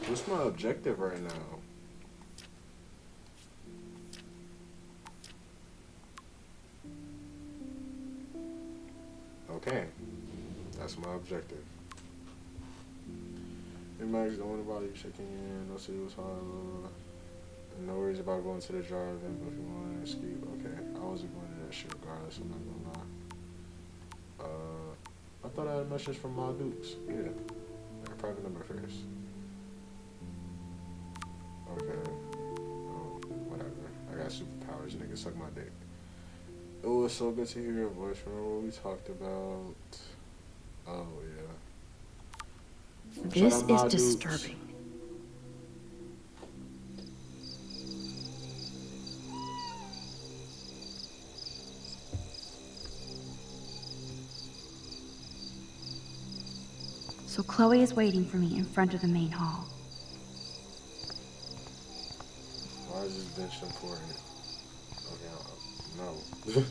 What's my objective right now? Okay. That's my objective. Hey Max, don't worry about you checking in. No city was hard. No worries about going to the drive-in, but if you want to escape, okay. I wasn't going to that shit regardless, I'm not gonna lie. I thought I had a message from Ma Dukes. Yeah. Like a private number first. Okay. Oh, whatever. I got superpowers, nigga. Suck my dick. It was so good to hear your voice. Remember what we talked about? Oh, yeah. This is disturbing. So Chloe is waiting for me in front of the main hall. Why is this bench important? Okay, no.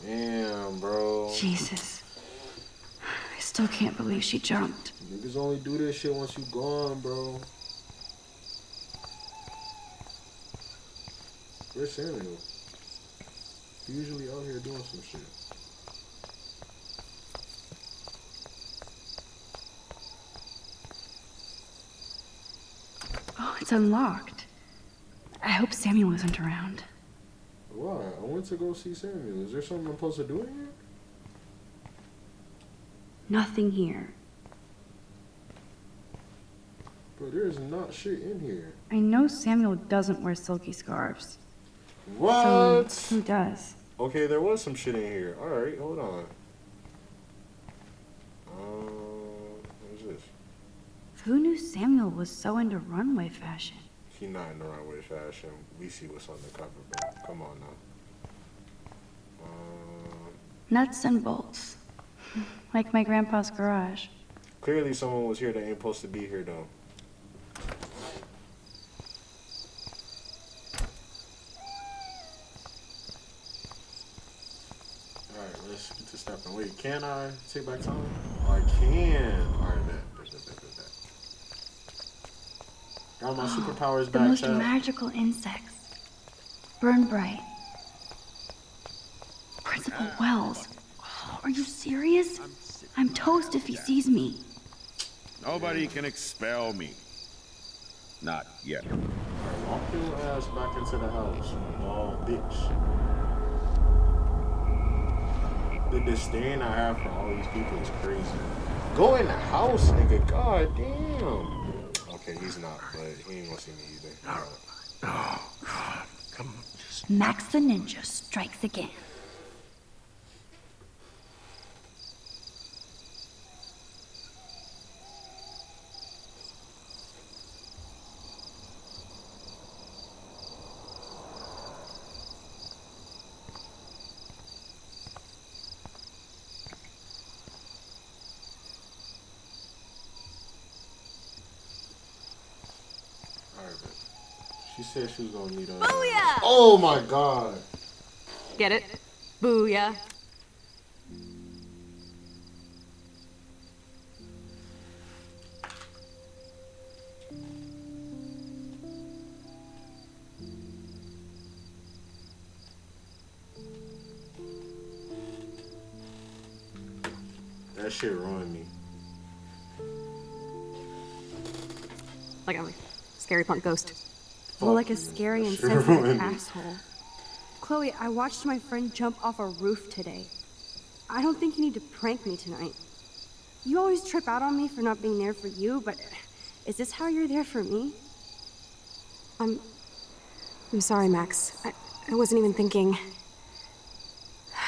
Damn, bro. Jesus. I still can't believe she jumped. Niggas only do this shit once you gone, bro. Where's Samuel? He usually out here doing some shit. Oh, it's unlocked. I hope Samuel isn't around. Why? I went to go see Samuel. Is there something I'm supposed to do in here? Nothing here. Bro, there's not shit in here. I know Samuel doesn't wear silky scarves. What? So who does? Okay, there was some shit in here. Alright, hold on. What is this? Who knew Samuel was so into runway fashion? He not in the runway fashion. We see what's on the cover, bro. Come on now. Nuts and bolts. Like my grandpa's garage. Clearly someone was here that ain't supposed to be here, though. Alright, let's get to stepping. Wait, can I take back time? Oh, I can. Alright, bet. Got my superpowers The back, most chat. magical insects. Burn bright. Principal Wells. Are you serious? I'm toast if he sees me. Nobody can expel me. Not yet. Alright, walk your ass back into the house, bald bitch. The disdain I have for all these people is crazy. Go in the house, nigga. God damn. Okay, he's not, but he ain't gonna see me either. Oh, God. Come on. Max the Ninja strikes again. She said she was gonna meet us. Booyah! Oh my god. Get it? Booyah. That shit ruined me. Like I'm a scary punk ghost. Well, like a scary and Sure sensitive ruined me. asshole. Chloe, I watched my friend jump off a roof today. I don't think you need to prank me tonight. You always trip out on me for not being there for you, but is this how you're there for me? I'm sorry, Max. I wasn't even thinking.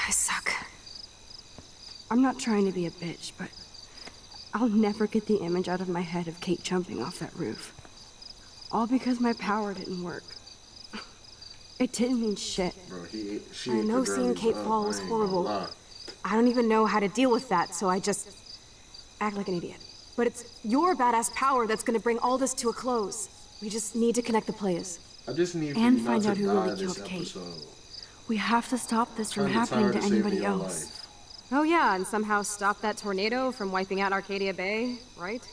I suck. I'm not trying to be a bitch, but I'll never get the image out of my head of Kate jumping off that roof. All because my power didn't work. It didn't mean shit. Bro, she I know seeing Kate fall was horrible. I don't even know how to deal with that, so I just act like an idiot. But it's your badass power that's gonna bring all this to a close. We just need to connect the players. I just need And for you find not out to who die really this killed Kate. episode. We have to stop this from Kinda happening tired to of saving anybody your else. life. Oh yeah, and somehow stop that tornado from wiping out Arcadia Bay, right?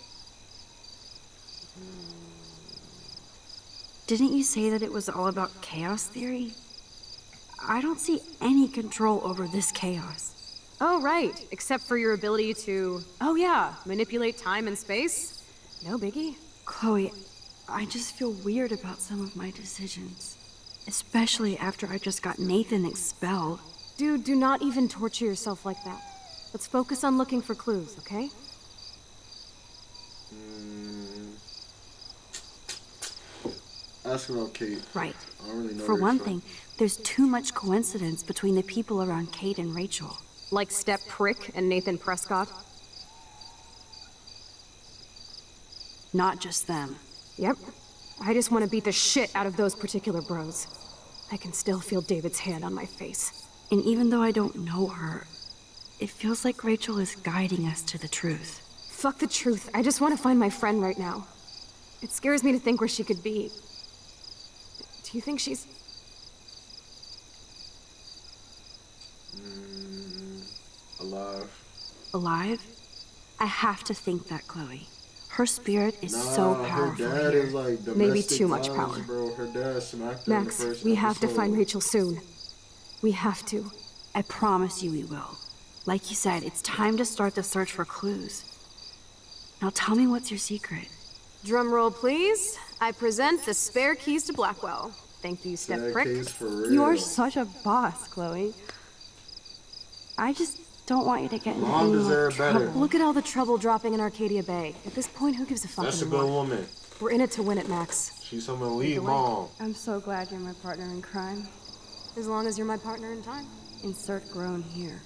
Didn't you say that it was all about chaos theory? I don't see any control over this chaos. Oh right, except for your ability to, oh yeah, manipulate time and space. No biggie. Chloe, I just feel weird about some of my decisions. Especially after I just got Nathan expelled. Dude, do not even torture yourself like that. Let's focus on looking for clues, okay? Ask about Kate. Right. I don't really know For where one it's thing, there's too much coincidence between the people around Kate and Rachel. Like Step Prick and Nathan Prescott? Not just them. Yep. I just want to beat the shit out of those particular bros. I can still feel David's hand on my face. And even though I don't know her, it feels like Rachel is guiding us to the truth. Fuck the truth. I just want to find my friend right now. It scares me to think where she could be. Do you think she's... alive? Alive? I have to think that, Chloe. Her spirit is so powerful. Her dad here. is like Maybe domestic too much violence, power. bro. Her dad smacked her in the Max, first we have to episode. find Rachel soon. We have to. I promise you we will. Like you said, it's time to start the search for clues. Now tell me what's your secret. Drum roll, please. I present the spare keys to Blackwell. Thank you, Step Spare Prick. keys for real. You are such a boss, Chloe. I just don't want you to get in Mom any more deserved trouble. better. Look at all the trouble dropping in Arcadia Bay. At this point, who gives a fuck That's a anymore? good woman. We're in it to win it, Max. She's some elite mom. I'm so glad you're my partner in crime. As long as you're my partner in time. Insert groan here.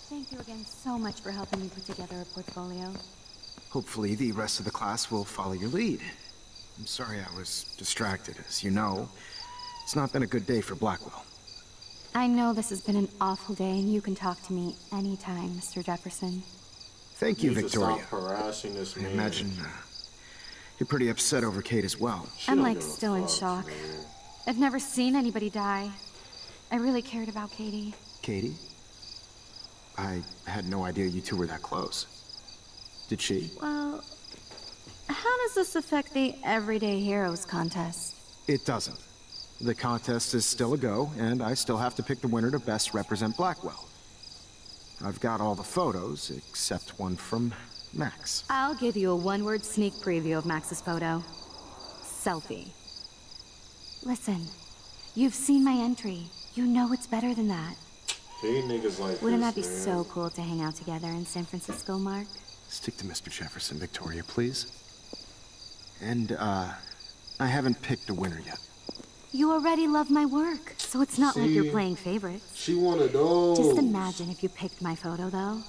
Thank you again so much for helping me put together a portfolio. Hopefully the rest of the class will follow your lead. I'm sorry I was distracted. As you know, it's not been a good day for Blackwell. I know this has been an awful day, and you can talk to me anytime, Mr. Jefferson. Thank you, Need to Victoria. Stop harassing this I man. imagine you're pretty upset over Kate as well. I'm like still in shock. I've never seen anybody die. I really cared about Katie. Katie? I had no idea you two were that close. Did she? Well, how does this affect the Everyday Heroes contest? It doesn't. The contest is still a go, and I still have to pick the winner to best represent Blackwell. I've got all the photos, except one from Max. I'll give you a one-word sneak preview of Max's photo. Selfie. Listen, you've seen my entry. You know it's better than that. Hate niggas like Wouldn't this, that be man. so cool to hang out together in San Francisco, Mark? Stick to Mr. Jefferson, Victoria, please. And, I haven't picked a winner yet. You already love my work, so it's not like you're See? playing favorites. She one of those. Just imagine if you picked my photo, though.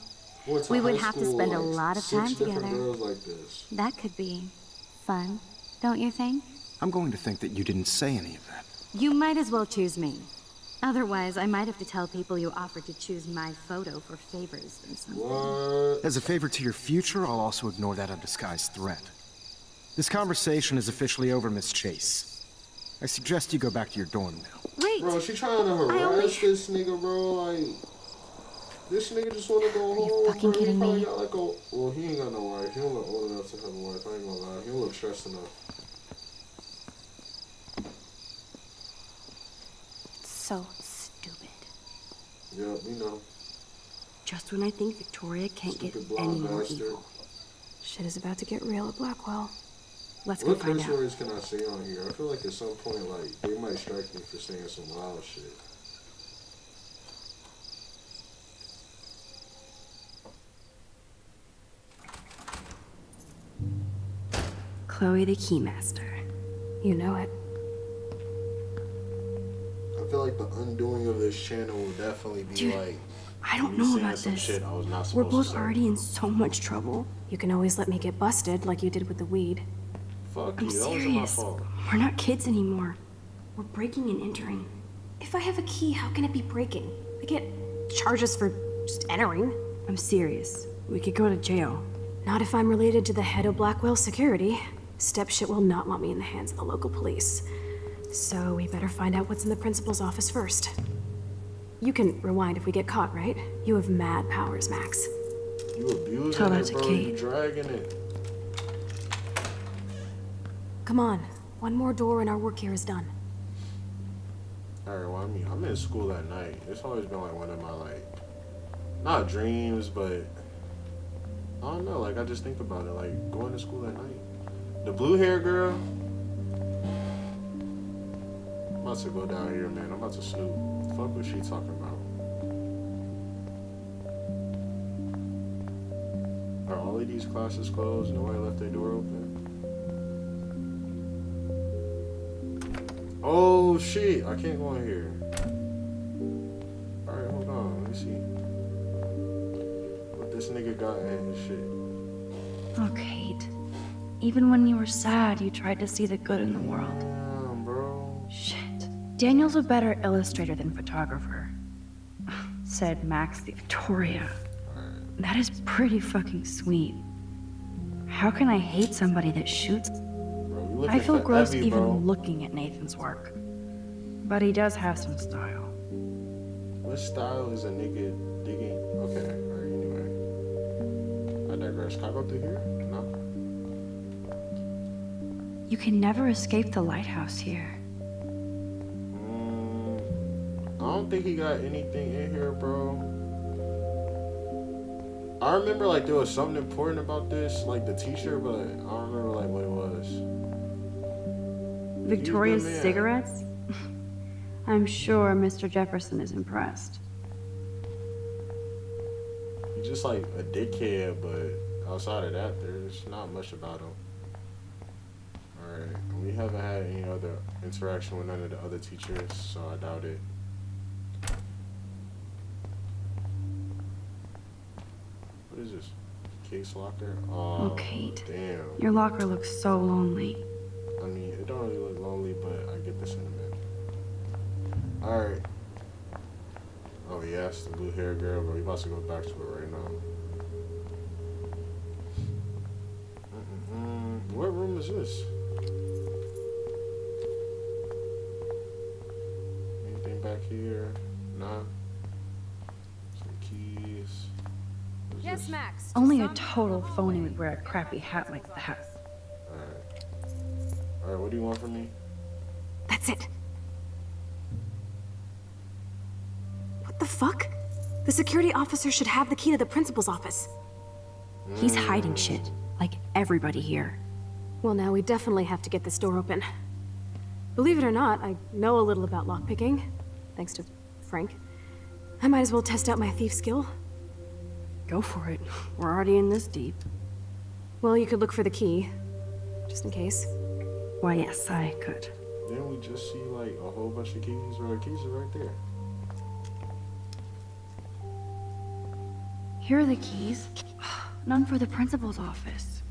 Went to We would high have to school, spend a like, lot of 6 time different together. girls like this. That could be fun, don't you think? I'm going to think that you didn't say any of that. You might as well choose me. Otherwise, I might have to tell people you offered to choose my photo for favors or something. What? As a favor to your future, I'll also ignore that undisguised threat. This conversation is officially over, Miss Chase. I suggest you go back to your dorm now. Wait! Bro, she trying to harass this nigga, bro. Like, this nigga just want to go home. fucking bro. kidding He probably me? got like a... Well, he ain't got no wife. He don't look old enough to have a wife. I ain't gonna lie. He don't look stressed enough. So stupid. Yep, we know. Just when I think Victoria can't get Stupid any blonde more bastard. evil. Shit is about to get real at Blackwell. Let's go What find curse out. words can I say on here? I feel like at some point, like, they might strike me for saying some wild shit. Chloe the Keymaster. You know it. I feel like the undoing of this channel will definitely be Dude, like... I don't me know saying about some this. shit I was not We're supposed to both say. already in so much trouble. You can always let me get busted like you did with the weed. Fuck I'm you, that wasn't my serious. fault. We're not kids anymore. We're breaking and entering. If I have a key, how can it be breaking? I get charges for just entering. I'm serious. We could go to jail. Not if I'm related to the head of Blackwell Security. Stepshit will not want me in the hands of the local police. So we better find out what's in the principal's office first. You can rewind if we get caught, right? You have mad powers, Max. You abusing Tell that it, to bro. Kate. You dragging it. Come on. One more door and our work here is done. Alright, well, I mean, I'm in school at night. It's always been like one of my, like, not dreams, but I don't know. Like, I just think about it, like, going to school at night. The blue hair girl. I'm about to go down here, man. I'm about to snoop. Fuck what she talking about. Are all of these classes closed? Nobody left their door open? Oh shit, I can't go in here. Alright, hold on, let me see. What this nigga got in his shit. Oh, Kate. Even when you were sad, you tried to see the good in the world. Damn, bro. Shit. Daniel's a better illustrator than photographer, said Max the Victoria. That is pretty fucking sweet. How can I hate somebody that shoots? Bro, I feel gross heavy, even bro. looking at Nathan's work. But he does have some style. What style is a nigga digging? Okay, alright, anyway. I digress. Can I go through here? No? You can never escape the lighthouse here. I don't think he got anything in here, bro. I remember, like, there was something important about this, like the t-shirt, but I don't remember, like, what it was. Victoria's man. cigarettes? I'm sure Mr. Jefferson is impressed. He's just, like, a dickhead, but outside of that, there's not much about him. Alright, we haven't had any other interaction with none of the other teachers, so I doubt it. What is this? Case locker? Oh, Kate. Damn. Your locker looks so lonely. I mean, it don't really look lonely, but I get the sentiment. Alright. Oh, yes, the blue hair girl, but we about to go back to it right now. What room is this? Anything back here? Nah. Some keys. What's Yes, this? Max. Only a total phony would wear a crappy hat like that. Alright, what do you want from me? That's it. What the fuck? The security officer should have the key to the principal's office. He's hiding shit, like everybody here. Well, now we definitely have to get this door open. Believe it or not, I know a little about lockpicking, thanks to Frank. I might as well test out my thief skill. Go for it. We're already in this deep. Well, you could look for the key, just in case. Why, yes, I could. Didn't we just see like a whole bunch of keys? Or the keys are right there. Here are the keys. None for the principal's office.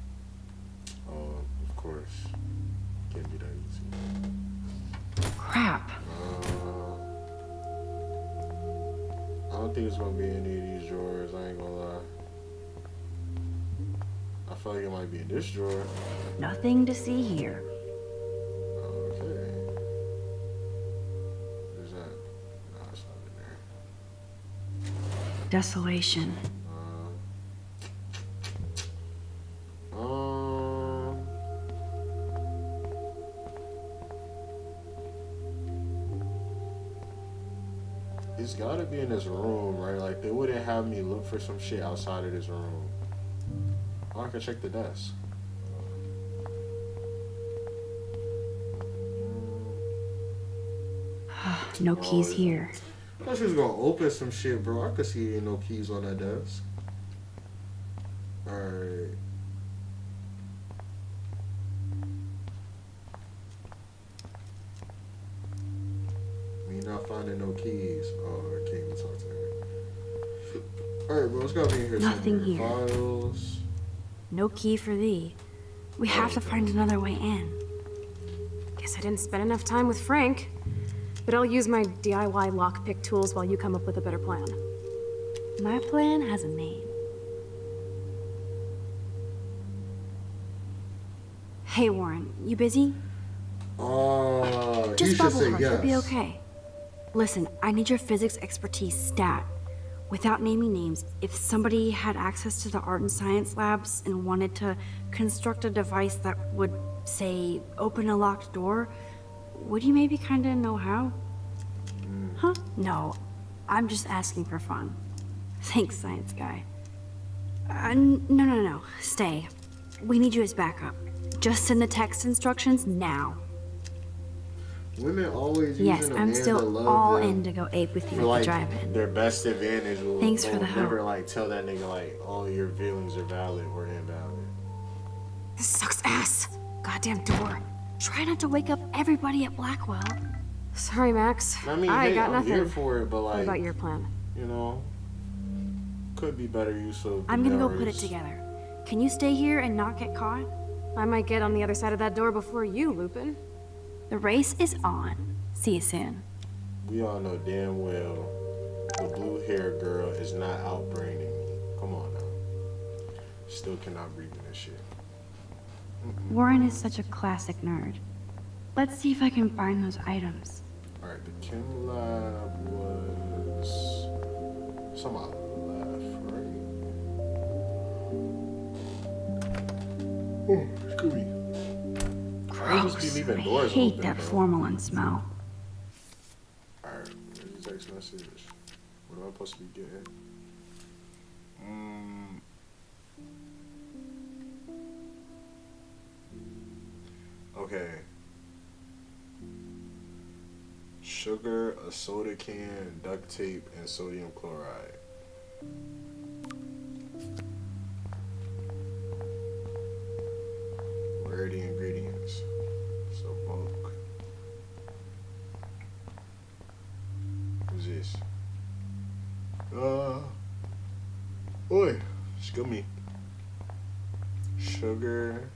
Oh, of course. Can't be that easy. Crap. I don't think it's gonna be any of these drawers, I ain't gonna lie. I feel like it might be in this drawer. Nothing to see here. Okay. What is that? No, it's not in there. Desolation. It's gotta be in this room, right? Like, they wouldn't have me look for some shit outside of this room. Oh, I can check the desk. No keys here. I thought she was gonna open some shit, bro. I could see ain't no keys on that desk. Alright. Me not finding no keys. Oh, I can't even talk to her. Alright, bro, it's gotta be in here Nothing somewhere. here. Files. No key for thee. We have to find another way in. Guess I didn't spend enough time with Frank. But I'll use my DIY lockpick tools while you come up with a better plan. My plan has a name. Hey, Warren, you busy? You Just should bubble say her, yes. you'll be okay. Listen, I need your physics expertise stat. Without naming names, if somebody had access to the art and science labs and wanted to construct a device that would, say, open a locked door, would you maybe kinda know how? Huh? No, I'm just asking for fun. Thanks, science guy. No. Stay. We need you as backup. Just send the text instructions now. Women always Yes, using a I'm man still that love all them in to go ape with you for, at the like, drive-in. their best advantage will, Thanks for the never help. like tell that nigga like, oh, your feelings are valid or invalid. This sucks ass. Goddamn door. Try not to wake up everybody at Blackwell. Sorry, Max. I mean, I hey, got I'm nothing. here for it, but like, What about your plan? you know, could be better use of. I'm gonna go put it Daenerys. together. Can you stay here and not get caught? I might get on the other side of that door before you, Lupin. The race is on. See you soon. We all know damn well the blue-haired girl is not outbraining me. Come on now. Still cannot breathe in this shit. Warren is such a classic nerd. Let's see if I can find those items. Alright, the chem lab was some on the left, right? Oh, excuse me. I just be leaving I doors hate open, that bro. formalin smell. Alright, where's the text message? What am I supposed to be getting? Okay. Sugar, a soda can, duct tape, and sodium chloride. Where are the ingredients? So bulk. What's this? Oi, excuse me. Sugar.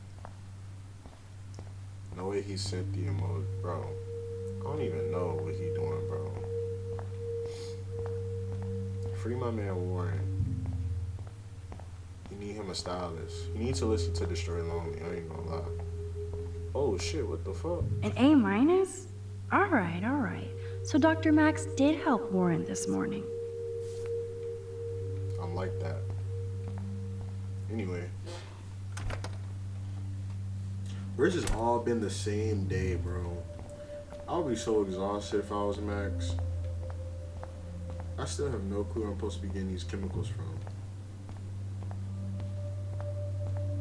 No way he sent the emoji, bro. I don't even know what he doing, bro. Free my man Warren. You need him a stylist. You need to listen to Destroy Lonely, I ain't gonna lie. Oh shit, what the fuck? An A minus? Alright. So Dr. Max did help Warren this morning. I'm like that. Anyway. We're just all been the same day, bro. I'll be so exhausted if I was Max. I still have no clue where I'm supposed to be getting these chemicals from.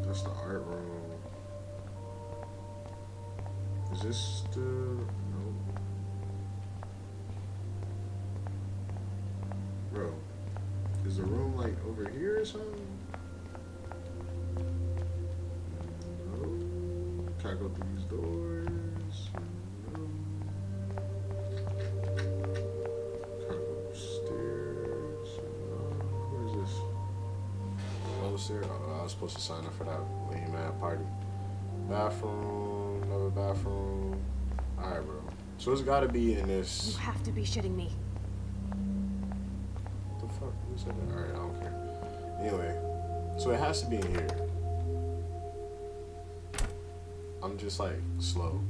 That's the art room. Is this the... No. Bro, is the room like over here or something? No. Can I go through these doors? No. Can I go upstairs? No. Where is this? Close there? Oh, I was supposed to sign up for that lame ass party. Bathroom, another bathroom. Alright, bro. So it's gotta be in this. You have to be shitting me. What the fuck? Who said that? Alright, I don't care. Anyway, so it has to be in here. I'm just like slow.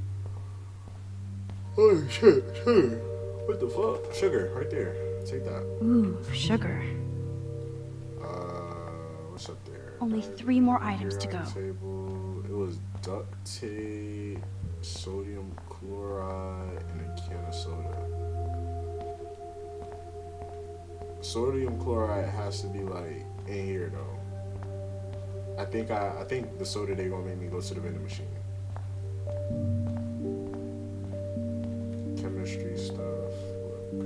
Oh shit, sugar. What the fuck? Sugar, right there. Take that. Ooh, sugar. What's up there? Only 3 more items to go. Table. It was duct tape, sodium chloride, and a can of soda. Sodium chloride has to be like in here though. I think the soda they gonna make me go to the vending machine. Chemistry stuff.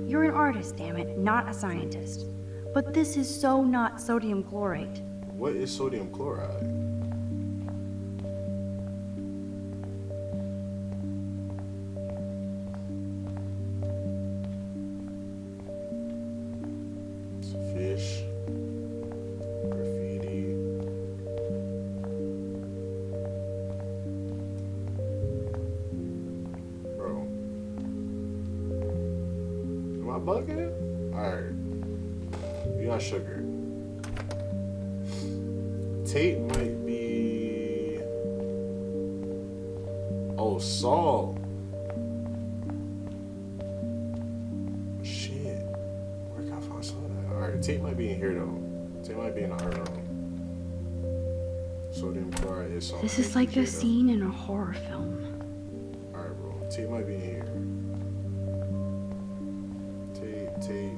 You're an artist, damn it, not a scientist. But this is so not sodium chlorate. What is sodium chloride? It's fish. Graffiti. Bro. Am I bugging? Alright. We got sugar. Tape might be Oh, salt. Shit. Where can I find salt at? Alright, tape might be in here though. Tape might be in the art room. Sodium chloride is salt. This is like a scene in a horror film. Alright, bro. Tape might be in here. Tape.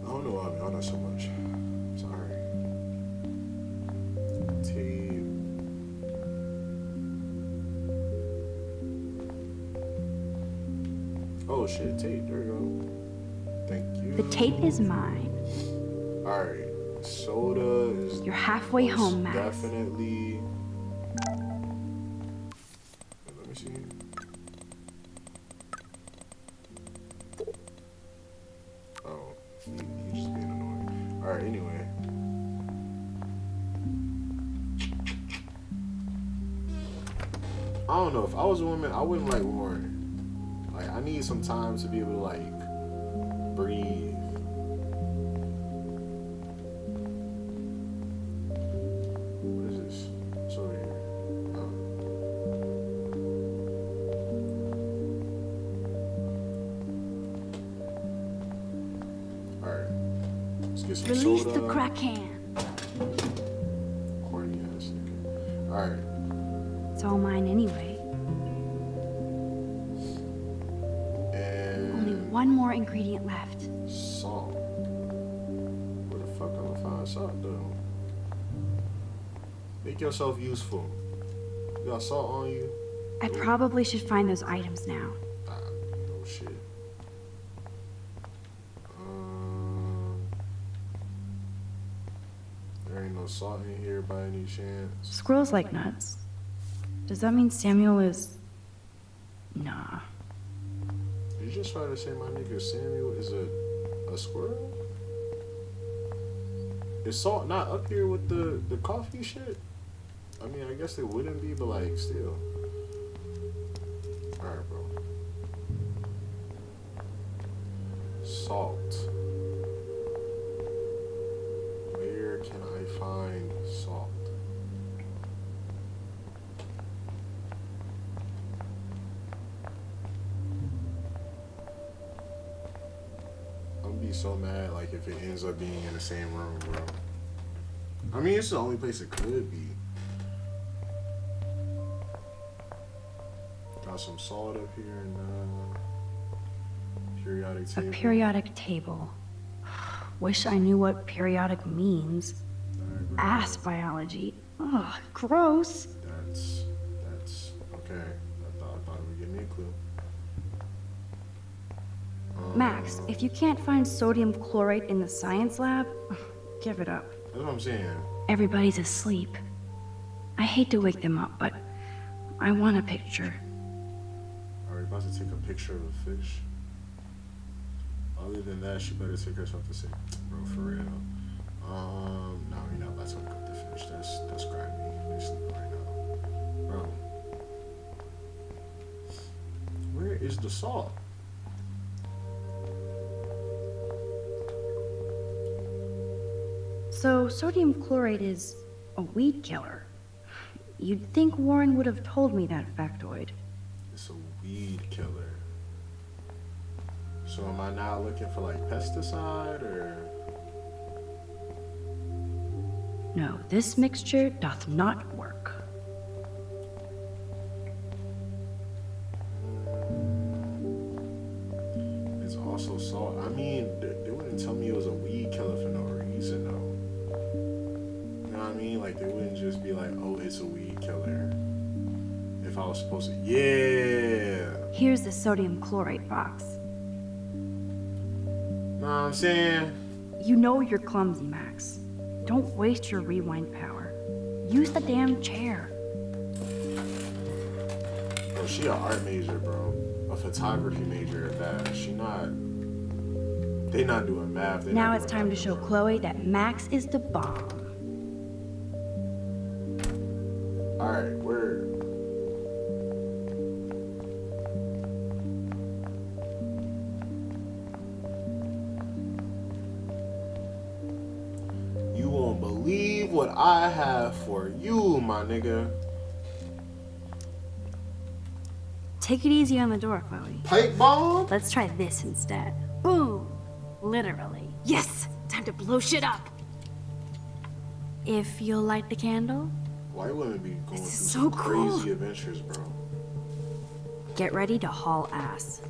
I don't know why I'm on that so much. Sorry. Tape. Oh shit, tape. There we go. Thank you. The tape is mine. Alright. Soda is. You're halfway home, Max. Definitely. Let me see. Oh, he just being annoying. Alright, anyway. I don't know. If I was a woman, I wouldn't like Warren. Like, I need some time to be able to, like, breathe. What is this? It's over here. Alright. Let's get some Release soda. the crack can. Corny ass nigga. Alright. It's all mine anyway. Only one more ingredient left. Salt. Where the fuck am I find salt though? Make yourself useful. You got salt on you? I probably should find those items now. Oh shit. There ain't no salt in here by any chance. Squirrels like nuts. Does that mean Samuel is... Nah. You just try to say my nigga Samuel is a squirrel? Is salt not up here with the coffee shit? I mean, I guess it wouldn't be, but like, still. Alright, bro. Salt. Where can I find salt? I'm gonna be so mad, like, if it ends up being in the same room, bro. I mean, it's the only place it could be. Got some salt up here and periodic table. A periodic table. Wish I knew what periodic means. Ass biology. Ugh, gross. That's okay. I thought it would give me a clue. Max, if you can't find sodium chlorate in the science lab, give it up. That's what I'm saying. Everybody's asleep. I hate to wake them up, but I want a picture. Are we about to take a picture of a fish? Other than that, she better take herself to sleep. Bro, for real. No, you're not about to look up the fish. That's grimy. They're sleeping right now. Bro. Where is the salt? So, sodium chlorate is a weed killer. You'd think Warren would have told me that factoid. It's a weed killer. So am I not looking for like pesticide or? No, this mixture doth not work. It's also salt. I mean, they wouldn't tell me it was a weed killer for no reason, though. You know what I mean? Like, they wouldn't just be like, oh, it's a weed killer. If I was supposed to, yeah. Here's the sodium chlorate box. Know what I'm saying? You know you're clumsy, Max. Don't waste your rewind power. Use the damn chair. Bro, she an art major, bro. A photography major at that. She not. They not doing math. Now it's time to show Chloe that Max is the bomb. Alright, where? You won't believe what I have for you, my nigga. Take it easy on the door, Chloe. Pipe bomb? Let's try this instead. Boom! Literally. Yes! Time to blow shit up! If you'll light the candle, White women be going through so some cool. crazy adventures, bro. get ready to haul ass.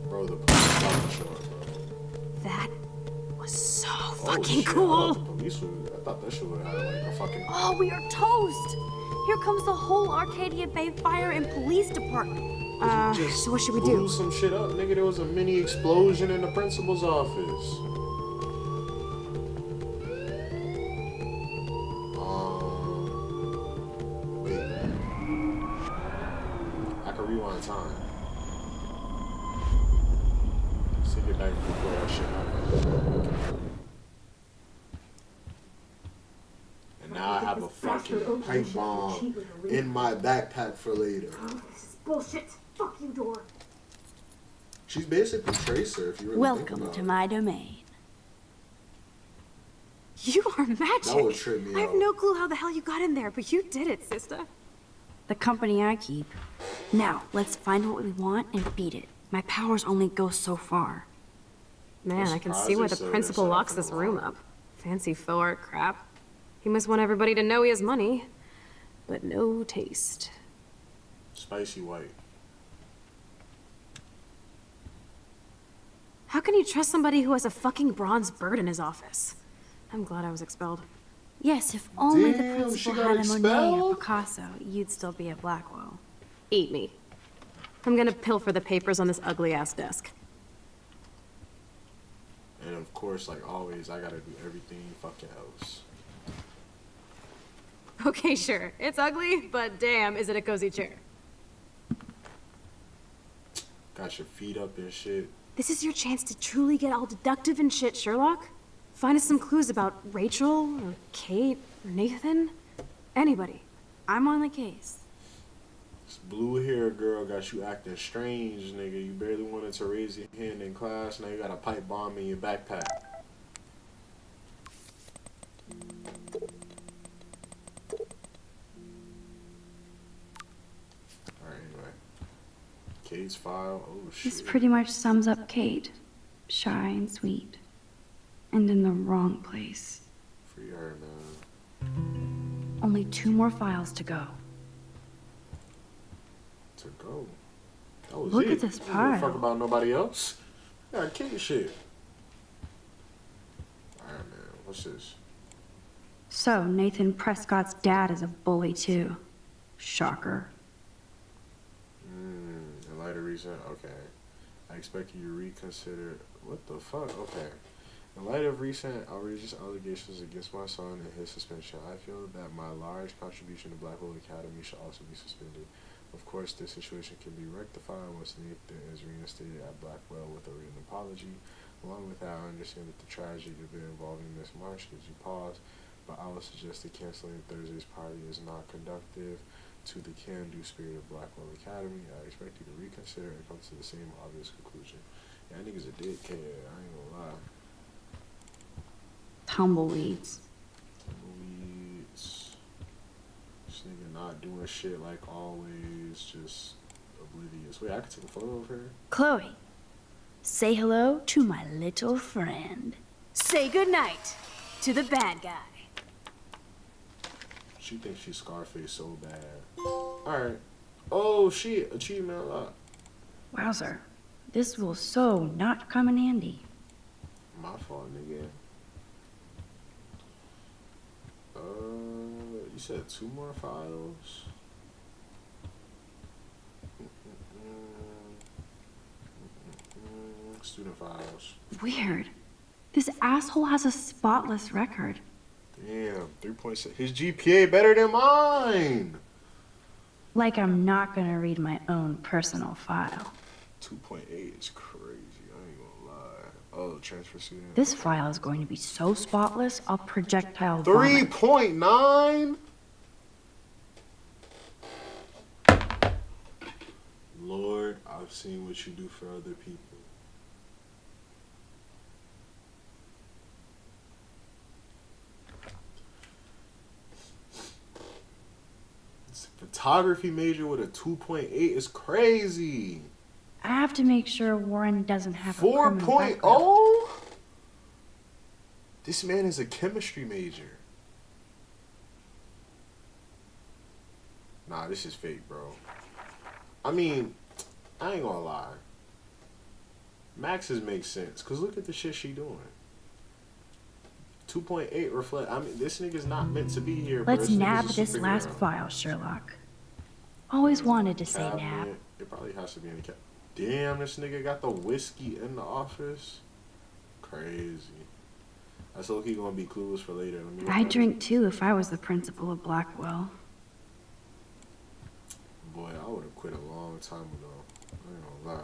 Bro, the police stopped the short, bro. That was so Oh, fucking shit, I cool! thought the police would, I thought that shit would have had like a fucking. Oh, we are toast! Here comes the whole Arcadia Bay Fire and Police Department. So what should we blew do? some shit up, nigga. There was a mini explosion in the principal's office. Wait. I can rewind time. Let's take it back before that shit happened. And now I have a fucking pipe bomb in my backpack for later. This is bullshit. Fuck you, door. She's basically Tracer, if you really think Welcome about to it. my domain. You are magic. That would trip me I have out. no clue how the hell you got in there, but you did it, sister. The company I keep. Now, let's find what we want and beat it. My powers only go so far. Man, I'm I can surprised see why they the still principal set up locks for this the room lock. up. Fancy faux art crap. He must want everybody to know he has money, but no taste. Spicy white. How can you trust somebody who has a fucking bronze bird in his office? I'm glad I was expelled. Yes, if only the Damn, she principal got had a Monet or expelled? Picasso, you'd still be at Blackwell. Eat me. I'm gonna pilfer the papers on this ugly-ass desk. And of course, like always, I gotta do everything fucking else. Okay, sure. It's ugly, but damn, is it a cozy chair. Got your feet up and shit. This is your chance to truly get all deductive and shit, Sherlock. Find us some clues about Rachel, or Kate, or Nathan. Anybody. I'm on the case. This blue hair girl got you acting strange, nigga. You barely wanted to raise your hand in class. Now you got a pipe bomb in your backpack. Alright, anyway. Kate's file. Oh, shit. This pretty much sums up Kate. Shy and sweet. And in the wrong place. Free her, man. Only 2 more files to go. To go. That was Look it. at this You don't give a pile. fuck about nobody else. Yeah, Kate shit. Alright, man. What's this? So, Nathan Prescott's dad is a bully too. Shocker. In light of recent, okay. I expect you to reconsider. What the fuck? Okay. In light of recent outrageous allegations against my son and his suspension, I feel that my large contribution to Blackwell Academy should also be suspended. Of course, this situation can be rectified once Nathan is reinstated at Blackwell with a written apology. Along with that, I understand that the tragic event involving Miss Marsh gives you pause, but I would suggest that canceling Thursday's party is not conductive to the can-do spirit of Blackwell Academy. I expect you to reconsider and come to the same obvious conclusion. Yeah, niggas a dickhead, I ain't gonna lie. Tumbleweeds. Tumbleweeds. This nigga not doing shit like always, just oblivious. Wait, I can take a photo of her? Chloe, say hello to my little friend. Say goodnight to the bad guy. She thinks she's Scarface so bad. Alright. Oh shit, achievement unlocked. Wowzer, this will so not come in handy. My fault, nigga. You said 2 more files? Student files. Weird. This asshole has a spotless record. Damn, 3.6. His GPA better than mine! Like I'm not gonna read my own personal file. 2.8 is crazy, I ain't gonna lie. Oh, transfer student. This file is going to be so spotless, I'll projectile vomit. 3.9? Lord, I've seen what you do for other people. Photography major with a 2.8 is crazy. I have to make sure Warren doesn't have a criminal 4.0? background. This man is a chemistry major. Nah, this is fake, bro. I mean, I ain't gonna lie. Max's makes sense, cause look at the shit she doing. 2.8 reflect. I mean, this nigga's not meant to be here. Let's bro. nab Nigga's a this last superhero. file, Sherlock. Always wanted to say Cabinet. nab. It probably has to be in the cap. Damn, this nigga got the whiskey in the office. Crazy. That's low-key gonna be clues for later. Let me I'd drink too if I was the principal of Blackwell. Boy, I would have quit a long time ago. I ain't gonna lie.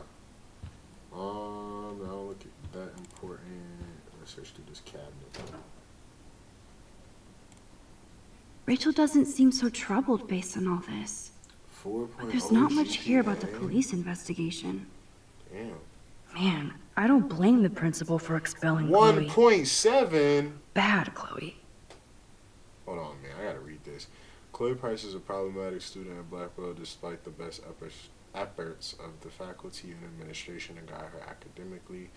I don't look at that important. Let's search through this cabinet. Rachel doesn't seem so troubled based on all this. 4.0 But there's not much GPA. here about the police investigation. Damn. Man, I don't blame the principal for expelling Chloe. 1.7? Bad, Chloe. Hold on, man. I gotta read this. Chloe Price is a problematic student at Blackwell despite the best efforts of the faculty and administration to guide her academically.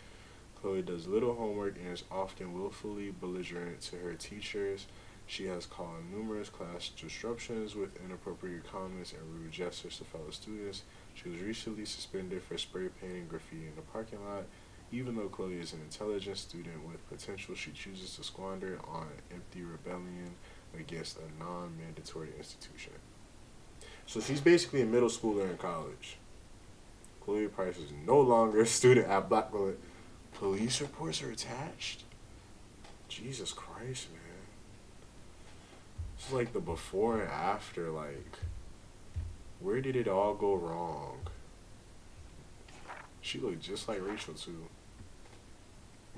Chloe does little homework and is often willfully belligerent to her teachers. She has caused numerous class disruptions with inappropriate comments and rude gestures to fellow students. She was recently suspended for spray painting graffiti in the parking lot. Even though Chloe is an intelligent student with potential, she chooses to squander it on empty rebellion against a non-mandatory institution. So she's basically a middle schooler in college. Chloe Price is no longer a student at Blackwell. Police reports are attached? Jesus Christ, man. This is like the before and after, like, where did it all go wrong? She looked just like Rachel, too.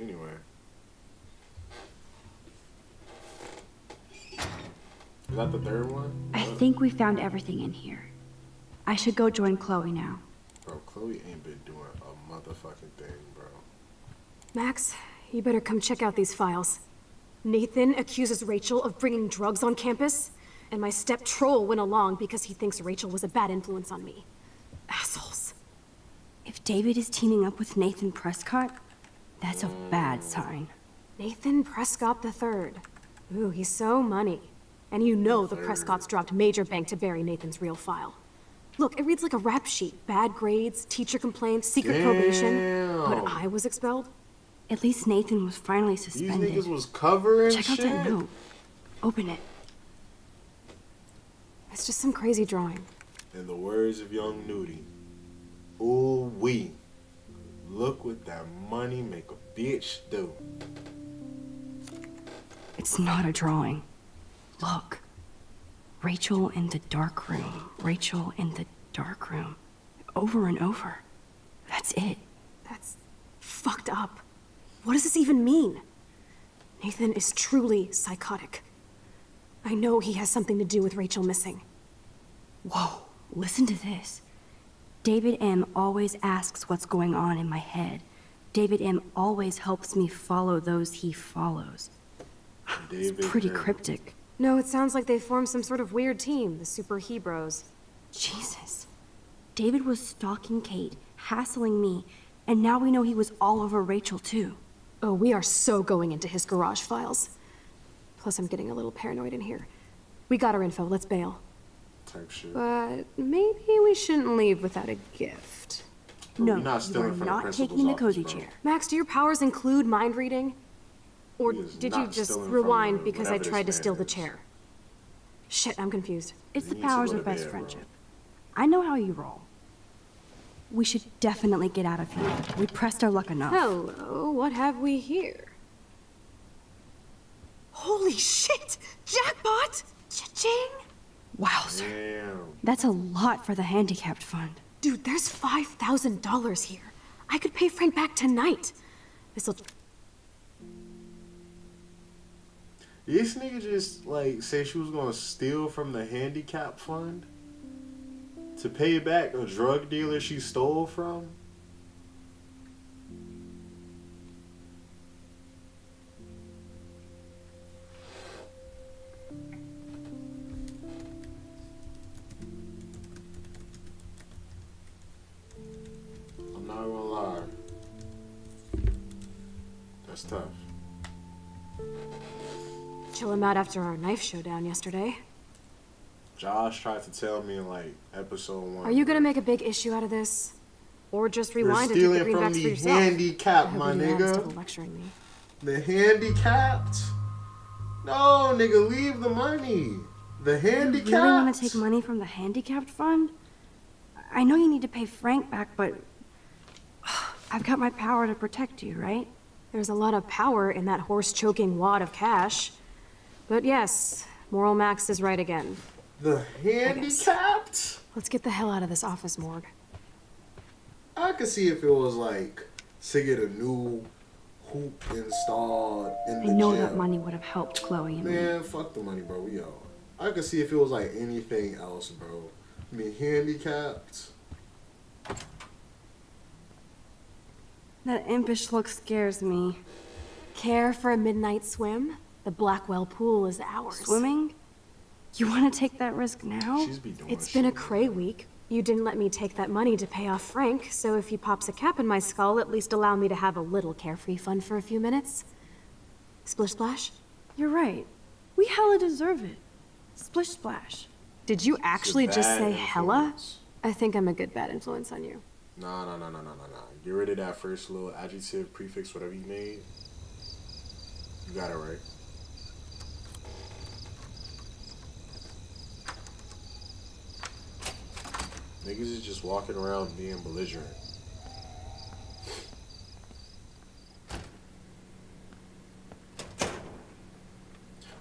Anyway. Is that the third one? I think we found everything in here. I should go join Chloe now. Bro, Chloe ain't been doing a motherfucking thing, bro. Max, you better come check out these files. Nathan accuses Rachel of bringing drugs on campus, and my step troll went along because he thinks Rachel was a bad influence on me. Assholes. If David is teaming up with Nathan Prescott, that's a bad sign. Nathan Prescott III. Ooh, he's so money. And you know the Prescotts dropped major bank to bury Nathan's real file. Look, it reads like a rap sheet. Bad grades, teacher complaints, secret probation. But I was expelled. At least Nathan was finally These suspended. niggas was covering Check out shit? that note. Open it. It's just some crazy drawing. In the words of Young Nudie, ooh wee, look what that money make a bitch do. It's not a drawing. Look. Rachel in the dark room. Rachel in the dark room. Over and over. That's it. That's fucked up. What does this even mean? Nathan is truly psychotic. I know he has something to do with Rachel missing. Whoa, listen to this. David M. always asks what's going on in my head. David M. always helps me follow those he follows. It's pretty cryptic. No, it sounds like they formed some sort of weird team, the Super Hebrews. Jesus. David was stalking Kate, hassling me, and now we know he was all over Rachel too. Oh, we are so going into his garage files. Plus, I'm getting a little paranoid in here. We got our info, let's bail. Type shit. But maybe we shouldn't leave without a gift. No, We're not you stealing are from the not principal's taking the office, cozy bro. chair. Max, do your powers include mind reading? Or He is did you not just stealing from rewind because I whatever this tried to man steal the is. chair? Shit, I'm confused. It's the You need to powers go of to best bed, bro. friendship. I know how you roll. We should definitely get out of here. We pressed our luck enough. Hello, what have we here? Holy shit! Jackpot! Cha-ching! Wowzer. Damn. That's a lot for the handicapped fund. Dude, there's $5,000 here. I could pay Frank back tonight. This'll... This nigga just, like, say she was gonna steal from the handicap fund to pay back a drug dealer she stole from? That's tough. Chill him out after our knife showdown yesterday. Josh tried to tell me in like episode 1. Are you gonna make a big issue out of this? Or just You're rewind and take the stealing from greenbacks for the yourself? handicap, I hope my you do that instead nigga. of lecturing me. The handicapped? No, nigga, leave the money. The handicapped? You really want to take money from the handicapped fund? I know you need to pay Frank back, but I've got my power to protect you, right? There's a lot of power in that horse-choking wad of cash. But yes, Moral Max is right again. The handicapped? Let's get the hell out of this office morgue. I could see if it was like to get a new hoop installed in the I know gym. that money would have helped Chloe and me. Man, fuck the money, bro. We out. I could see if it was like anything else, bro. I mean, handicapped. That impish look scares me. Care for a midnight swim? The Blackwell pool is ours. Swimming? You want to take that risk now? It's been a cray week. You didn't let me take that money to pay off Frank, so if he pops a cap in my skull, at least allow me to have a little carefree fun for a few minutes. Splish splash? You're right. We hella deserve it. Splish splash. Did you actually just bad say hella? influence. I think I'm a good bad influence on you. Nah. Get rid of that first little adjective, prefix, whatever you made. You got it right. Niggas is just walking around being belligerent.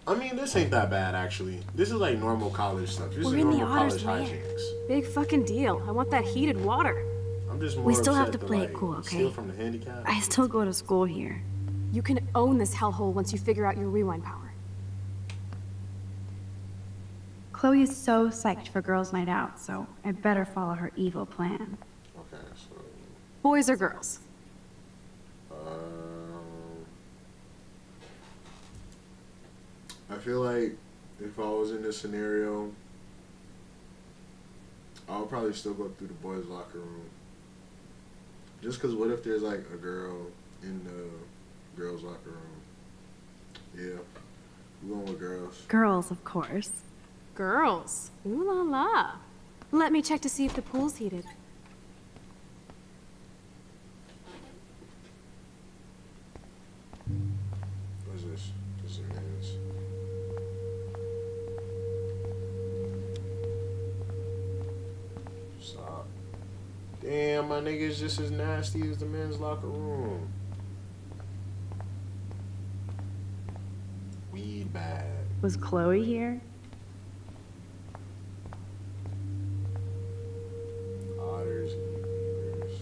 I mean, this ain't that bad, actually. This is like normal college stuff. This We're is in the normal honors, college man. hijinks. Big fucking deal. I want that heated water. I'm just more We still have upset to play like, it cool, okay? steal from the handicap. I still go to school here. You can own this hellhole once you figure out your rewind power. Chloe is so psyched for girls' night out, so I better follow her evil plan. Okay, so Boys or girls? I feel like if I was in this scenario, I would probably still go through the boys' locker room. Just because what if there's like a girl in the girls' locker room? Yeah, we're going with girls. Girls, of course. Girls. Ooh la la. Let me check to see if the pool's heated. What is this? This is men's. Stop. Damn, my nigga's just as nasty as the men's locker room. Weed bag. Was Chloe here? Otters and beavers.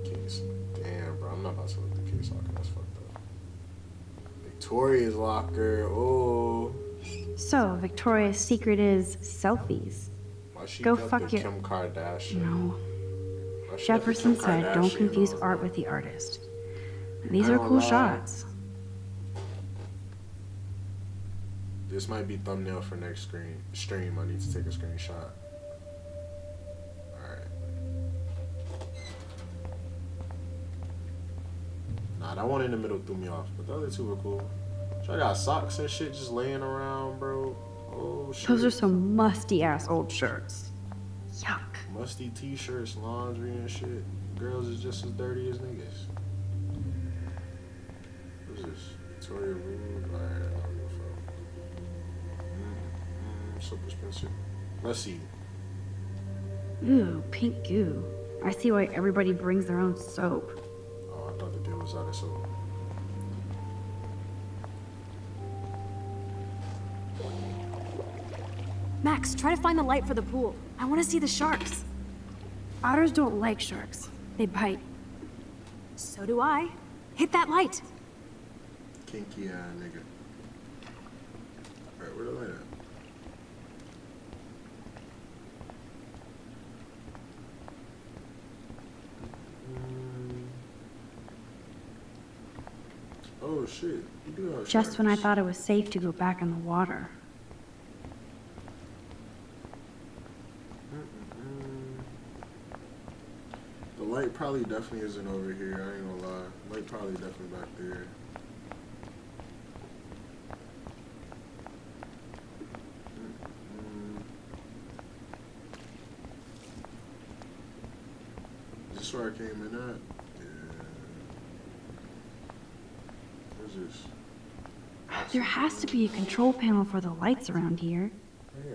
Case. Damn, bro. I'm not about to look at the case locker. That's fucked up. Victoria's locker. Oh. So, Victoria's secret is selfies. Why she Go got fuck the your... Kim Kardashian? No. Why she got the Jefferson Kim said, don't Kardashian confuse on? art with the artist. And these I are don't cool lie. shots. This might be thumbnail for next stream. I need to take a screenshot. Alright. Nah, that one in the middle threw me off, but the other two were cool. So I got socks and shit just laying around, bro. Oh shit. Those are some musty-ass old shirts. Yuck. Musty t-shirts, laundry and shit. Girls is just as dirty as niggas. What's this? Victoria Road? Alright, I don't give a fuck. Soap dispenser. Let's see. Ooh, pink goo. I see why everybody brings their own soap. Oh, I thought the deal was out of soap. Max, try to find the light for the pool. I want to see the sharks. Otters don't like sharks. They bite. So do I. Hit that light. Kinky nigga. Alright, where the light at? Oh shit. You do have Just when I sharks. thought it was safe to go back in the water. The Light probably definitely isn't over here. I ain't gonna lie. Light probably definitely back there. Is this where I came in at? Yeah. What's this? There has to be a control panel for the lights around here. Yeah.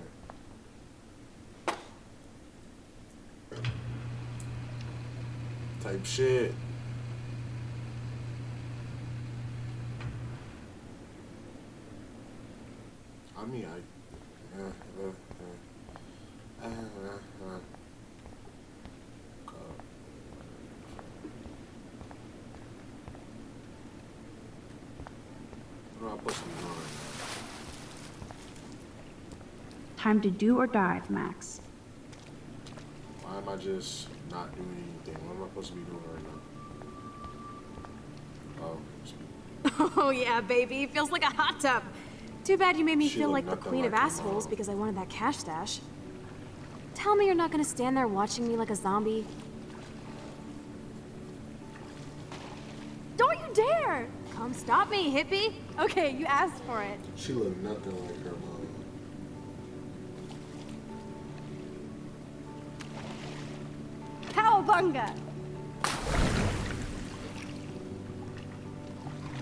Type shit. I mean, what am I supposed to be doing right now? Time to do or dive, Max. Why am I just not doing anything? What am I supposed to be doing right now? Oh, Oh yeah, baby. Feels like a hot tub. Too bad you made me She feel look like the nothing queen of like her assholes mom. because I wanted that cash stash. Tell me you're not gonna stand there watching me like a zombie. Don't you dare! Come stop me, hippie. Okay, you asked for it. she look nothing like her mom. Cowabunga!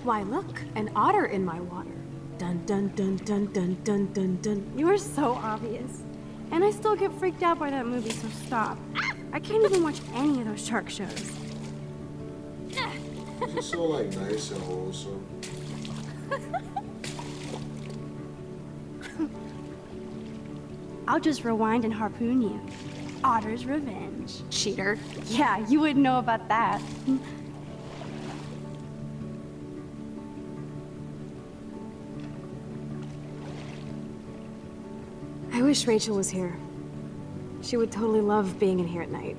Why look, an otter in my water. Dun dun dun dun dun dun dun dun. You are so obvious. And I still get freaked out by that movie, so stop. I can't even watch any of those shark shows. She's so like nice and wholesome. I'll just rewind and harpoon you. Otter's revenge. Cheater. Yeah, you wouldn't know about that. I wish Rachel was here. She would totally love being in here at night.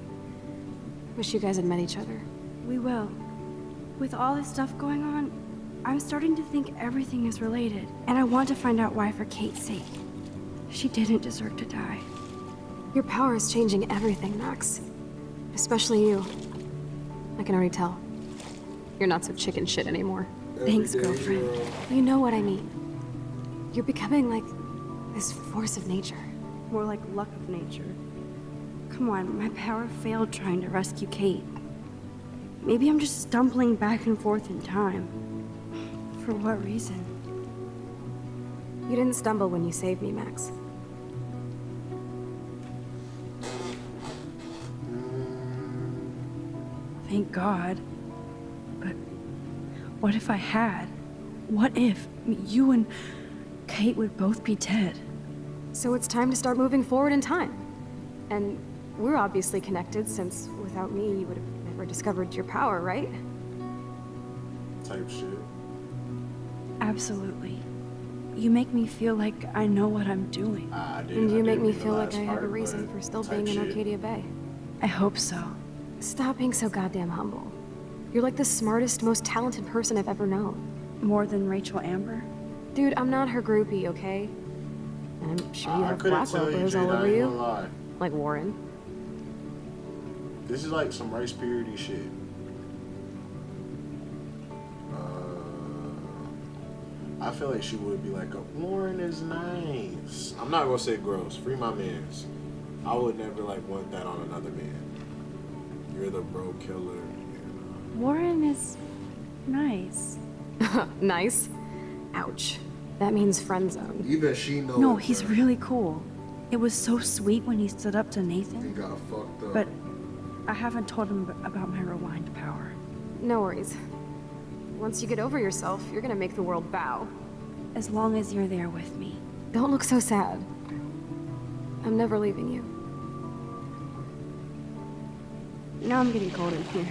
Wish you guys had met each other. We will. With all this stuff going on, I'm starting to think everything is related. And I want to find out why for Kate's sake. She didn't deserve to die. Your power is changing everything, Max. Especially you. I can already tell. You're not so chicken shit anymore. Thanks, girlfriend. You know what I mean. You're becoming like this force of nature. More like luck of nature. Come on, my power failed trying to rescue Kate. Maybe I'm just stumbling back and forth in time. For what reason? You didn't stumble when you saved me, Max. Thank God. But what if I had? What if you and Kate would both be dead? So it's time to start moving forward in time. And we're obviously connected, since without me, you would have never discovered your power, right? Type shit. Absolutely. You make me feel like I know what I'm doing. And you make me feel like I have a reason for still being in Arcadia Bay. I hope so. Stop being so goddamn humble. You're like the smartest, most talented person I've ever known. More than Rachel Amber? Dude, I'm not her groupie, okay? And I'm sure you I have couldn't Blackwell tell you, bros all Jade, I over ain't you. gonna lie. Like Warren. This is like some Rice Purity shit. I feel like she would be like, Warren is nice. I'm not gonna say gross. Free my mans. I would never like want that on another man. You're the bro killer. Warren is nice. Nice? Ouch. That means friend zone. Even she knows. No, he's really cool. It was so sweet when he stood up to Nathan. He got fucked up. But I haven't told him about my rewind power. No worries. Once you get over yourself, you're gonna make the world bow. As long as you're there with me. Don't look so sad. I'm never leaving you. Now I'm getting cold in here.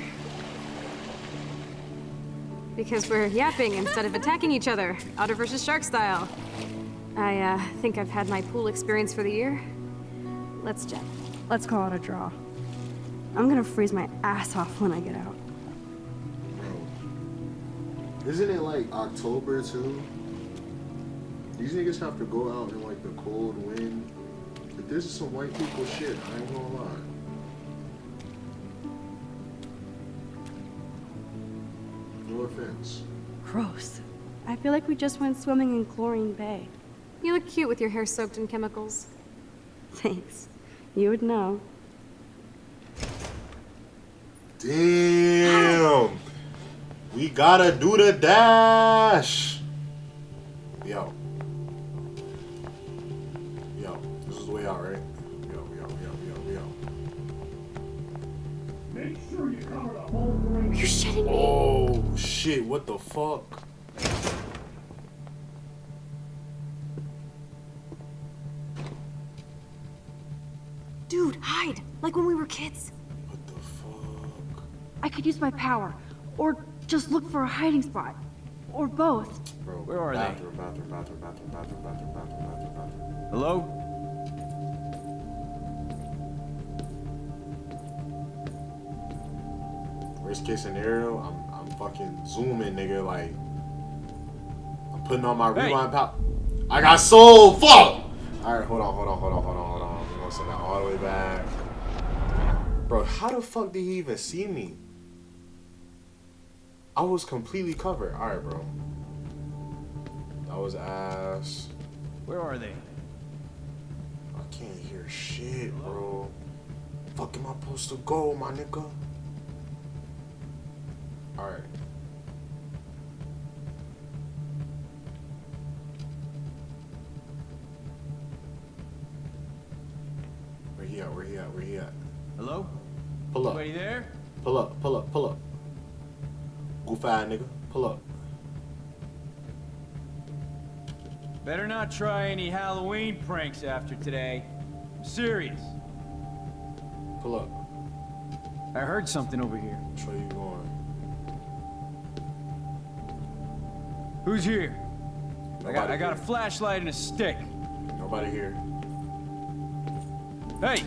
Because we're yapping instead of attacking each other, otter versus shark style. I think I've had my pool experience for the year. Let's jet. Let's call it a draw. I'm gonna freeze my ass off when I get out. Isn't it like October too? These niggas have to go out in like the cold wind. But this is some white people shit, I ain't gonna lie. offense. Gross. I feel like we just went swimming in Chlorine Bay. You look cute with your hair soaked in chemicals. Thanks. You would know. Damn. We gotta do the dash. Yo. This is the way out, right? Yo. Make sure you cover the whole ring. You're shitting me. Oh, shit. What the fuck? Dude, hide. Like when we were kids. I could use my power. Or just look for a hiding spot. Or both. Bro, where are bathroom. Hello? Worst case scenario, I'm fucking zooming, nigga. Like, I'm putting on my rewind power. I got soul. Fuck. All right, hold on. We're gonna send that all the way back. Bro, how the fuck did he even see me? I was completely covered. All right, bro. That was ass. Where are they? I can't hear shit, bro. Fuck am I supposed to go, my nigga? All right. Where he at? Hello? Pull up. Anybody there? Pull up. Goof eye, nigga. Pull up. Better not try any Halloween pranks after today. I'm serious. Pull up. I heard something over here. Which way you going? Who's here? Nobody I got a here. flashlight and a stick. Nobody here. Hey!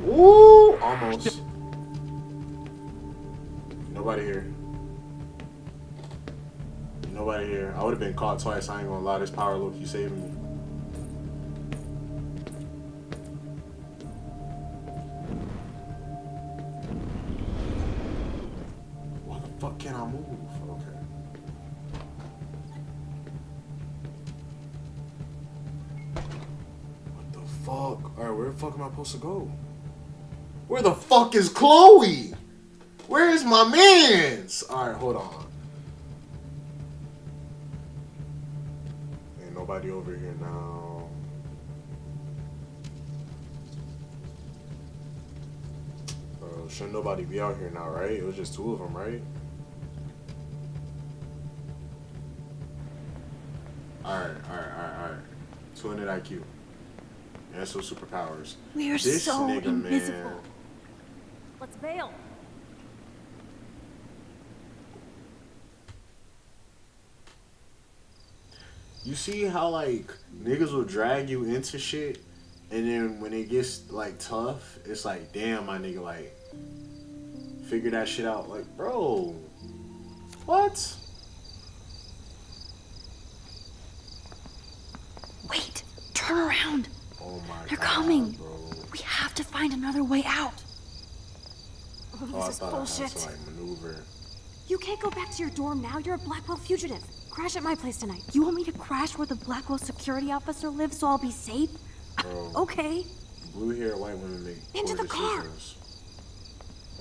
Ooh, almost. Nobody here. Nobody here. I would have been caught twice. I ain't gonna lie. This power low-key saving me. Why the fuck can't I move? Okay. What the fuck? Alright, where the fuck am I supposed to go? Where the fuck is Chloe? Where is my mans? Alright, hold on. Ain't nobody over here now. Shouldn't nobody be out here now, right? It was just two of them, right? Alright. 200 IQ. And so superpowers. We are This so nigga, invisible. man. Let's bail. You see how like niggas will drag you into shit, and then when it gets like tough, it's like, damn, my nigga, like figure that shit out. Like, bro, what? Wait, turn around. Oh my They're God, coming. bro. We have to find another way out. Oh, I This is thought I had bullshit. to like maneuver. You can't go back to your dorm now. You're a Blackwell fugitive. Crash at my place tonight. You want me to crash where the Blackwell security officer lives so I'll be safe? Bro, Okay. blue hair white women make Into poor the car. decisions.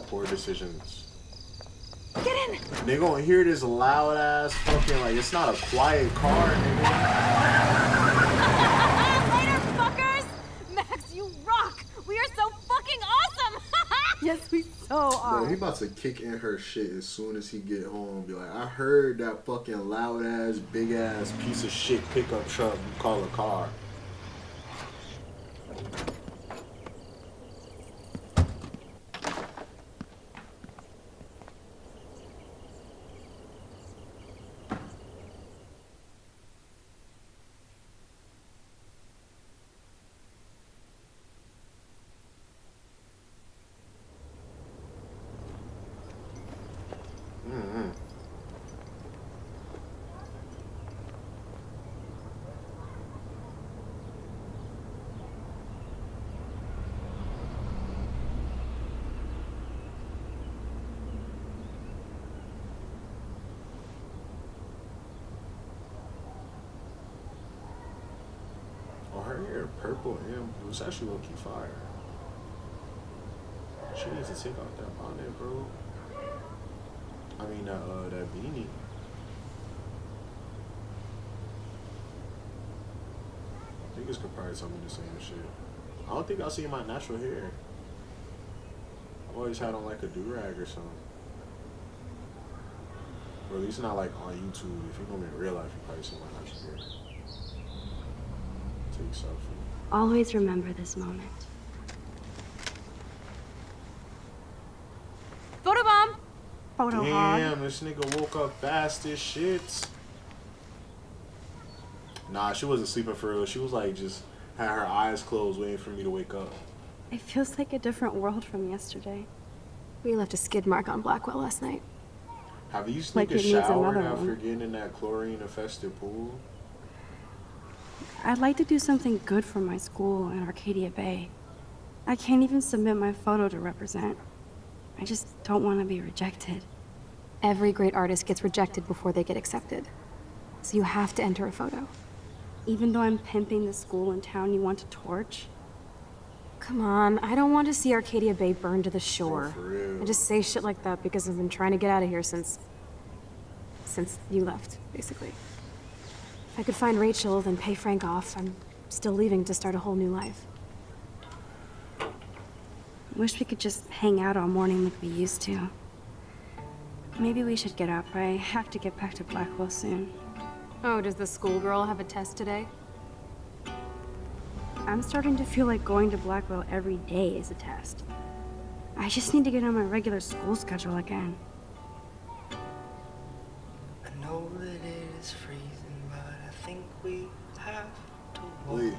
Poor decisions. Get in. They gonna hear this loud ass fucking like it's not a quiet car, nigga. Later, fuckers! Max, you rock! We are so fucking awesome! Yes, we so Bro, are. he about to kick in her shit as soon as he get home. Be like, I heard that fucking loud ass, big ass piece of shit pickup truck you call a car. hair purple and it was actually low-key fire. She needs to take off that bonnet, bro. I mean, that beanie. Niggas could probably tell me the same shit. I don't think I'll see my natural hair. I've always had on like a do-rag or something. Or at least not like on YouTube. If you know me in real life, you probably see my natural hair. Take selfie. Always remember this moment. Photobomb! Photo hog. Damn, this nigga woke up fast as shit. Nah, she wasn't sleeping for real. She was like just had her eyes closed waiting for me to wake up. It feels like a different world from yesterday. We left a skid mark on Blackwell last night. Have these Like it niggas needs showered another after one. getting in that chlorine-infested pool? I'd like to do something good for my school in Arcadia Bay. I can't even submit my photo to represent. I just don't want to be rejected. Every great artist gets rejected before they get accepted. So you have to enter a photo. Even though I'm pimping the school in town you want to torch? Come on, I don't want to see Arcadia Bay burned to the shore. For real. I just say shit like that because I've been trying to get out of here since you left, basically. If I could find Rachel, then pay Frank off, I'm still leaving to start a whole new life. Wish we could just hang out all morning like we used to. Maybe we should get up. I have to get back to Blackwell soon. Oh, does the schoolgirl have a test today? I'm starting to feel like going to Blackwell every day is a test. I just need to get on my regular school schedule again. I know that it is freezing, but I think we have to Wait,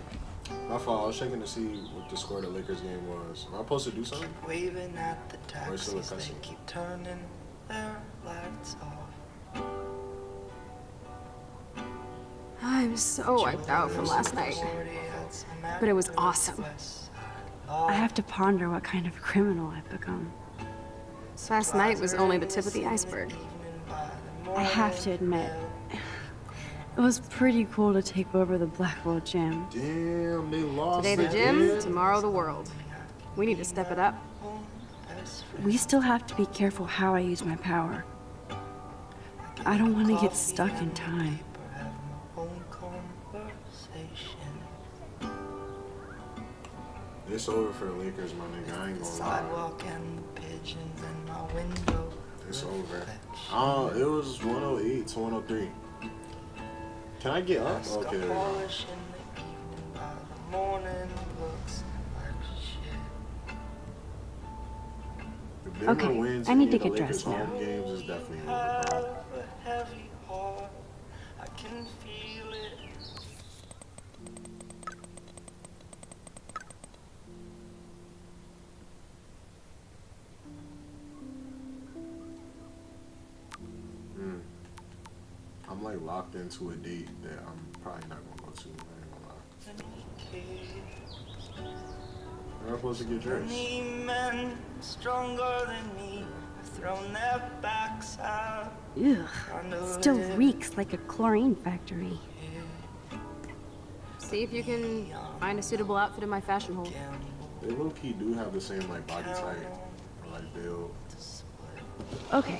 my fault. I was checking to see what the score of the Lakers game was. Am I supposed to do something? waving at the Or is it still a taxis. They cussing? keep turning their lights off. I'm so wiped out from last night. But it was awesome. I have to ponder what kind of criminal I've become. Last night was only the tip of the iceberg. I have to admit, it was pretty cool to take over the Blackwell gym. Damn, they lost. Today the gym, tomorrow the world. We need to step it up. We still have to be careful how I use my power. I don't want to get stuck in time. It's over for the Lakers, my nigga. I ain't gonna lie. Sidewalk and the pigeons in my window. It's over. It was 108 to 103. Can I get up? Okay, there we go. Polish in the evening by the morning looks like shit. If Denver Okay, wins I need any to of the get Lakers' dressed home now. games is definitely over, bro. Have a heavy heart. I can feel it. I'm like locked into a date that I'm probably not gonna go to. I ain't gonna lie. Where am I supposed to get dressed? Many men stronger than me have thrown their backs out. Ugh, it still reeks like a chlorine factory. See if you can find a suitable outfit in my fashion hole. They low-key do have the same like body type or like build. Okay,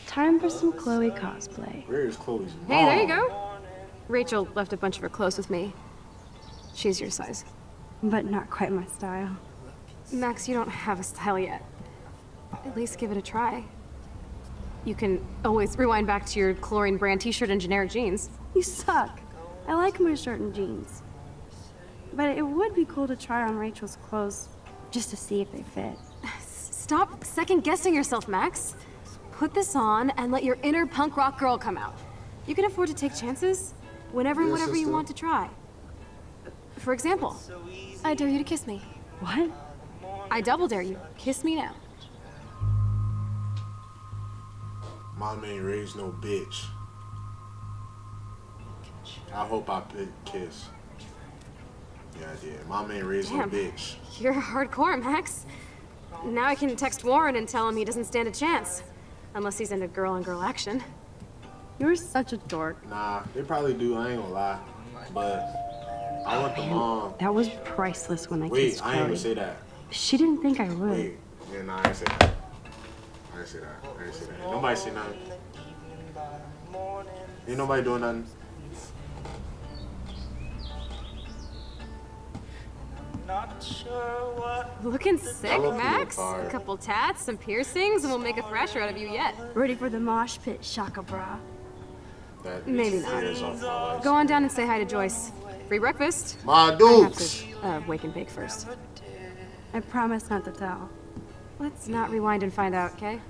time for some Chloe cosplay. Where is Chloe's mom? Hey, there you go. Rachel left a bunch of her clothes with me. She's your size. But not quite my style. Max, you don't have a style yet. At least give it a try. You can always rewind back to your chlorine brand t-shirt and generic jeans. You suck. I like my shirt and jeans. But it would be cool to try on Rachel's clothes just to see if they fit. Stop second-guessing yourself, Max. Put this on and let your inner punk rock girl come out. You can afford to take chances whenever and Yeah, whatever you sister. want to try. For example, I dare you to kiss me. What? I double dare you. Kiss me now. Mom ain't raised no bitch. I hope I kiss. Yeah, I did. Mom ain't raised no Damn. bitch. You're hardcore, Max. Now I can text Warren and tell him he doesn't stand a chance. Unless he's into girl-on-girl action. You're such a dork. Nah, they probably do. I ain't gonna lie. But I want the mom. That was priceless when I Wait, kissed I ain't even Chloe. say that. She didn't think I would. Wait, yeah, nah, I ain't say that. I ain't say that. I ain't say that. Ain't nobody say nothing. Ain't nobody doing nothing. Not sure what. Looking sick, love Max. you, A couple tats, some piercings, and we'll make a thrasher out of you yet. Ready for the mosh pit, Shaka Bra. That Maybe is not. tears off my life. Go on down and say hi to Joyce. Free breakfast. My I have dukes. to wake and bake first. I promise not to tell. Let's not rewind and find out, okay?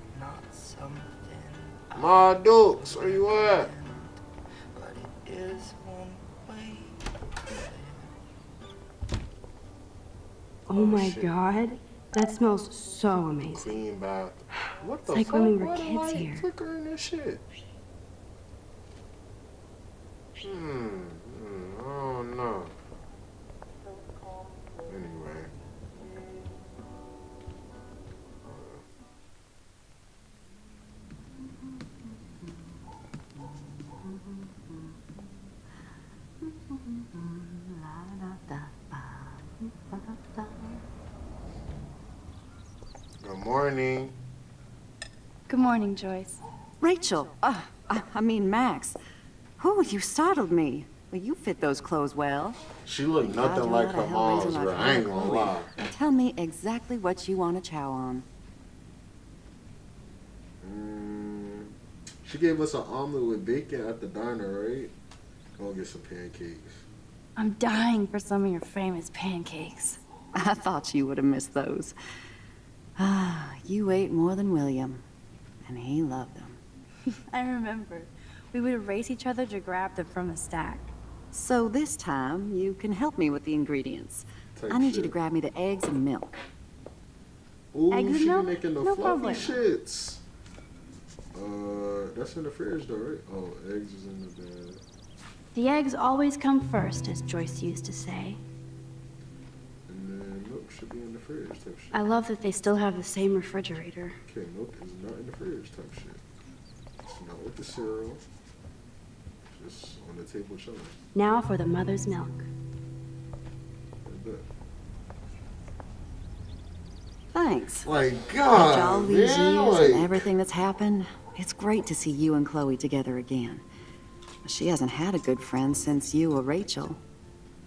My dukes, where you at? Oh my shit. god. That smells so amazing. Clean bath. What It's the like fuck? when we were Why the kids light here. flickering this shit? Oh no. Anyway. Good morning. Good morning, Joyce. Rachel, I mean Max. You startled me. Well, you fit those clothes well. She looked nothing like her mom's, bro. I ain't gonna lie. Now tell me exactly what you want to chow on. She gave us an omelet with bacon at the diner, right? Go get some pancakes. I'm dying for some of your famous pancakes. I thought you would have missed those. You ate more than William, and he loved them. I remember. We would race each other to grab them from a stack. So this time, you can help me with the ingredients. Type I need you shit. to grab me the eggs and milk. Ooh, Eggs and she be milk? making the No fluffy problem. shits. That's in the fridge though, right? Oh, eggs is in the bed. The eggs always come first, as Joyce used to say. And then milk should be in the fridge type shit. I love that they still have the same refrigerator. Okay, milk is not in the fridge type shit. It's not with the cereal. Just on the table chilling. Now for the mother's milk. Like that. Thanks. Like, After God, all these man, years like, and everything that's happened, it's great to see you and Chloe together again. She hasn't had a good friend since you or Rachel.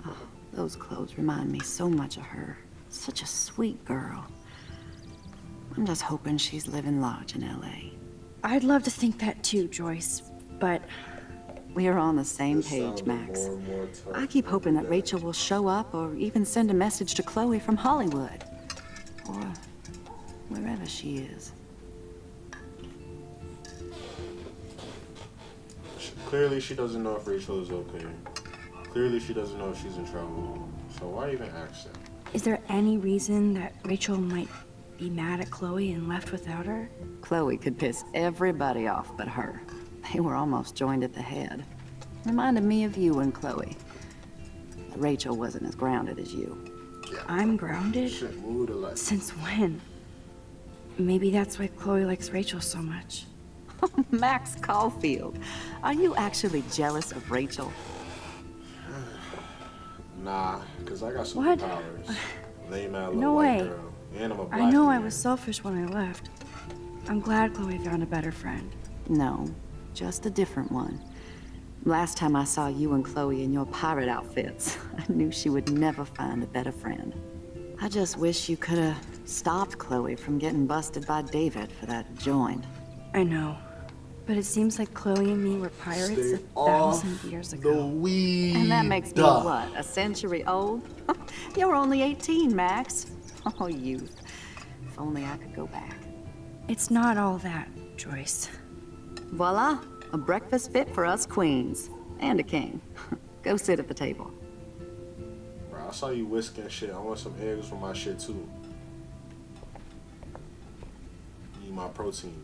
Oh, those clothes remind me so much of her. Such a sweet girl. I'm just hoping she's living large in LA. I'd love to think that too, Joyce, but We are on the same this page, sounded Max. more and more tough I keep than hoping that that. Rachel will show up or even send a message to Chloe from Hollywood. Or wherever she is. Clearly, she doesn't know if Rachel is okay. Clearly, she doesn't know if she's in trouble. So why even ask that? is there any reason that Rachel might be mad at Chloe and left without her? Chloe could piss everybody off but her. They were almost joined at the head. Reminded me of you and Chloe. Rachel wasn't as grounded as you. I'm grounded? Shit, mood alike. Since when? Maybe that's why Chloe likes Rachel so much. Max Caulfield, are you actually jealous of Rachel? Nah, because I got What? superpowers. Lame out little No white way. girl. And I'm a black I know I man. was selfish when I left. I'm glad Chloe found a better friend. No, just a different one. Last time I saw you and Chloe in your pirate outfits, I knew she would never find a better friend. I just wish you could have stopped Chloe from getting busted by David for that joint. I know. But it seems like Chloe and me were pirates Stay 1,000 years ago. The weed. And that makes me, what, a century old? You're only 18, Max. Oh, youth. If only I could go back. It's not all that, Joyce. Voila, a breakfast fit for us queens. And a king. Go sit at the table. Bro, I saw you whisking shit. I want some eggs for my shit too. Need my protein.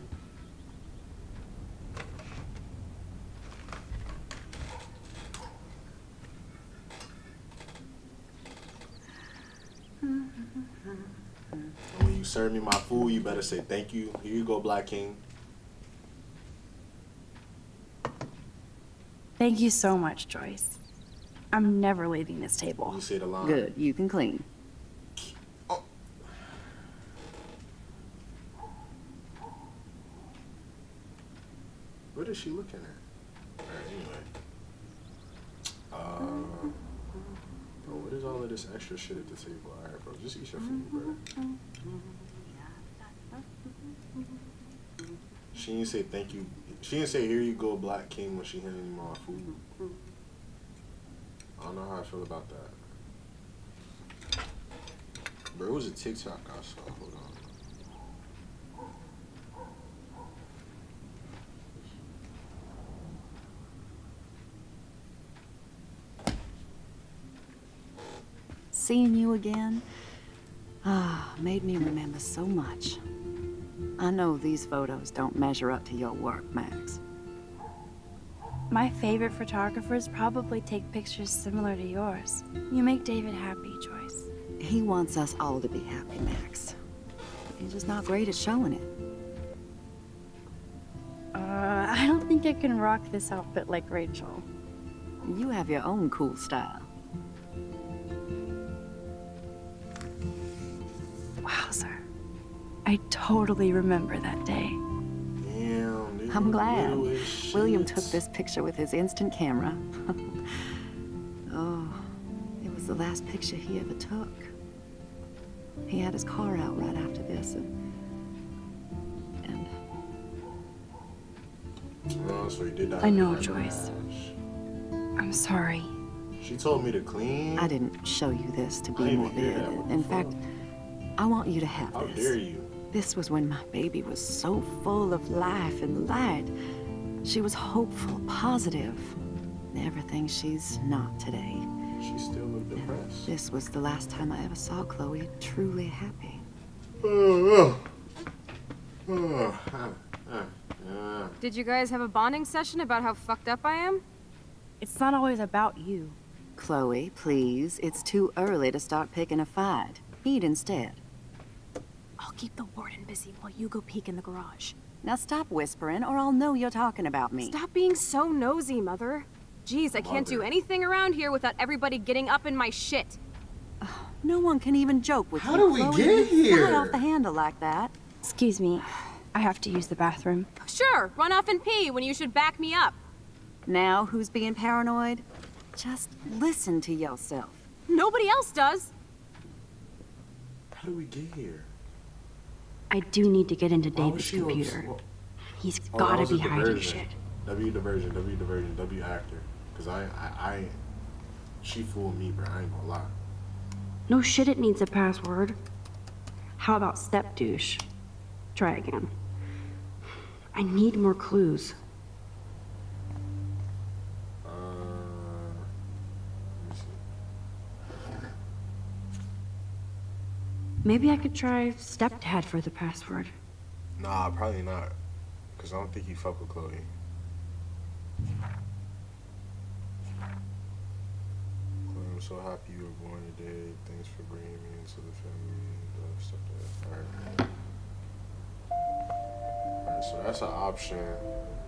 And when you serve me my food, you better say thank you. Here you go, Black King. Thank you so much, Joyce. I'm never leaving this table. You say the line. Good, you can clean. What is she looking at? Alright, anyway. Bro, what is all of this extra shit at the table? Alright, bro, just eat your food, bro. She didn't say thank you. She didn't say here you go, Black King, when she handed me my food. I don't know how I feel about that. Bro, it was a TikTok I saw. Hold on. Seeing you again, made me remember so much. I know these photos don't measure up to your work, Max. My favorite photographers probably take pictures similar to yours. You make David happy, Joyce. He wants us all to be happy, Max. He's just not great at showing it. I don't think I can rock this outfit like Rachel. You have your own cool style. Wowzer. I totally remember that day. Damn, dude. I'm glad. William took this picture with his instant camera. Oh, it was the last picture he ever took. He had his car out right after this, and Oh, so he did that. I know, Joyce. I'm sorry. She told me to clean. I didn't show you this to I be didn't even hear morbid. that In fact, I want you to have How this. dare you? This was when my baby was so full of life and light. She was hopeful, positive. Everything she's not today. She still looked depressed. This was the last time I ever saw Chloe truly happy. Did you guys have a bonding session about how fucked up I am? It's not always about you. Chloe, please. It's too early to start picking a fight. Eat instead. I'll keep the warden busy while you go peek in the garage. Now stop whispering, or I'll know you're talking about me. Stop being so nosy, Mother. Jeez, I can't do anything around here without everybody getting up in my shit. No one can even joke with How you, do we Chloe. get You fly here? off the handle like that. Excuse me. I have to use the bathroom. Sure, run off and pee when you should back me up. Now who's being paranoid? Just listen to yourself. Nobody else does. How do we get here? I do need to get into Why was David's she computer. He's Oh, that gotta was be a hiding diversion. shit. W diversion, W actor. Cause I she fooled me, bro. I ain't gonna lie. No shit, it needs a password. How about step douche? Try again. I need more clues. Let me see. Maybe I could try stepdad for the password. Nah, probably not. Cause I don't think he fuck with Chloe. Chloe, I'm so happy you were born today. Thanks for bringing me into the family and stuff like that. Alright, so that's an option.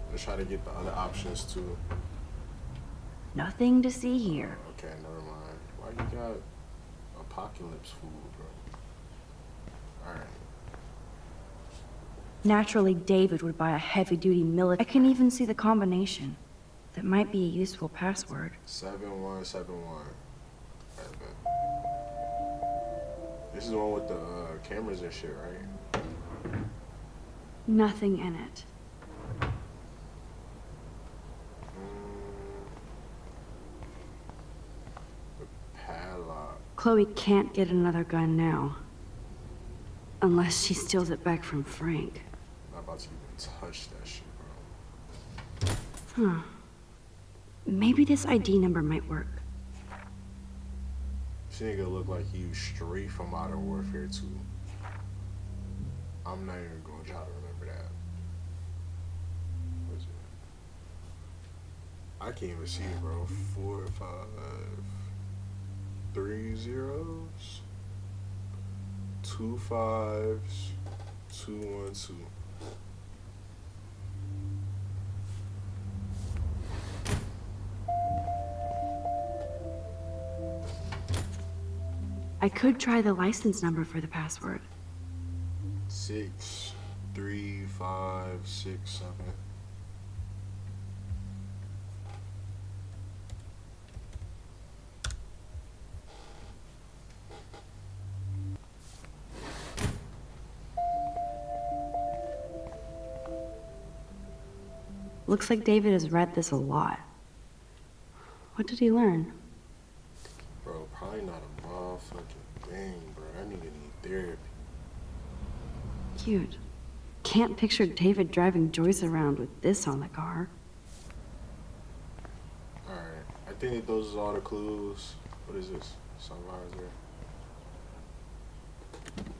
Let's try to get the other options too. Nothing to see here. Okay, never mind. Why you got apocalypse food, bro? Alright. Naturally, David would buy a heavy-duty military. I can even see the combination. That might be a useful password. 7171. This is the one with the cameras and shit, right? Nothing in it. The padlock. Chloe can't get another gun now. Unless she steals it back from Frank. I'm not about to even touch that shit, bro. Huh. Maybe this ID number might work. This nigga look like he was straight from Modern Warfare 2. I'm not even gonna try to remember that. What is it? I can't even see it, bro. 4, 5, 3 zeros, 2 5s, 2 1 2. I could try the license number for the password. 6, 3, 5, 6, 7. Looks like David has read this a lot. What did he learn? Bro, probably not a motherfucking thing, bro. I need therapy. Cute. Can't picture David driving Joyce around with this on the car. Alright, I think those are all the clues. What is this? Sunrise.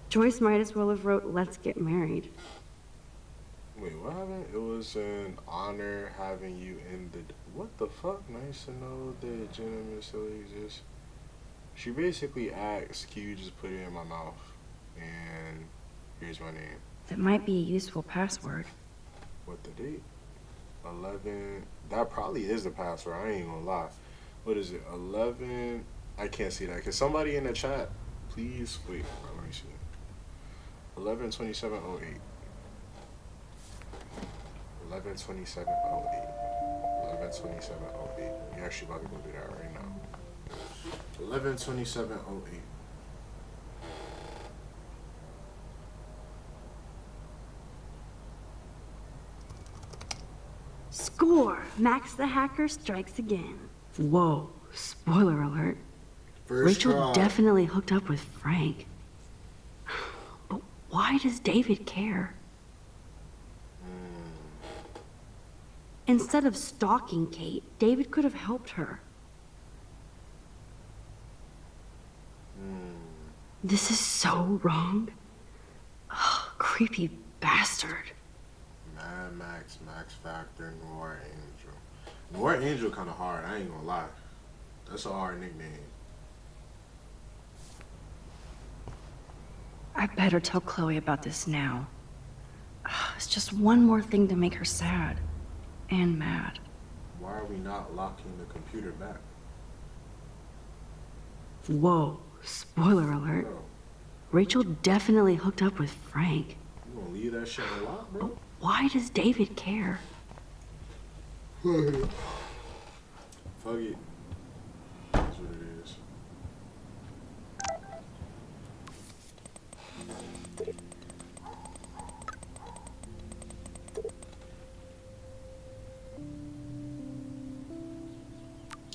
Joyce might as well have wrote, "Let's get married." Wait, what happened? It was an honor having you in the... What the fuck? Nice to know that gentleman still exists. She basically asked, can you just put it in my mouth? And here's my name. That might be a useful password. What the date? 11... That probably is the password, I ain't gonna lie. What is it? 11... I can't see that. Can somebody in the chat, please? Wait, let me see. 11/27/08. 11/27/08. 11/27/08. You're actually about to go do that right now. 11/27/08. Score! Max the hacker strikes again. Whoa, spoiler alert. Rachel try. definitely hooked up with Frank. But why does David care? Instead of stalking Kate, David could have helped her. This is so wrong. Ugh, creepy bastard. Mad Max, Max Factor, Noir Angel. Noir Angel kind of hard, I ain't gonna lie. That's a hard nickname. I better tell Chloe about this now. It's just one more thing to make her sad. And mad. Why are we not locking the computer back? Whoa, spoiler alert. Bro, Rachel definitely hooked up with Frank. you gonna leave that shit unlocked, bro? Why does David care? Fuck it. That's what it is.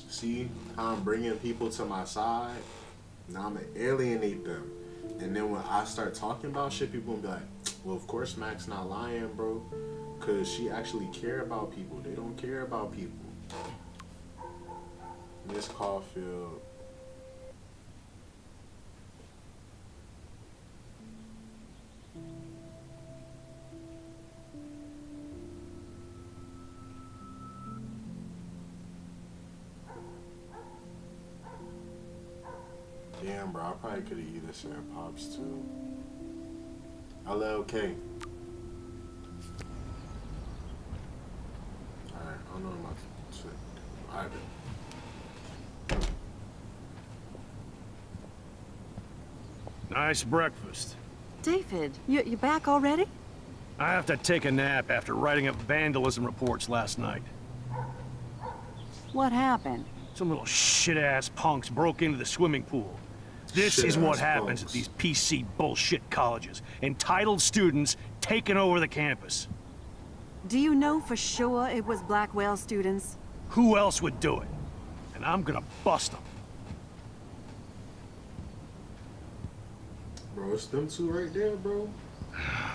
See how I'm bringing people to my side? Now I'm gonna alienate them. And then when I start talking about shit, people will be like, well, of course Mac's not lying, bro. Because she actually care about people. They don't care about people. Miss Caulfield. Damn, bro, I probably could have either said Pops too. LLK. Alright, I don't know what to say. Alright, Nice breakfast. David, you back already? I have to take a nap after writing up vandalism reports last night. What happened? Some little shit-ass punks broke into the swimming pool. This is what happens at these PC bullshit colleges. Entitled students taking over the campus. Do you know for sure it was Blackwell students? Who else would do it? And I'm gonna bust them. bro, it's them two right there, bro.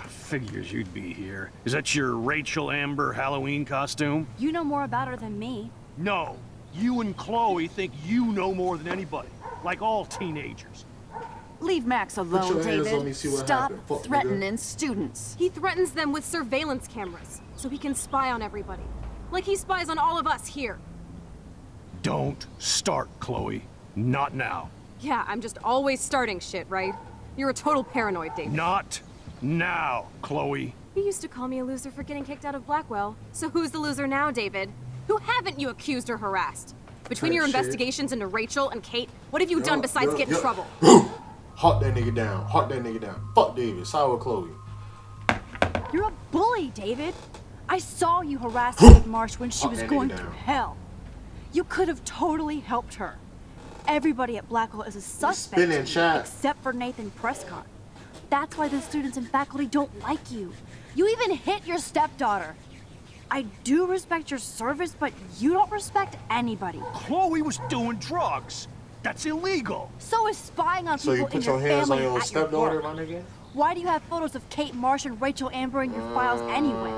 Figures you'd be here. Is that your Rachel Amber Halloween costume? You know more about her than me. No. You and Chloe think you know more than anybody. Like all teenagers. Leave Max alone, Put your hands David. on me, see what Stop happened. Fuck, threatening nigga. students. He threatens them with surveillance cameras, so he can spy on everybody. Like he spies on all of us here. Don't start, Chloe. Not now. Yeah, I'm just always starting shit, right? You're a total paranoid, David. Not now, Chloe. You used to call me a loser for getting kicked out of Blackwell. So who's the loser now, David? Who haven't you accused or harassed? Between your Shit. investigations into Rachel and Kate, what have you done besides get in trouble? Hawk that nigga down. Hawk that nigga down. Fuck David. Side with Chloe. You're a bully, David. I saw you harass Kate Marsh when she was going through hell. You could have totally helped her. Everybody at Blackwell is a suspect, except for Nathan Prescott. That's why the students and faculty don't like you. You even hit your stepdaughter. I do respect your service, but you don't respect anybody. Chloe was doing drugs. That's illegal. So is spying on So people you put in your your hands on family your at your stepdaughter, work. my nigga? Why do you have photos of Kate Marsh and Rachel Amber in your files anyway?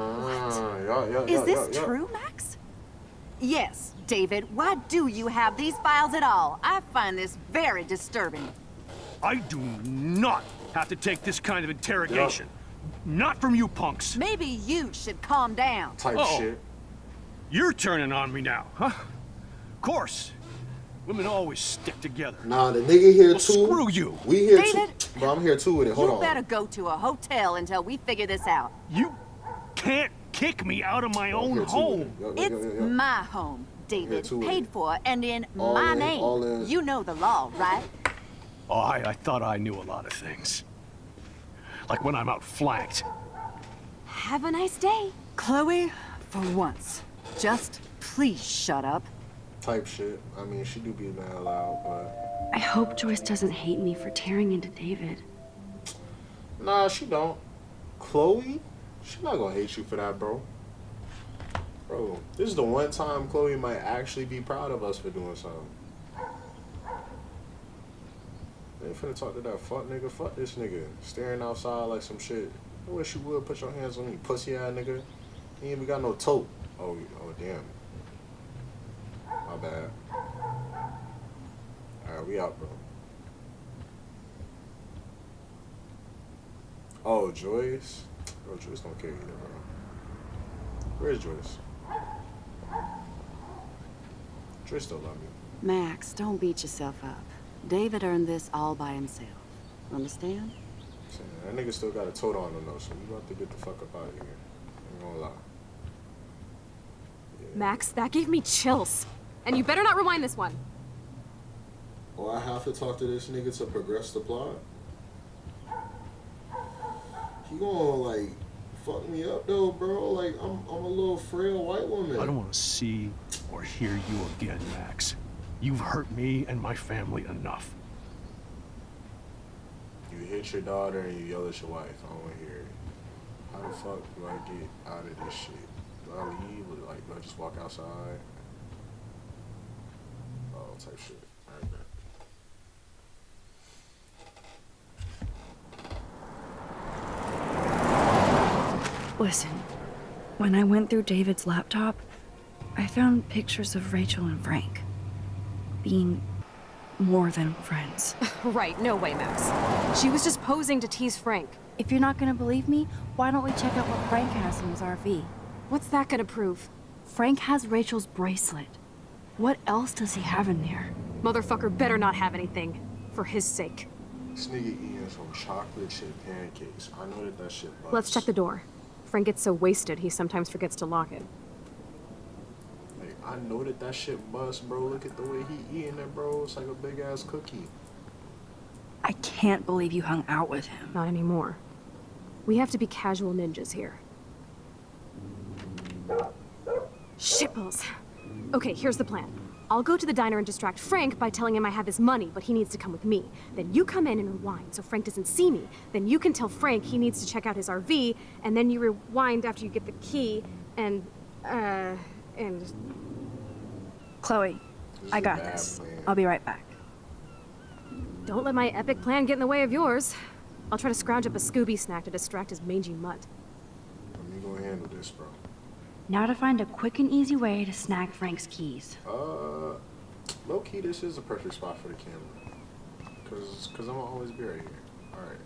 Is this true, Max? Yes, David. Why do you have these files at all? I find this very disturbing. I do not have to take this kind of interrogation. Not from you punks. Maybe you should calm down. Shit. You're turning on me now, huh? Of course. Women always stick together. Nah, the nigga here Well, too. screw you. We here David, too. Bro, I'm here too with it. Hold you on. better go to a hotel until we figure this out. You can't kick me out of my own home. It's my home, David. too with Paid for and in All my in, name. all in. You know the law, right? Oh, I thought I knew a lot of things. Like when I'm outflanked. Have a nice day. Chloe, for once, just please shut up. Type shit. I mean, she do be mad loud, but... I hope Joyce doesn't hate me for tearing into David. Nah, she don't. Chloe? She not gonna hate you for that, bro. Bro, this is the one time Chloe might actually be proud of us for doing something. They finna talk to that fuck nigga. Fuck this nigga. Staring outside like some shit. I wish you would put your hands on me, pussy ass nigga. He ain't even got no toe. Oh, damn. My bad. Alright, we out, bro. Oh, Joyce? Bro, Joyce don't care either, bro. Where's Joyce? Joyce still love me. Max, don't beat yourself up. David earned this all by himself. Understand? That nigga still got a tote on him though, so we about to get the fuck up out of here. I ain't gonna lie. Max, that gave me chills. And you better not rewind this one. Oh, I have to talk to this nigga to progress the plot? He gonna, like, fuck me up though, bro. Like, I'm a little frail white woman. I don't want to see or hear you again, Max. You've hurt me and my family enough. You hit your daughter and you yell at your wife. I don't want to hear it. How the fuck do I get out of this shit? Do I leave or like do I just walk outside? Oh, type shit. Alright, man. Listen, when I went through David's laptop, I found pictures of Rachel and Frank being more than friends. Right, no way, Max. She was just posing to tease Frank. If you're not gonna believe me, why don't we check out what Frank has in his RV? What's that gonna prove? Frank has Rachel's bracelet. What else does he have in there? Motherfucker better not have anything. For his sake. This nigga eating some chocolate chip pancakes. I know that shit bugs. Let's check the door. Frank gets so wasted, he sometimes forgets to lock it. Like, I know that shit bust, bro. Look at the way he eating it, bro. It's like a big ass cookie. I can't believe you hung out with him. Not anymore. We have to be casual ninjas here. Shitballs. Okay, here's the plan. I'll go to the diner and distract Frank by telling him I have his money, but he needs to come with me. Then you come in and rewind so Frank doesn't see me. Then you can tell Frank he needs to check out his RV, and then you rewind after you get the key, and... Chloe, I got this. I'll be right back. Don't let my epic plan get in the way of yours. I'll try to scrounge up a Scooby snack to distract his mangy mutt. Let me go handle this, bro. Now to find a quick and easy way to snag Frank's keys. Low-key, this is a perfect spot for the camera. Cause I'm gonna always be right here. Alright.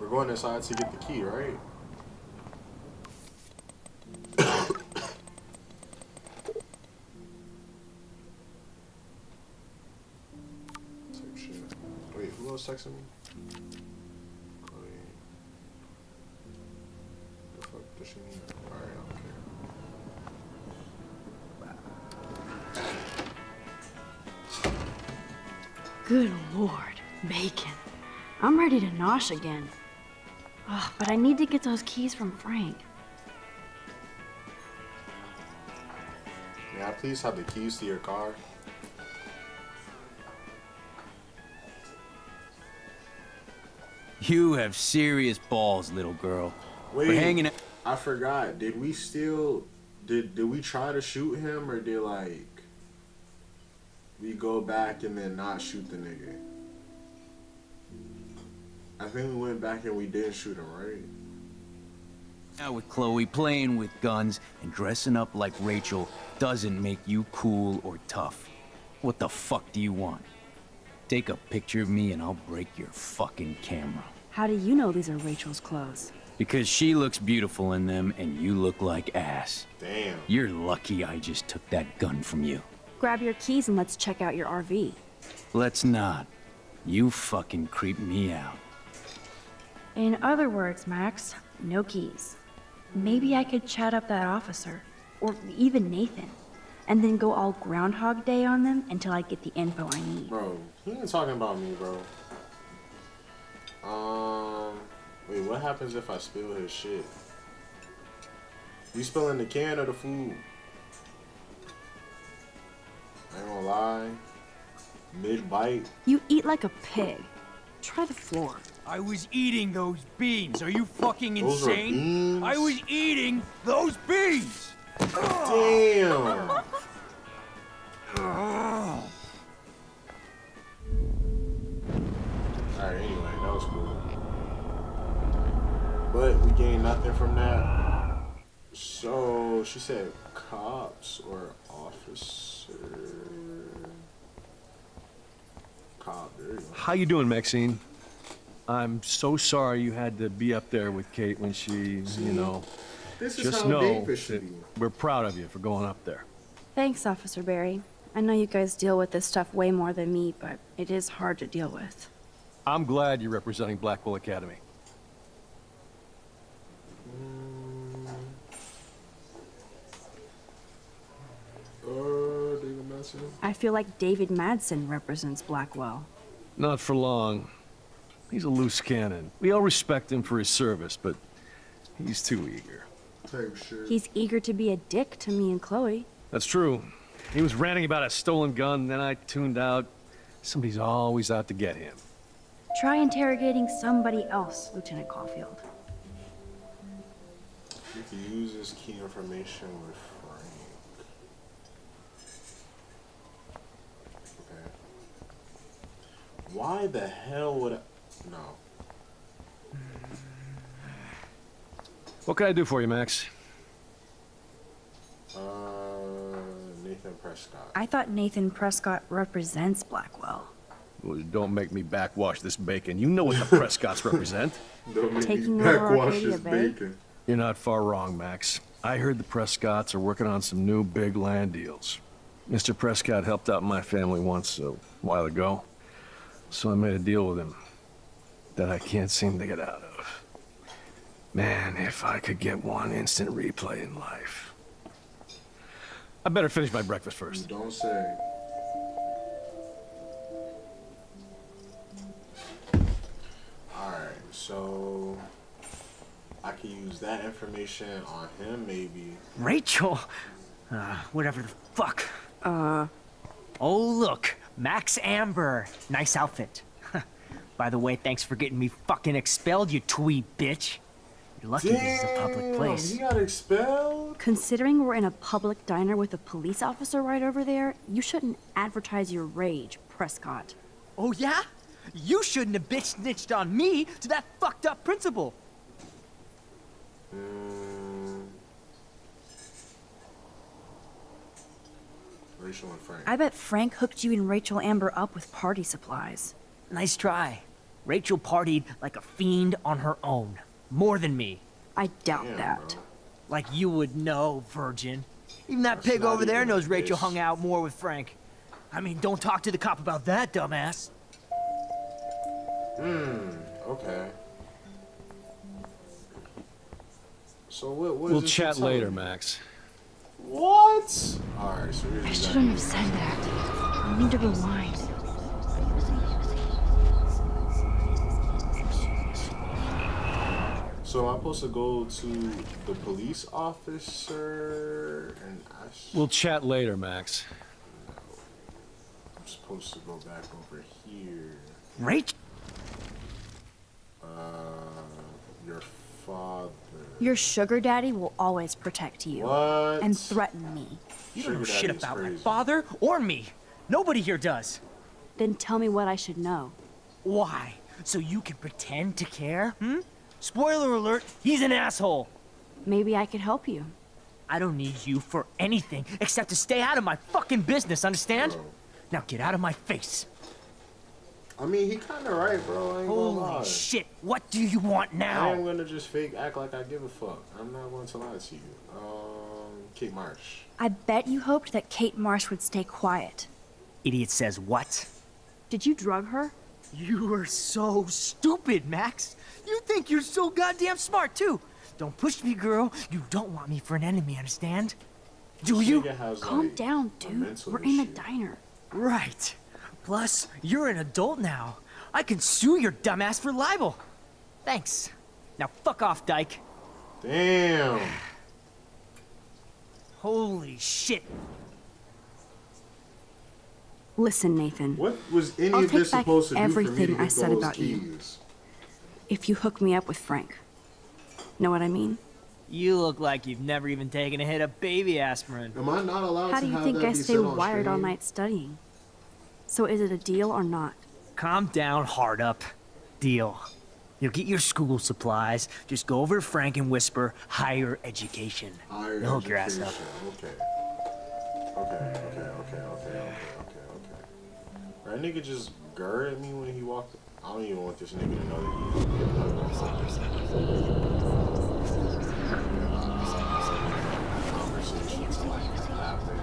We're going inside to get the key, right? Type shit. Wait, who else texting me? Chloe. The fuck does she mean? Alright, I don't care. Good lord. Bacon. I'm ready to nosh again. Ugh, but I need to get those keys from Frank. May I please have the keys to your car? You have serious balls, little girl. Wait, We're hanging out. I forgot. Did we still... Did we try to shoot him, or did, like... we go back and then not shoot the nigga? I think we went back and we didn't shoot him, right? Out with Chloe, playing with guns and dressing up like Rachel doesn't make you cool or tough. What the fuck do you want? Take a picture of me and I'll break your fucking camera. How do you know these are Rachel's clothes? Because she looks beautiful in them and you look like ass. Damn. You're lucky I just took that gun from you. Grab your keys and let's check out your RV. Let's not. You fucking creep me out. In other words, Max, no keys. Maybe I could chat up that officer, or even Nathan, and then go all Groundhog Day on them until I get the info I need. Bro, he ain't talking about me, bro. Wait, what happens if I spill his shit? You spilling the can or the food? I ain't gonna lie. Mid-bite. You eat like a pig. Try the floor. I was eating those beans. Are you fucking Those are insane? beans? I was eating those beans. Damn. Alright, anyway, that was cool. But we gained nothing from that. So, she said cops or officer. Cop, there you go. How you doing, Maxine? I'm so sorry you had to be up there with Kate when she, you know. This is Just how know David should that be. we're proud of you for going up there. Thanks, Officer Barry. I know you guys deal with this stuff way more than me, but it is hard to deal with. I'm glad you're representing Blackwell Academy. David Madsen. I feel like David Madsen represents Blackwell. Not for long. He's a loose cannon. We all respect him for his service, but he's too eager. Type shit. He's eager to be a dick to me and Chloe. That's true. He was ranting about a stolen gun, then I tuned out. Somebody's always out to get him. Try interrogating somebody else, Lieutenant Caulfield. You can use this key information with Frank. Okay. Why the hell would I... No. What can I do for you, Max? Nathan Prescott. I thought Nathan Prescott represents Blackwell. Well, don't make me backwash this bacon. You know what the Prescotts represent. Don't make Taking me over backwash Arcadia this Bay? bacon. You're not far wrong, Max. I heard the Prescotts are working on some new big land deals. Mr. Prescott helped out my family once a while ago, so I made a deal with him that I can't seem to get out of. Man, if I could get one instant replay in life. I better finish my breakfast first. Don't say. Alright, so I can use that information on him, maybe. Rachel? Whatever the fuck. Oh, look. Max Amber. Nice outfit. By the way, thanks for getting me fucking expelled, you twee bitch. You're lucky this is a public place. He got expelled? Considering we're in a public diner with a police officer right over there, you shouldn't advertise your rage, Prescott. Oh, yeah? You shouldn't have bitch snitched on me to that fucked up principal. Rachel and Frank. I bet Frank hooked you and Rachel Amber up with party supplies. Nice try. Rachel partied like a fiend on her own. More than me. I doubt that. Bro. Like you would know, virgin. Even that pig not over there even knows a Rachel bitch. hung out more with Frank. I mean, don't talk to the cop about that, dumbass. Okay. So what We'll is this chat you telling later, me? Max. What? Alright, so here's I exactly shouldn't have said that. I need to rewind. So I'm supposed to go to the police officer and ask. We'll chat later, Max. I'm supposed to go back over here. Rach? Your father. Your sugar daddy will always protect you. What? And threaten me. You don't know Sugar shit daddy's about my crazy. father or me. Nobody here does. Then tell me what I should know. Why? So you can pretend to care? Spoiler alert, he's an asshole. Maybe I could help you. I don't need you for anything except to stay out of my fucking business, understand? Bro. Now get out of my face. I mean, he kind of right, bro. I ain't gonna lie. Holy shit, what do you want I now? am gonna just fake act like I give a fuck. I'm not going to lie to you. Kate Marsh. I bet you hoped that Kate Marsh would stay quiet. Idiot says what? Did you drug her? You are so stupid, Max. You think you're so goddamn smart, too. Don't push me, girl. You don't want me for an enemy, understand? Do you? Calm down, dude. We're in a diner. Right. Plus, you're an adult now. I can sue your dumbass for libel. Thanks. Now fuck off, dyke. Damn. Holy shit. Listen, Nathan. What was any I'll of take this back supposed to do for me to everything get I said those about you. keys? If you hook me up with Frank. Know what I mean? You look like you've never even taken a hit of baby aspirin. Am I not allowed How to do you have think that I be stay said on wired all stream? night studying? So is it a deal or not? Calm down, hard up. Deal. You'll get your school supplies. Just go over to Frank and whisper higher education. Higher They'll hook your ass up. education. Okay. That nigga just glared at me when he walked. I don't even want this nigga to know that conversations like happen.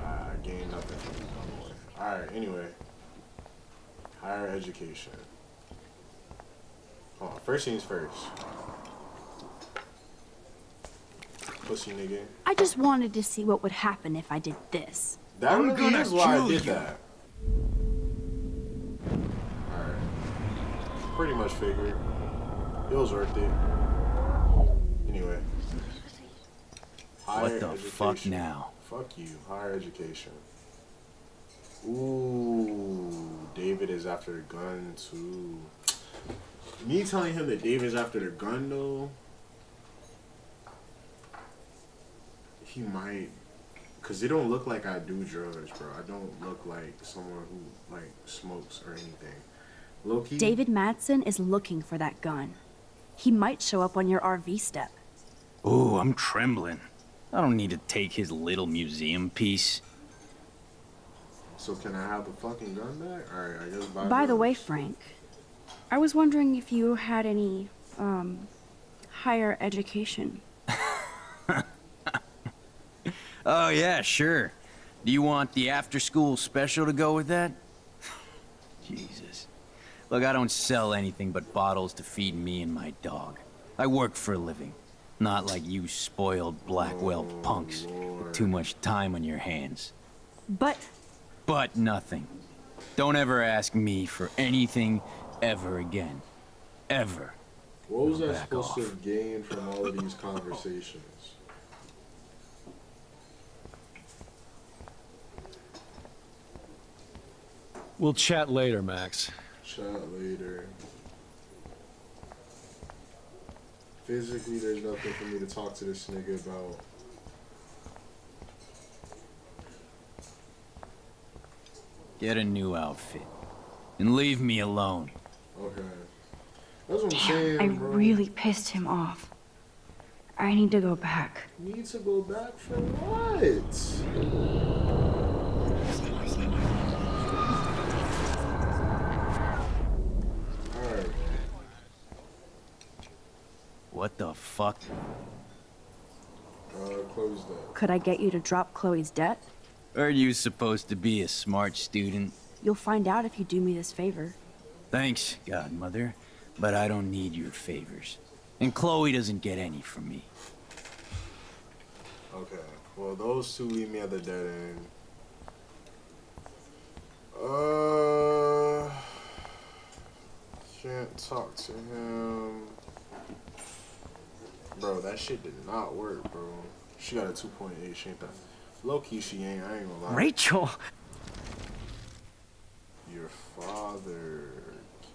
I gained nothing from this one. Alright, anyway. Higher education. Hold on, first things first. Pussy nigga. I just wanted to see what would happen if I did this. That really is why I did that. Alright. Pretty much figured. It was worth it. Anyway. What the fuck now? Fuck you. Higher education. Ooh. David is after the gun too. Me telling him that David's after the gun though. He might, cause it don't look like I do drugs, bro. I don't look like someone who like smokes or anything. Low-key. David Madsen is looking for that gun. He might show up on your RV step. Ooh, I'm trembling. I don't need to take his little museum piece. So can I have the fucking gun back? All right, I guess. By the way, Frank, I was wondering if you had any, higher education. Oh, yeah, sure. Do you want the after-school special to go with that? Jesus. Look, I don't sell anything but bottles to feed me and my dog. I work for a living. Not like you spoiled Blackwell punks with too much time on your hands. But nothing. Don't ever ask me for anything ever again. Ever. What was I Back supposed off. to have gained from all of these conversations? We'll chat later, Max. Chat later. Physically, there's nothing for me to talk to this nigga about. Get a new outfit. And leave me alone. Okay. That's what I'm damn, saying, I bro. really pissed him off. I need to go back. Need to go back for what? Alright. What the fuck? Close that. Could I get you to drop Chloe's debt? Are you supposed to be a smart student? You'll find out if you do me this favor. Thanks, Godmother, but I don't need your favors. And Chloe doesn't get any from me. Okay. Well, those two leave me at the dead end. talk to him. Bro, that shit did not work, bro. She got a 2.8. She ain't that. Low key, she ain't. I ain't gonna lie. Rachel! Your father, Q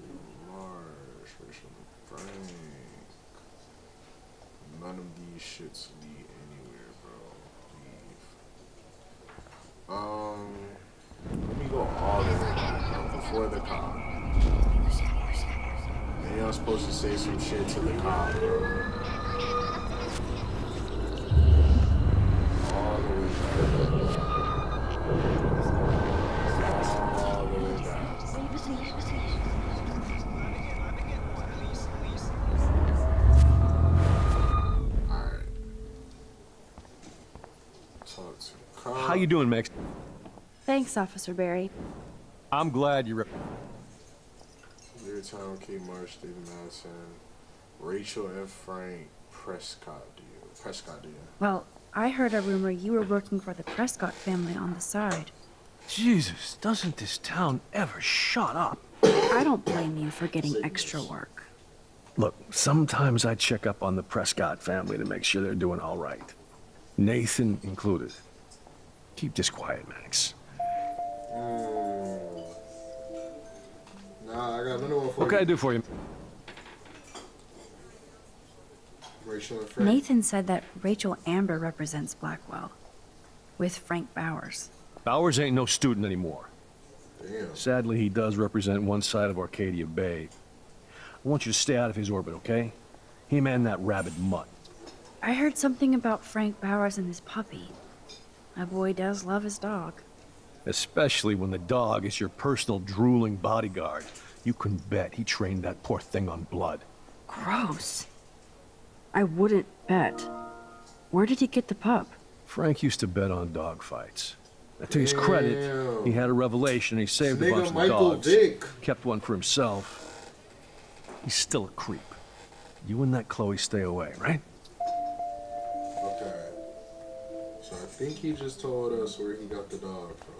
Marsh, Rachel Frank. None of these shits lead anywhere, bro. Let me go all the way back before the cop. Maybe I'm supposed to say some shit to the cop, bro. All the way back. All the way back. Alright. Talk to cop. How you doing, Max? Thanks, Officer Barry. I'm glad you're... Leartown, K. Marsh, David Madison, Rachel and Frank Prescott deal. Well, I heard a rumor you were working for the Prescott family on the side. Jesus, doesn't this town ever shut up? I don't blame you for getting extra work. Look, sometimes I check up on the Prescott family to make sure they're doing all right. Nathan included. Keep this quiet, Max. Nah, I got another one for you. What can I do for you? Rachel and Frank. Nathan said that Rachel Amber represents Blackwell, with Frank Bowers. Bowers ain't no student anymore. Damn. Sadly, he does represent one side of Arcadia Bay. I want you to stay out of his orbit, okay? Him and that rabid mutt. I heard something about Frank Bowers and his puppy. My boy does love his dog. Especially when the dog is your personal drooling bodyguard. You can bet he trained that poor thing on blood. Gross. I wouldn't bet. Where did he get the pup? Frank used to bet on dog fights. To his credit, he had a revelation. He saved a bunch of Michael dogs. Vick. Kept one for himself. He's still a creep. You and that Chloe stay away, right? Okay. So I think he just told us where he got the dog from.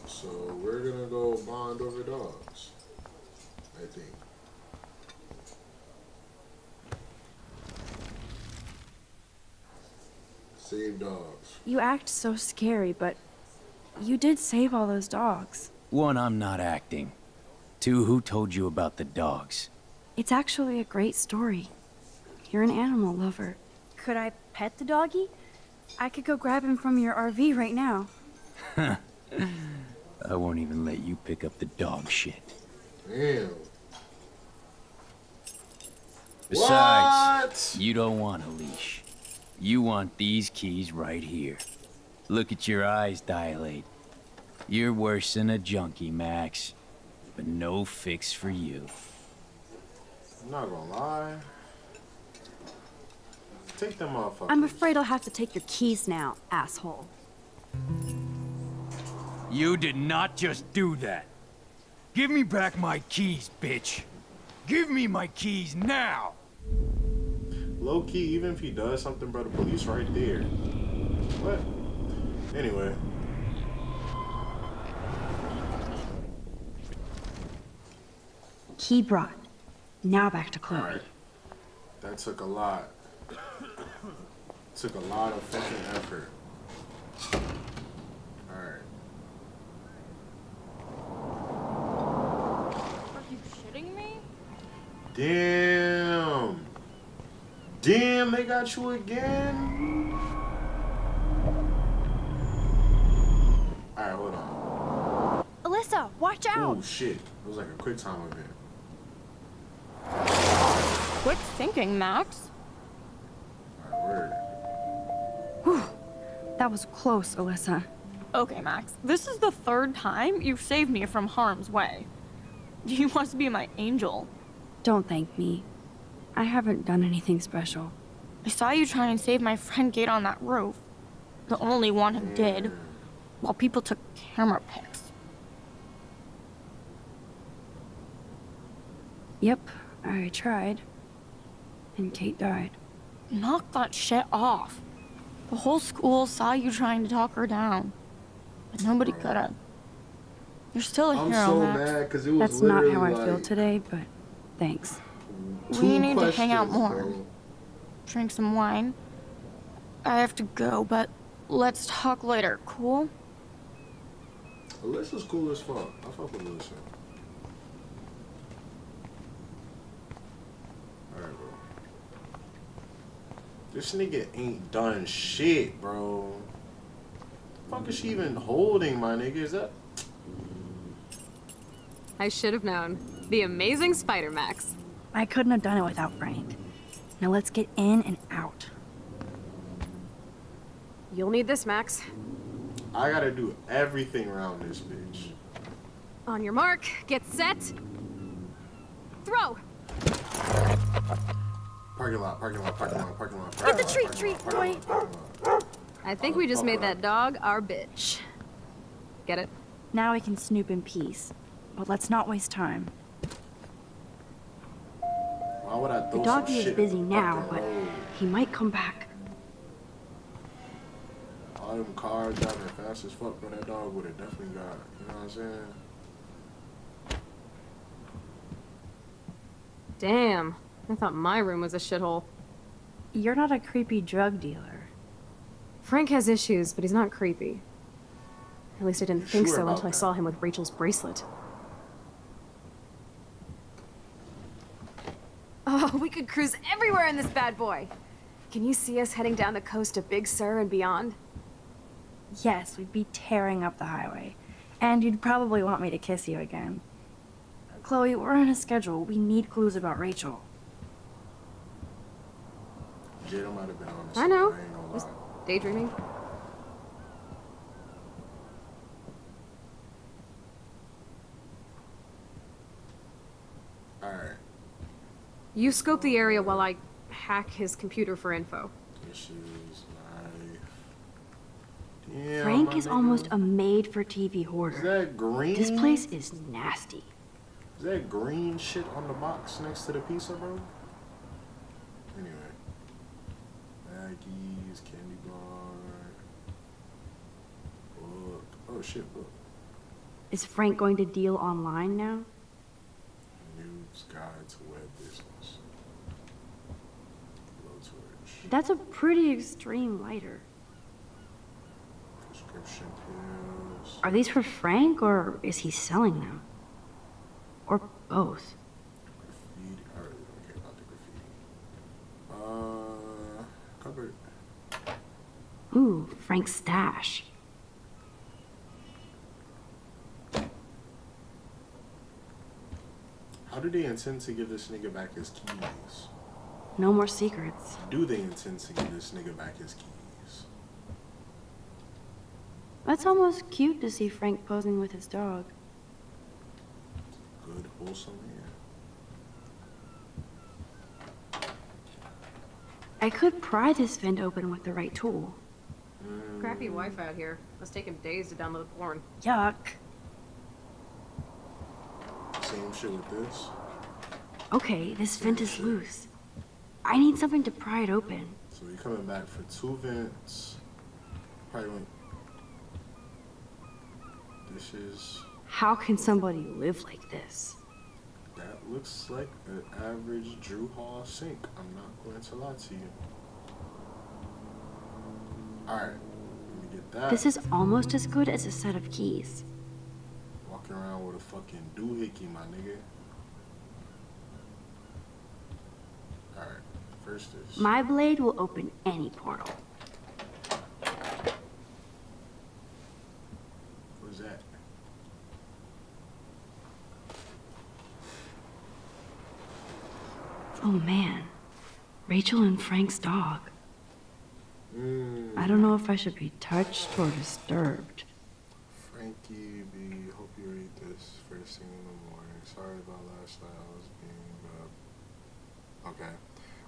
So we're gonna go bond over dogs. I think. Save dogs. You act so scary, but you did save all those dogs. One, I'm not acting. Two, who told you about the dogs? It's actually a great story. You're an animal lover. Could I pet the doggy? I could go grab him from your RV right now. I won't even let you pick up the dog shit. Damn. Besides, you don't want a leash. You want these keys right here. Look at your eyes dilate. You're worse than a junkie, Max. But no fix for you. I'm not gonna lie. Take them off. I'm afraid I'll have to take your keys now, asshole. You did not just do that. Give me back my keys, bitch. Give me my keys now. Low key, even if he does something, bro, the police right there. What? Anyway. Key brought. Now back to Chloe. Right. That took a lot. Took a lot of fucking effort. Alright. Are you shitting me? Damn. Damn, they got you again? Alright, hold on. Alyssa, watch out! Oh shit. It was like a quick time event. Quick thinking, Max. Alright, word. Whew. That was close, Alyssa. Okay, Max. This is the third time you've saved me from harm's way. You must be my angel. Don't thank me. I haven't done anything special. I saw you try and save my friend Kate on that roof. The only one who did. While people took camera pics. Yep, I tried. And Kate died. Knock that shit off. The whole school saw you trying to talk her down. But nobody could have. You're still a I'm hero, so Max. mad because it was That's not literally how I feel like today, but thanks. 2 We need to hang out questions, more. bro. Drink some wine. I have to go, but let's talk later, cool? Alyssa's cool as fuck. I fuck with Alyssa. Alright, bro. This nigga ain't done shit, bro. The fuck is she even holding, my nigga? Is that... I should have known. The amazing Spider-Max. I couldn't have done it without Frank. Now let's get in and out. You'll need this, Max. I gotta do everything around this bitch. On your mark, get set. Throw! Parking lot, parking lot, parking lot, parking lot. Get the treat, boy! I think we just made that dog our bitch. Get it? Now we can snoop in peace. But let's not waste time. Why would I throw The some doggy is shit busy in the now, fucking but road? he might come back. All them cars driving fast as fuck, but that dog would have definitely got, you know what I'm saying? Damn. I thought my room was a shithole. You're not a creepy drug dealer. Frank has issues, but he's not creepy. At least I didn't think Sure so about until I that? saw him with Rachel's bracelet. Oh, we could cruise everywhere in this bad boy. Can you see us heading down the coast to Big Sur and beyond? Yes, we'd be tearing up the highway. And you'd probably want me to kiss you again. Chloe, we're on a schedule. We need clues about Rachel. Jada might have been on this. I know. I ain't gonna Just lie. daydreaming. Alright. You scope the area while I hack his computer for info. This is life. Damn, Frank my is nigga. almost a made-for-TV hoarder. Is that green? This place is nasty. Is that green shit on the box next to the pizza, bro? Anyway. Maggie's, candy bar. Book. Oh shit, book. Is Frank going to deal online now? News guide to web business. Blowtorch. That's a pretty extreme lighter. Prescription pills. Are these for Frank, or is he selling them? Or both? Graffiti. I really don't care about the graffiti. Cupboard. Ooh, Frank's stash. How do they intend to give this nigga back his keys? No more secrets. Do they intend to give this nigga back his keys? That's almost cute to see Frank posing with his dog. Good, wholesome man. I could pry this vent open with the right tool. Crappy Wi-Fi out here. Must take him days to download porn. Yuck. Same shit with this. Okay, this vent is loose. I need something to pry it open. So you're coming back for 2 vents. Probably went. This is. How can somebody live like this? That looks like an average Drew Hall sink. I'm not going to lie to you. Alright, let me get that. This is almost as good as a set of keys. Walking around with a fucking doohickey, my nigga. Alright, first is. My blade will open any portal. What is that? Oh man, Rachel and Frank's dog. I don't know if I should be touched or disturbed. Frankie B, hope you read this first thing in the morning. Sorry about last night.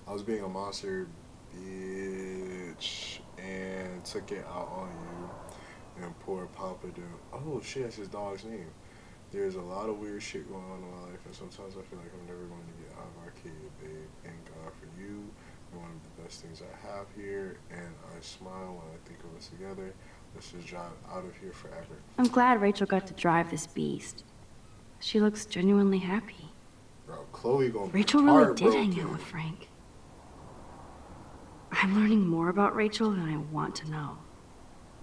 I was being a monster bitch and took it out on you and poor Pompadour. Oh shit, that's his dog's name. There's a lot of weird shit going on in my life, and sometimes I feel like I'm never going to get out of Arcadia, babe. Thank God for you. You're one of the best things I have here, and I smile when I think of us together. Let's just drive out of here forever. I'm glad Rachel got to drive this beast. She looks genuinely happy. Bro, Chloe gonna be Rachel really did hang heartbroken. out with Frank. I'm learning more about Rachel than I want to know.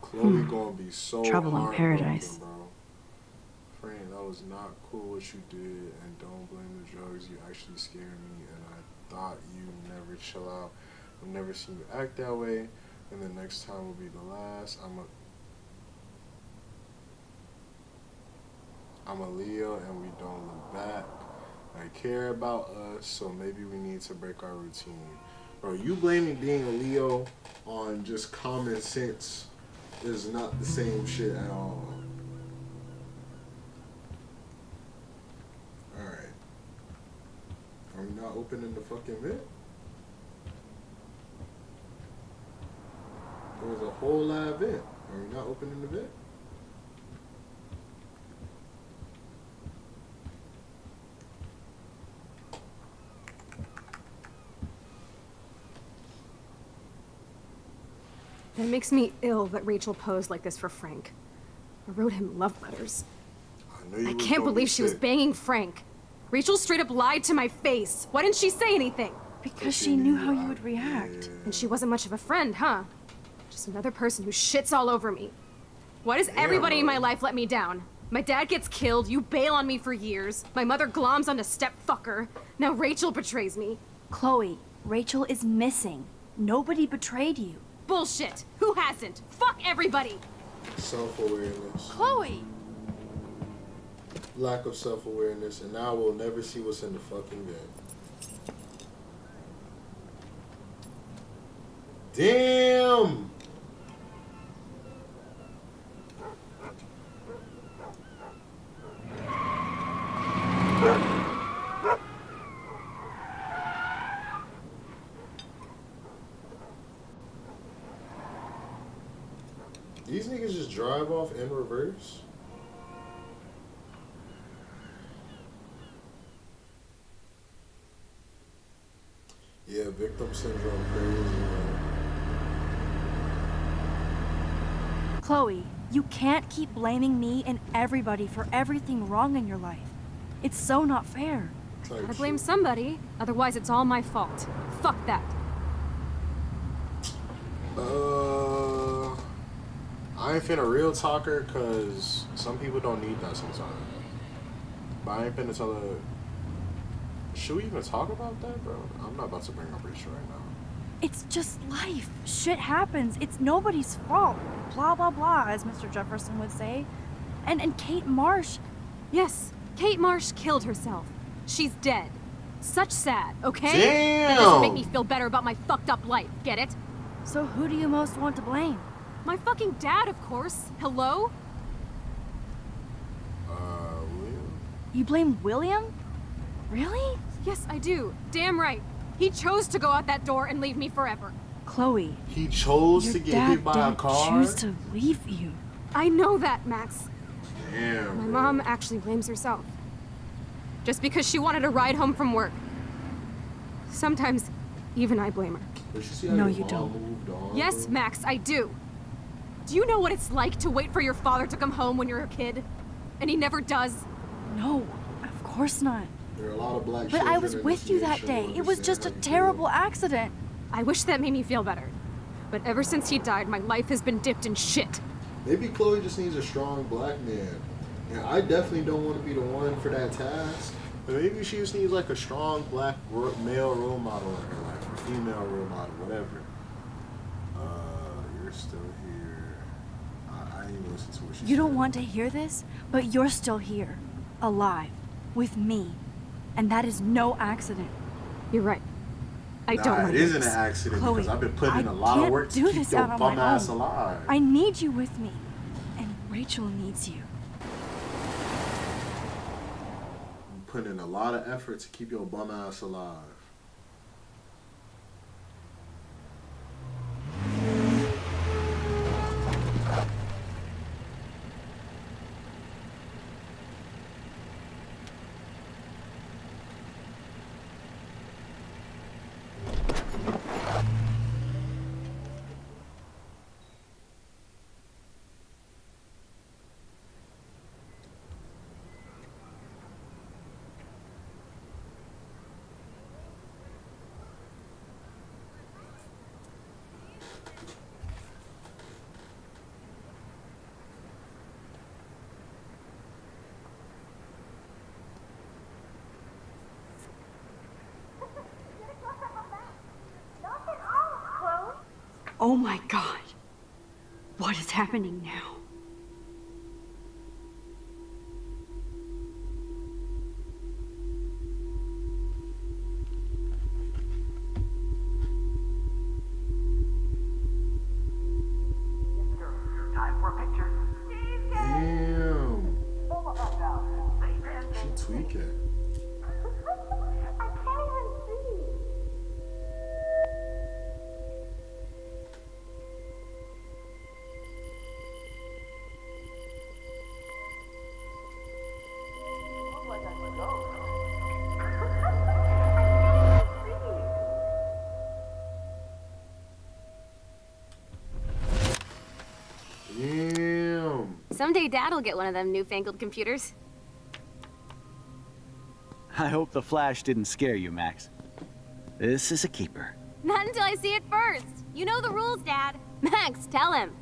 Chloe gonna be so Trouble in heartbroken, paradise. bro. Frank, that was not cool what you did, and don't blame the drugs. You actually scared me, and I thought you never chill out. I've never seen you act that way, and the next time will be the last. I'm a Leo, and we don't look back. I care about us, so maybe we need to break our routine. Bro, you blaming being a Leo on just common sense is not the same shit at all. Alright. Are we not opening the fucking vent? There was a whole live vent. Are we not opening the vent? It makes me ill that Rachel posed like this for Frank. I wrote him love letters. I can't believe she was banging Frank. Rachel straight up lied to my face. Why didn't she say anything? Because she knew how you would react. And she wasn't much of a friend, huh? Just another person who shits all over me. Why does everybody in my life let me down? My dad gets killed, you bail on me for years. My mother gloms onto stepfucker. Now Rachel betrays me. Chloe, Rachel is missing. Nobody betrayed you. Bullshit! Who hasn't? Fuck everybody! Self-awareness. Chloe! Lack of self-awareness, and now we'll never see what's in the fucking bed. Damn! These niggas just drive off in reverse? Yeah, victim syndrome crazy, man. Chloe, you can't keep blaming me and everybody for everything wrong in your life. It's so not fair. Gotta blame somebody, otherwise it's all my fault. Fuck that. I ain't finna real talker, cause some people don't need that sometimes. But I ain't finna tell her. Should we even talk about that, bro? I'm not about to bring up Rachel right now. It's just life. Shit happens. It's nobody's fault. Blah, blah, blah, as Mr. Jefferson would say. And Kate Marsh. Yes, Kate Marsh killed herself. She's dead. Such sad, okay? Damn! That doesn't make me feel better about my fucked up life, get it? So who do you most want to blame? My fucking dad, of course. Hello? William? You blame William? Really? Yes, I do. Damn right. He chose to go out that door and leave me forever. Chloe. He chose to get hit by a car? Choose to leave you. I know that, Max. Damn. My mom actually blames herself. Just because she wanted a ride home from work. Sometimes, even I blame her. Did you see how No, your you mom don't. moved on, Yes, bro? Max, I do. Do you know what it's like to wait for your father to come home when you're a kid? And he never does? No, of course not. There are a lot of black But I children was in with this you that nation day. who It was just a understand how you terrible accident. I wish that made me feel better. But ever since he died, my life has been dipped in shit. feel. Maybe Chloe just needs a strong black man. And I definitely don't want to be the one for that task. But maybe she just needs like a strong black male role model in her life. Or female role model, whatever. You're still here. I didn't even listen to what she said. You don't want to hear this, but you're still here. Alive. With me. And that is no accident. You're right. I Nah, don't want it isn't this. an accident Chloe, because I've been putting in I a lot of can't work to do keep this your out on my bum ass own. alive. I need you with me. And Rachel needs you. I'm putting in a lot of effort to keep your bum ass alive. Oh my God. What is happening now? Damn. She tweaking. Damn. Someday Dad'll get one of them newfangled computers. I hope the flash didn't scare you, Max. This is a keeper. Not until I see it first. You know the rules, Dad. Max, tell him.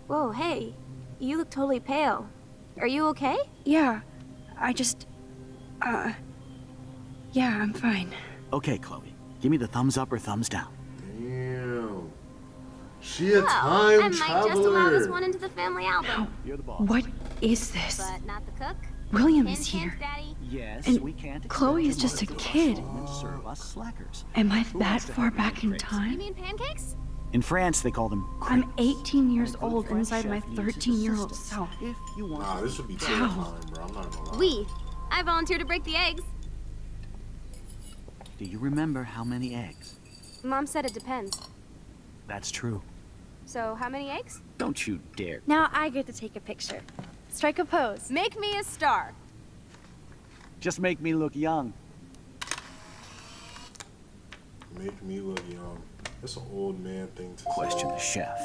Whoa, hey. You look totally pale. Are you okay? Yeah, I just... yeah, I'm fine. Okay, Chloe. Give me the thumbs up or thumbs down. Damn. She a Well, time I might just allow this traveler. one into the family album. You're the boss. What is this? But not the cook. William Hint, is hint, here. Daddy. Yes, And we can't. Chloe is expect just a your kid. mother to come and serve us slackers. Am I Who that wants to far have back in crepes? You time? mean pancakes? In France, they call them I'm crepes. 18 years And for the old French inside my chef needs his 13-year-old assistance. self. If you want Nah, to this would be eat. terrifying, bro. I'm not gonna lie. We. I volunteered to break the eggs. Do you remember how many eggs? Mom said it depends. That's true. So, how many eggs? Don't you dare. Now I get to take a picture. Strike a pose. Make me a star. Just make me look young. Make me look young. That's an old man thing to Question say. the chef.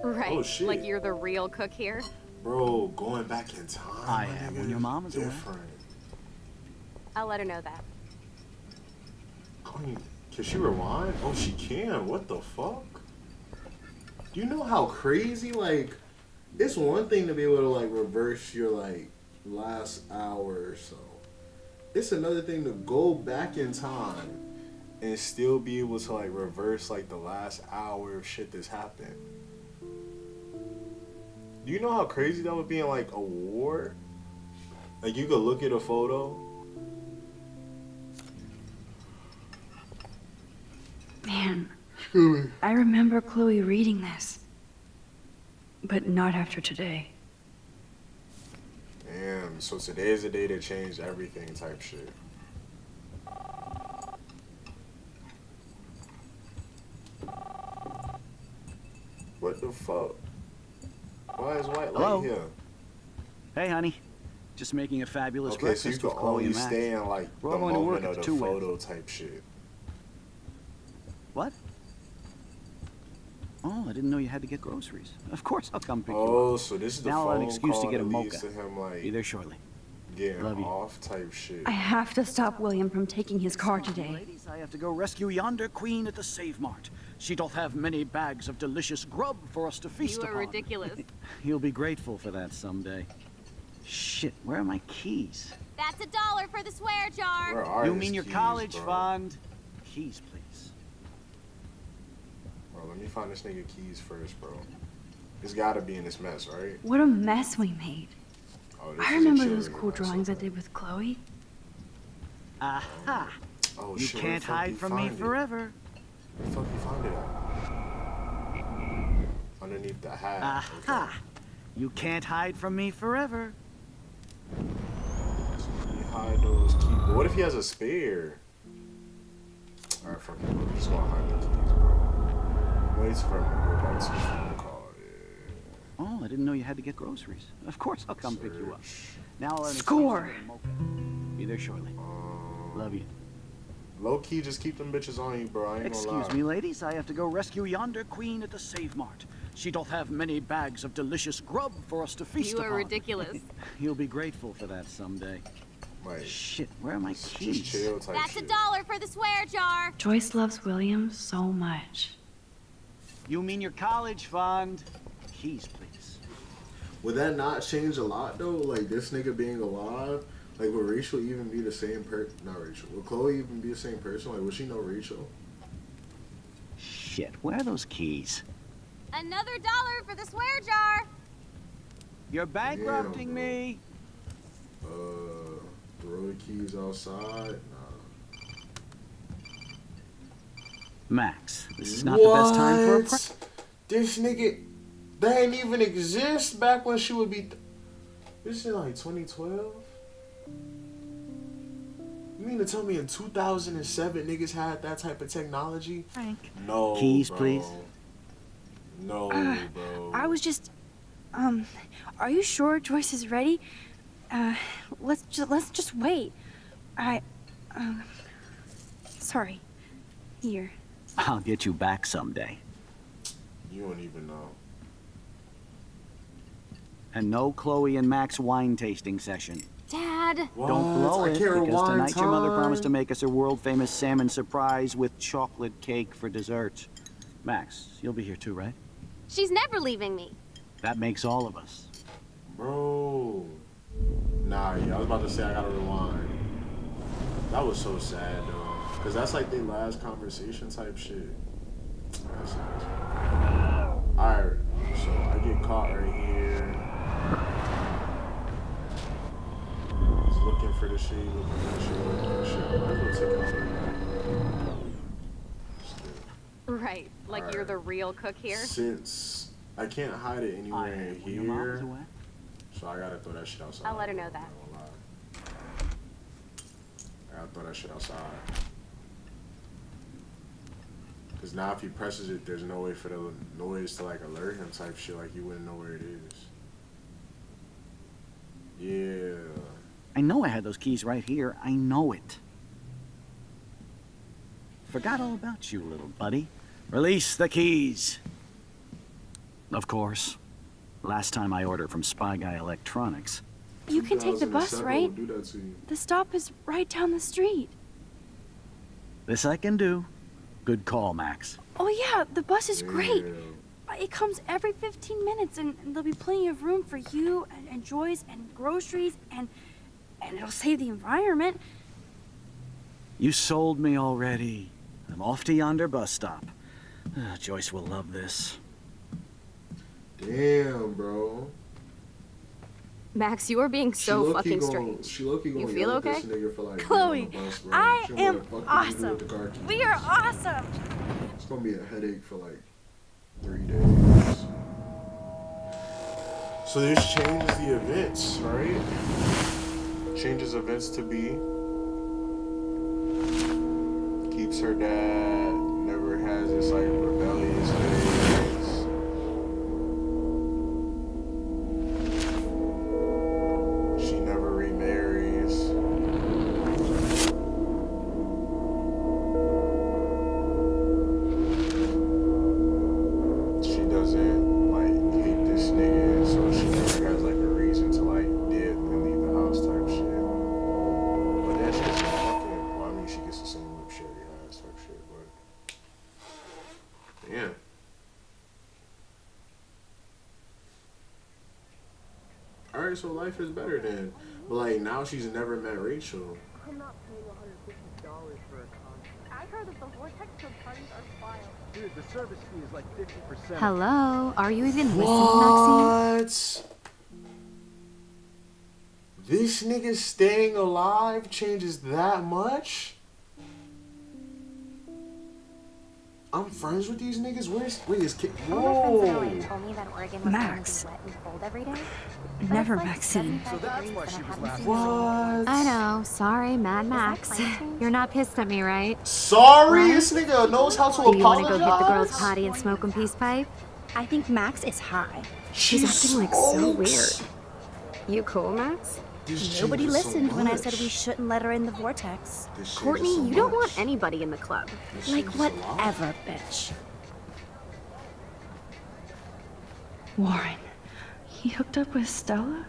Right. Oh, shit. Like you're the real cook here. Bro, going back in time. I my am nigga, when your mom is away. different. I'll let her know that. I mean, can she rewind? Oh, she can. What the fuck? Do you know how crazy, like, it's one thing to be able to, like, reverse your, like, last hour or so. It's another thing to go back in time and still be able to, like, reverse, like, the last hour of shit that's happened. Do you know how crazy that would be in, like, a war? Like, you could look at a photo. Man, I remember Chloe reading this. But not after today. Damn, so today is the day that changed everything type shit. What the fuck? Why is White Light Hello? here? Hey, honey. Just making a fabulous Okay, so you breakfast can with Chloe only and Max. stay in like We're the all going to work moment at of the the two-way. photo type shit. What? Oh, I didn't know you had to get groceries. Of course, I'll come pick you up. Oh, so this is the Now I'll have phone an excuse call to get a that leads mocha. to him like Be there shortly. getting Love you. off type shit. I have to stop William from taking his car Excuse me, today. Ladies, I have to go rescue yonder queen at the Save Mart. She doth have many bags of delicious grub for us to feast You are upon. ridiculous. You'll be grateful for that someday. Shit, where are my keys? That's $1 for the swear jar. Where are You his mean your keys, college bro? fund? Keys, please. Bro, let me find this nigga keys first, bro. It's gotta be in this mess, right? What a mess we made. Oh, this I is a remember those cheerleader cool mess, drawings I okay. did with Chloe. Aha! Oh, You shit, can't hide from me forever. Where the fuck you find it at? Underneath the hat. Aha! You can't hide from me forever. You hide those keys. But what if he has a spare? Alright, fuck it, bro. Just gonna hide the keys, bro. Wait for him to go back to the phone call. Oh, I didn't know you had to get groceries. Of course, I'll come pick you up. Now I'll have an Score. excuse to get a mocha. Be there shortly. Love you. Low key, just keep them bitches on you, bro. I ain't gonna lie. Excuse me, ladies. I have to go rescue yonder queen at the Save Mart. She doth have many bags of delicious grub for us to feast You upon. are ridiculous. You'll be grateful for that someday. Wait. Shit, where are my keys? Just chill type That's shit. $1 for the swear jar. Joyce loves William so much. You mean your college fund? Keys, please. Would that not change a lot though? Like this nigga being alive? Like would Rachel even be the same Not Rachel. Would Chloe even be the same person? Like would she know Rachel? Shit, where are those keys? Another $1 for the swear jar. You're bankrupting me. Throw the keys outside? Max, this is not the best time for a This nigga, that ain't even exist back when she would be. This is like 2012. You mean to tell me in 2007 niggas had that type of technology? Frank. No. Keys, bro. please. No, bro. I was just, are you sure Joyce is ready? Let's just wait. Sorry. Here. I'll get you back someday. You don't even know. And no Chloe and Max wine tasting session. Dad. What? Don't blow I it, can't because rewind tonight your mother time. promised to make us a world-famous salmon surprise with chocolate cake for dessert. Max, you'll be here too, right? She's never leaving me. That makes all of us. Bro. Nah, yeah, I was about to say I gotta rewind. That was so sad, though. Because that's like their last conversation type shit. That's nice. Alright, so I get caught right here. Just looking for the shit, looking for the shit, looking for the shit. I might as well take it out. Right, like you're the real cook here. Since I can't hide it anywhere in here, so I gotta throw that shit outside. I'll let her know that. I gotta throw that shit outside. Cause now if he presses it, there's no way for the noise to like alert him type shit, like you wouldn't know where it is. Yeah. I know I had those keys right here. I know it. Forgot all about you, little buddy. Release the keys. Of course. Last time I ordered from Spy Guy Electronics. You can take the bus, 2007 right? will do that to you. The stop is right down the street. This I can do. Good call, Max. Oh yeah, the bus is great. It comes every 15 minutes, and there'll be plenty of room for you and Joyce and groceries, and it'll save the environment. You sold me already. I'm off to yonder bus stop. Joyce will love this. Damn, bro. Max, you are being so fucking strange. She low-key gonna You feel yell at okay? this nigga for like Chloe, being on the bus, bro. I She am wanna fuck you awesome. with the car keys. We are awesome. It's gonna be a headache for like 3 days. So this changes the events, right? Changes events to be. Keeps her dad, never has this like rebellious phase. She never remarries. She doesn't like hate this nigga, so she never has like a reason to like dip and leave the house type shit. But then she gets fucking, well, I mean, she gets the same whip shit he has type shit, but damn. Alright, so life is better then. But like now she's never met Rachel. I'm not paying $150 for a contract. I heard that the Vortex Club parties are wild. Dude, the service fee is like 50%. Hello? Are you even listening, Maxine? What? This nigga staying alive changes that much? I'm friends with these niggas? Where is Kit? Whoa! told me that Oregon was Max. wet and cold every day. Never Maxine. So that's why she was laughing. What? I know. Sorry, Mad Max. You're not pissed at me, right? Sorry, this nigga knows how to Do you want to apologize. go hit the girls' potty and smoke 'em peace pipe? I think Max is high. She She's acting like so smokes. weird. You cool, Max? This Nobody changes so listened when I said much. we shouldn't let her in the vortex. This changes Courtney, so you don't much. want anybody in the club. This Like changes a lot. whatever, bitch. Warren, he hooked up with Stella?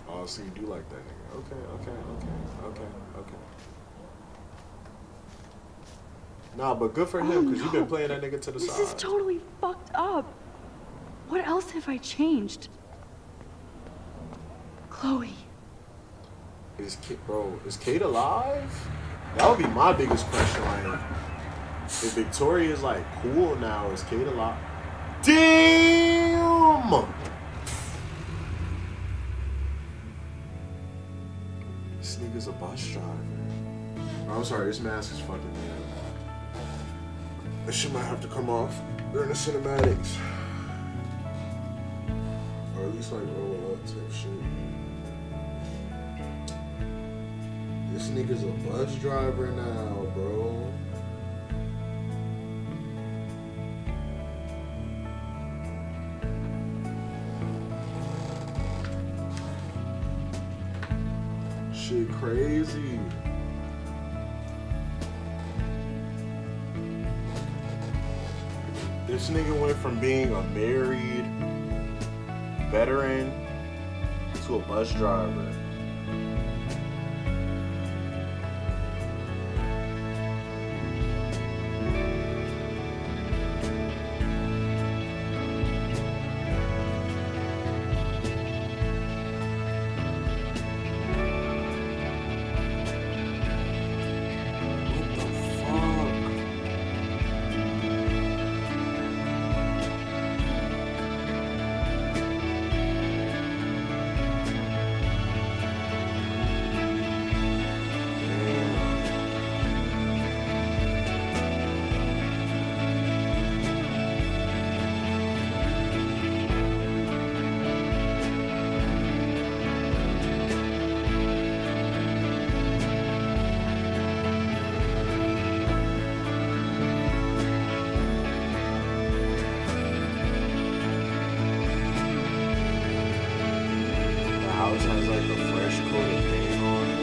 Oh, so you do like that nigga. Okay. Nah, but good for him, because you've been playing that nigga to the This side. is totally fucked up. What else have I changed? Chloe. Is Kate alive? That would be my biggest question. Like, If Victoria is like cool now, is Kate a lot? Damn! This nigga's a bus driver. I'm sorry, this mask is fucking me up. This shit might have to come off during the cinematics. Or at least like roll up type shit. This nigga's a bus driver now, bro. Shit crazy. This nigga went from being a married veteran to a bus driver. Has like a fresh coat of paint on it.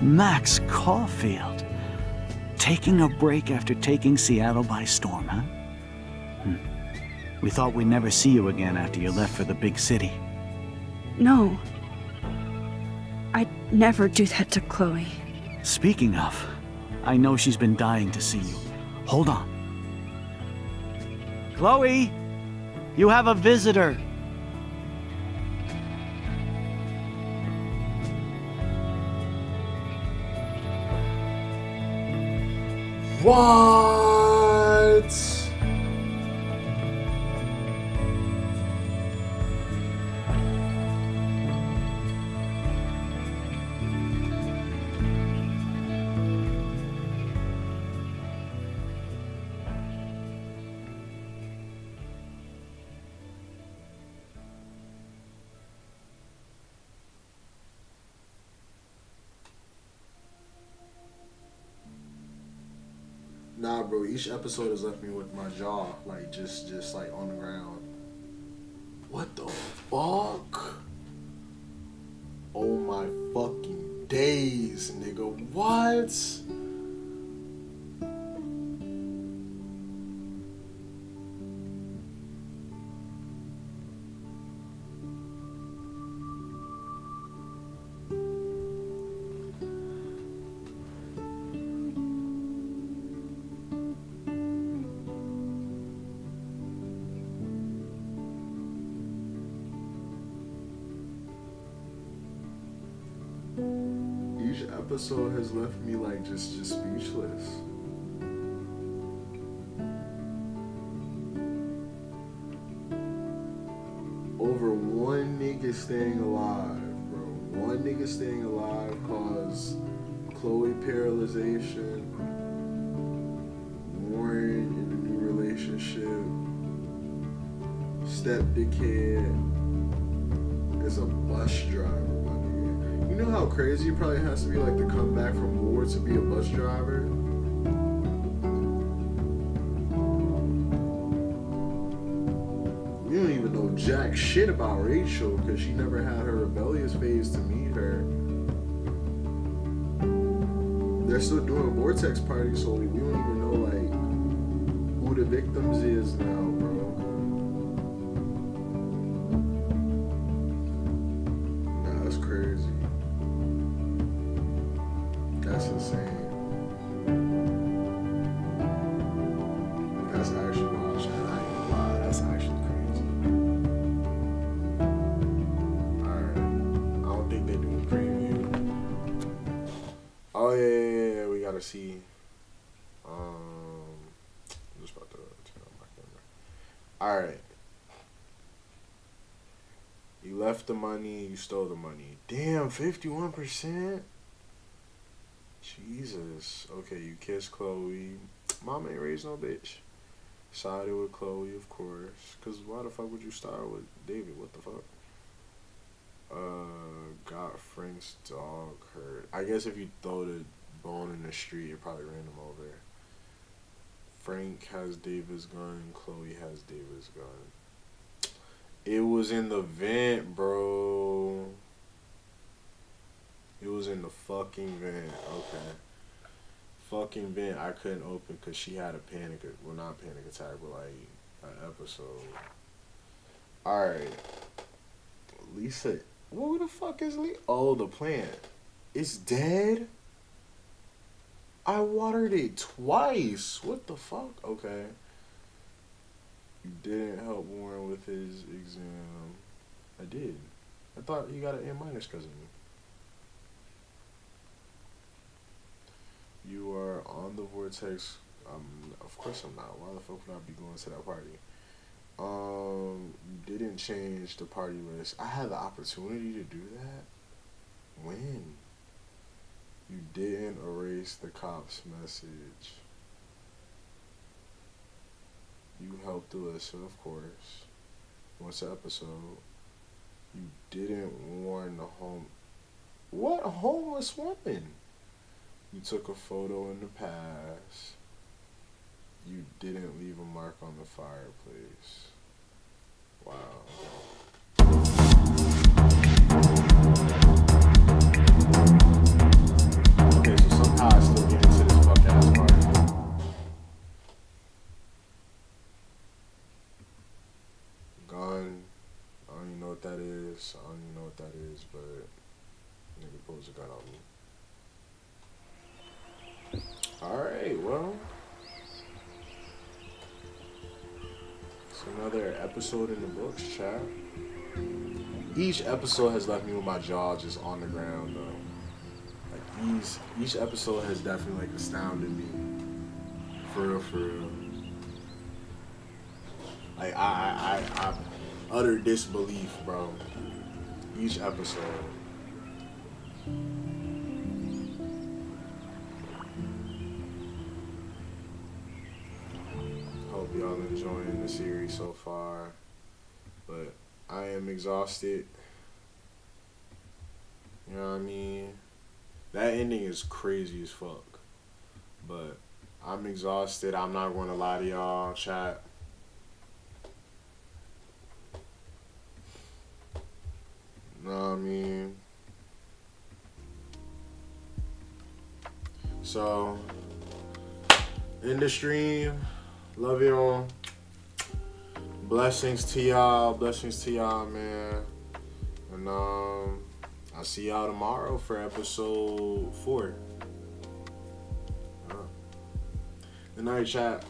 Max Caulfield. Taking a break after taking Seattle by storm, huh? We thought we'd never see you again after you left for the big city. No. I'd never do that to Chloe. Speaking of, I know she's been dying to see you. Hold on. Chloe, you have a visitor. What? Nah, bro, each episode has left me with my jaw, like, just like, on the ground. What the fuck? Oh my fucking days, nigga. What? Each episode has left me like just speechless. Over one nigga staying alive, bro. One nigga staying alive caused Chloe paralyzation, Warren in a new relationship, step dickhead is a bus driver. You know how crazy it probably has to be like to come back from war to be a bus driver? We don't even know jack shit about Rachel because she never had her rebellious phase to meet her. They're still doing a Vortex party, so we don't even know like who the victims is now, bro. Nah, that's crazy. gotta see. I'm just about to turn on my camera. Alright. You left the money, you stole the money. Damn, 51%? Jesus. Okay, you kissed Chloe. Mama ain't raised no bitch. Sided with Chloe, of course. Cause why the fuck would you start with David? What the fuck? Got Frank's dog hurt. I guess if you throw the bone in the street, it probably ran him over. Frank has David's gun. Chloe has David's gun. It was in the vent, bro. It was in the fucking vent. Okay. Fucking vent I couldn't open because she had a panic, well, not panic attack, but like an episode. Alright. Lisa, what the fuck is Lisa? Oh, the plant. It's dead? I watered it twice. What the fuck? Okay. You didn't help Warren with his exam. I did. I thought he got an A- because of me. You are on the Vortex. Of course I'm not. Why the fuck would I be going to that party? You didn't change the party list. I had the opportunity to do that. When? You didn't erase the cop's message. You helped Alyssa, of course. What's the episode? You didn't warn the What homeless woman? You took a photo in the past. You didn't leave a mark on the fireplace. Wow. Okay, so somehow I still get into this fuck ass party. Gun. I don't even know what that is. But nigga pulls a gun on me. Alright, well. It's another episode in the books, chat. Each episode has left me with my jaw just on the ground, though. Like, each episode has definitely, like, astounded me. For real, for real. Like, I utter disbelief, bro. Each episode. Hope y'all enjoying the series so far. But I am exhausted. You know what I mean? That ending is crazy as fuck. But I'm exhausted. I'm not going to lie to y'all, chat. You know what I mean? So, in the stream, love y'all. Blessings to y'all, man. And I'll see y'all tomorrow for episode 4. Good night, chat.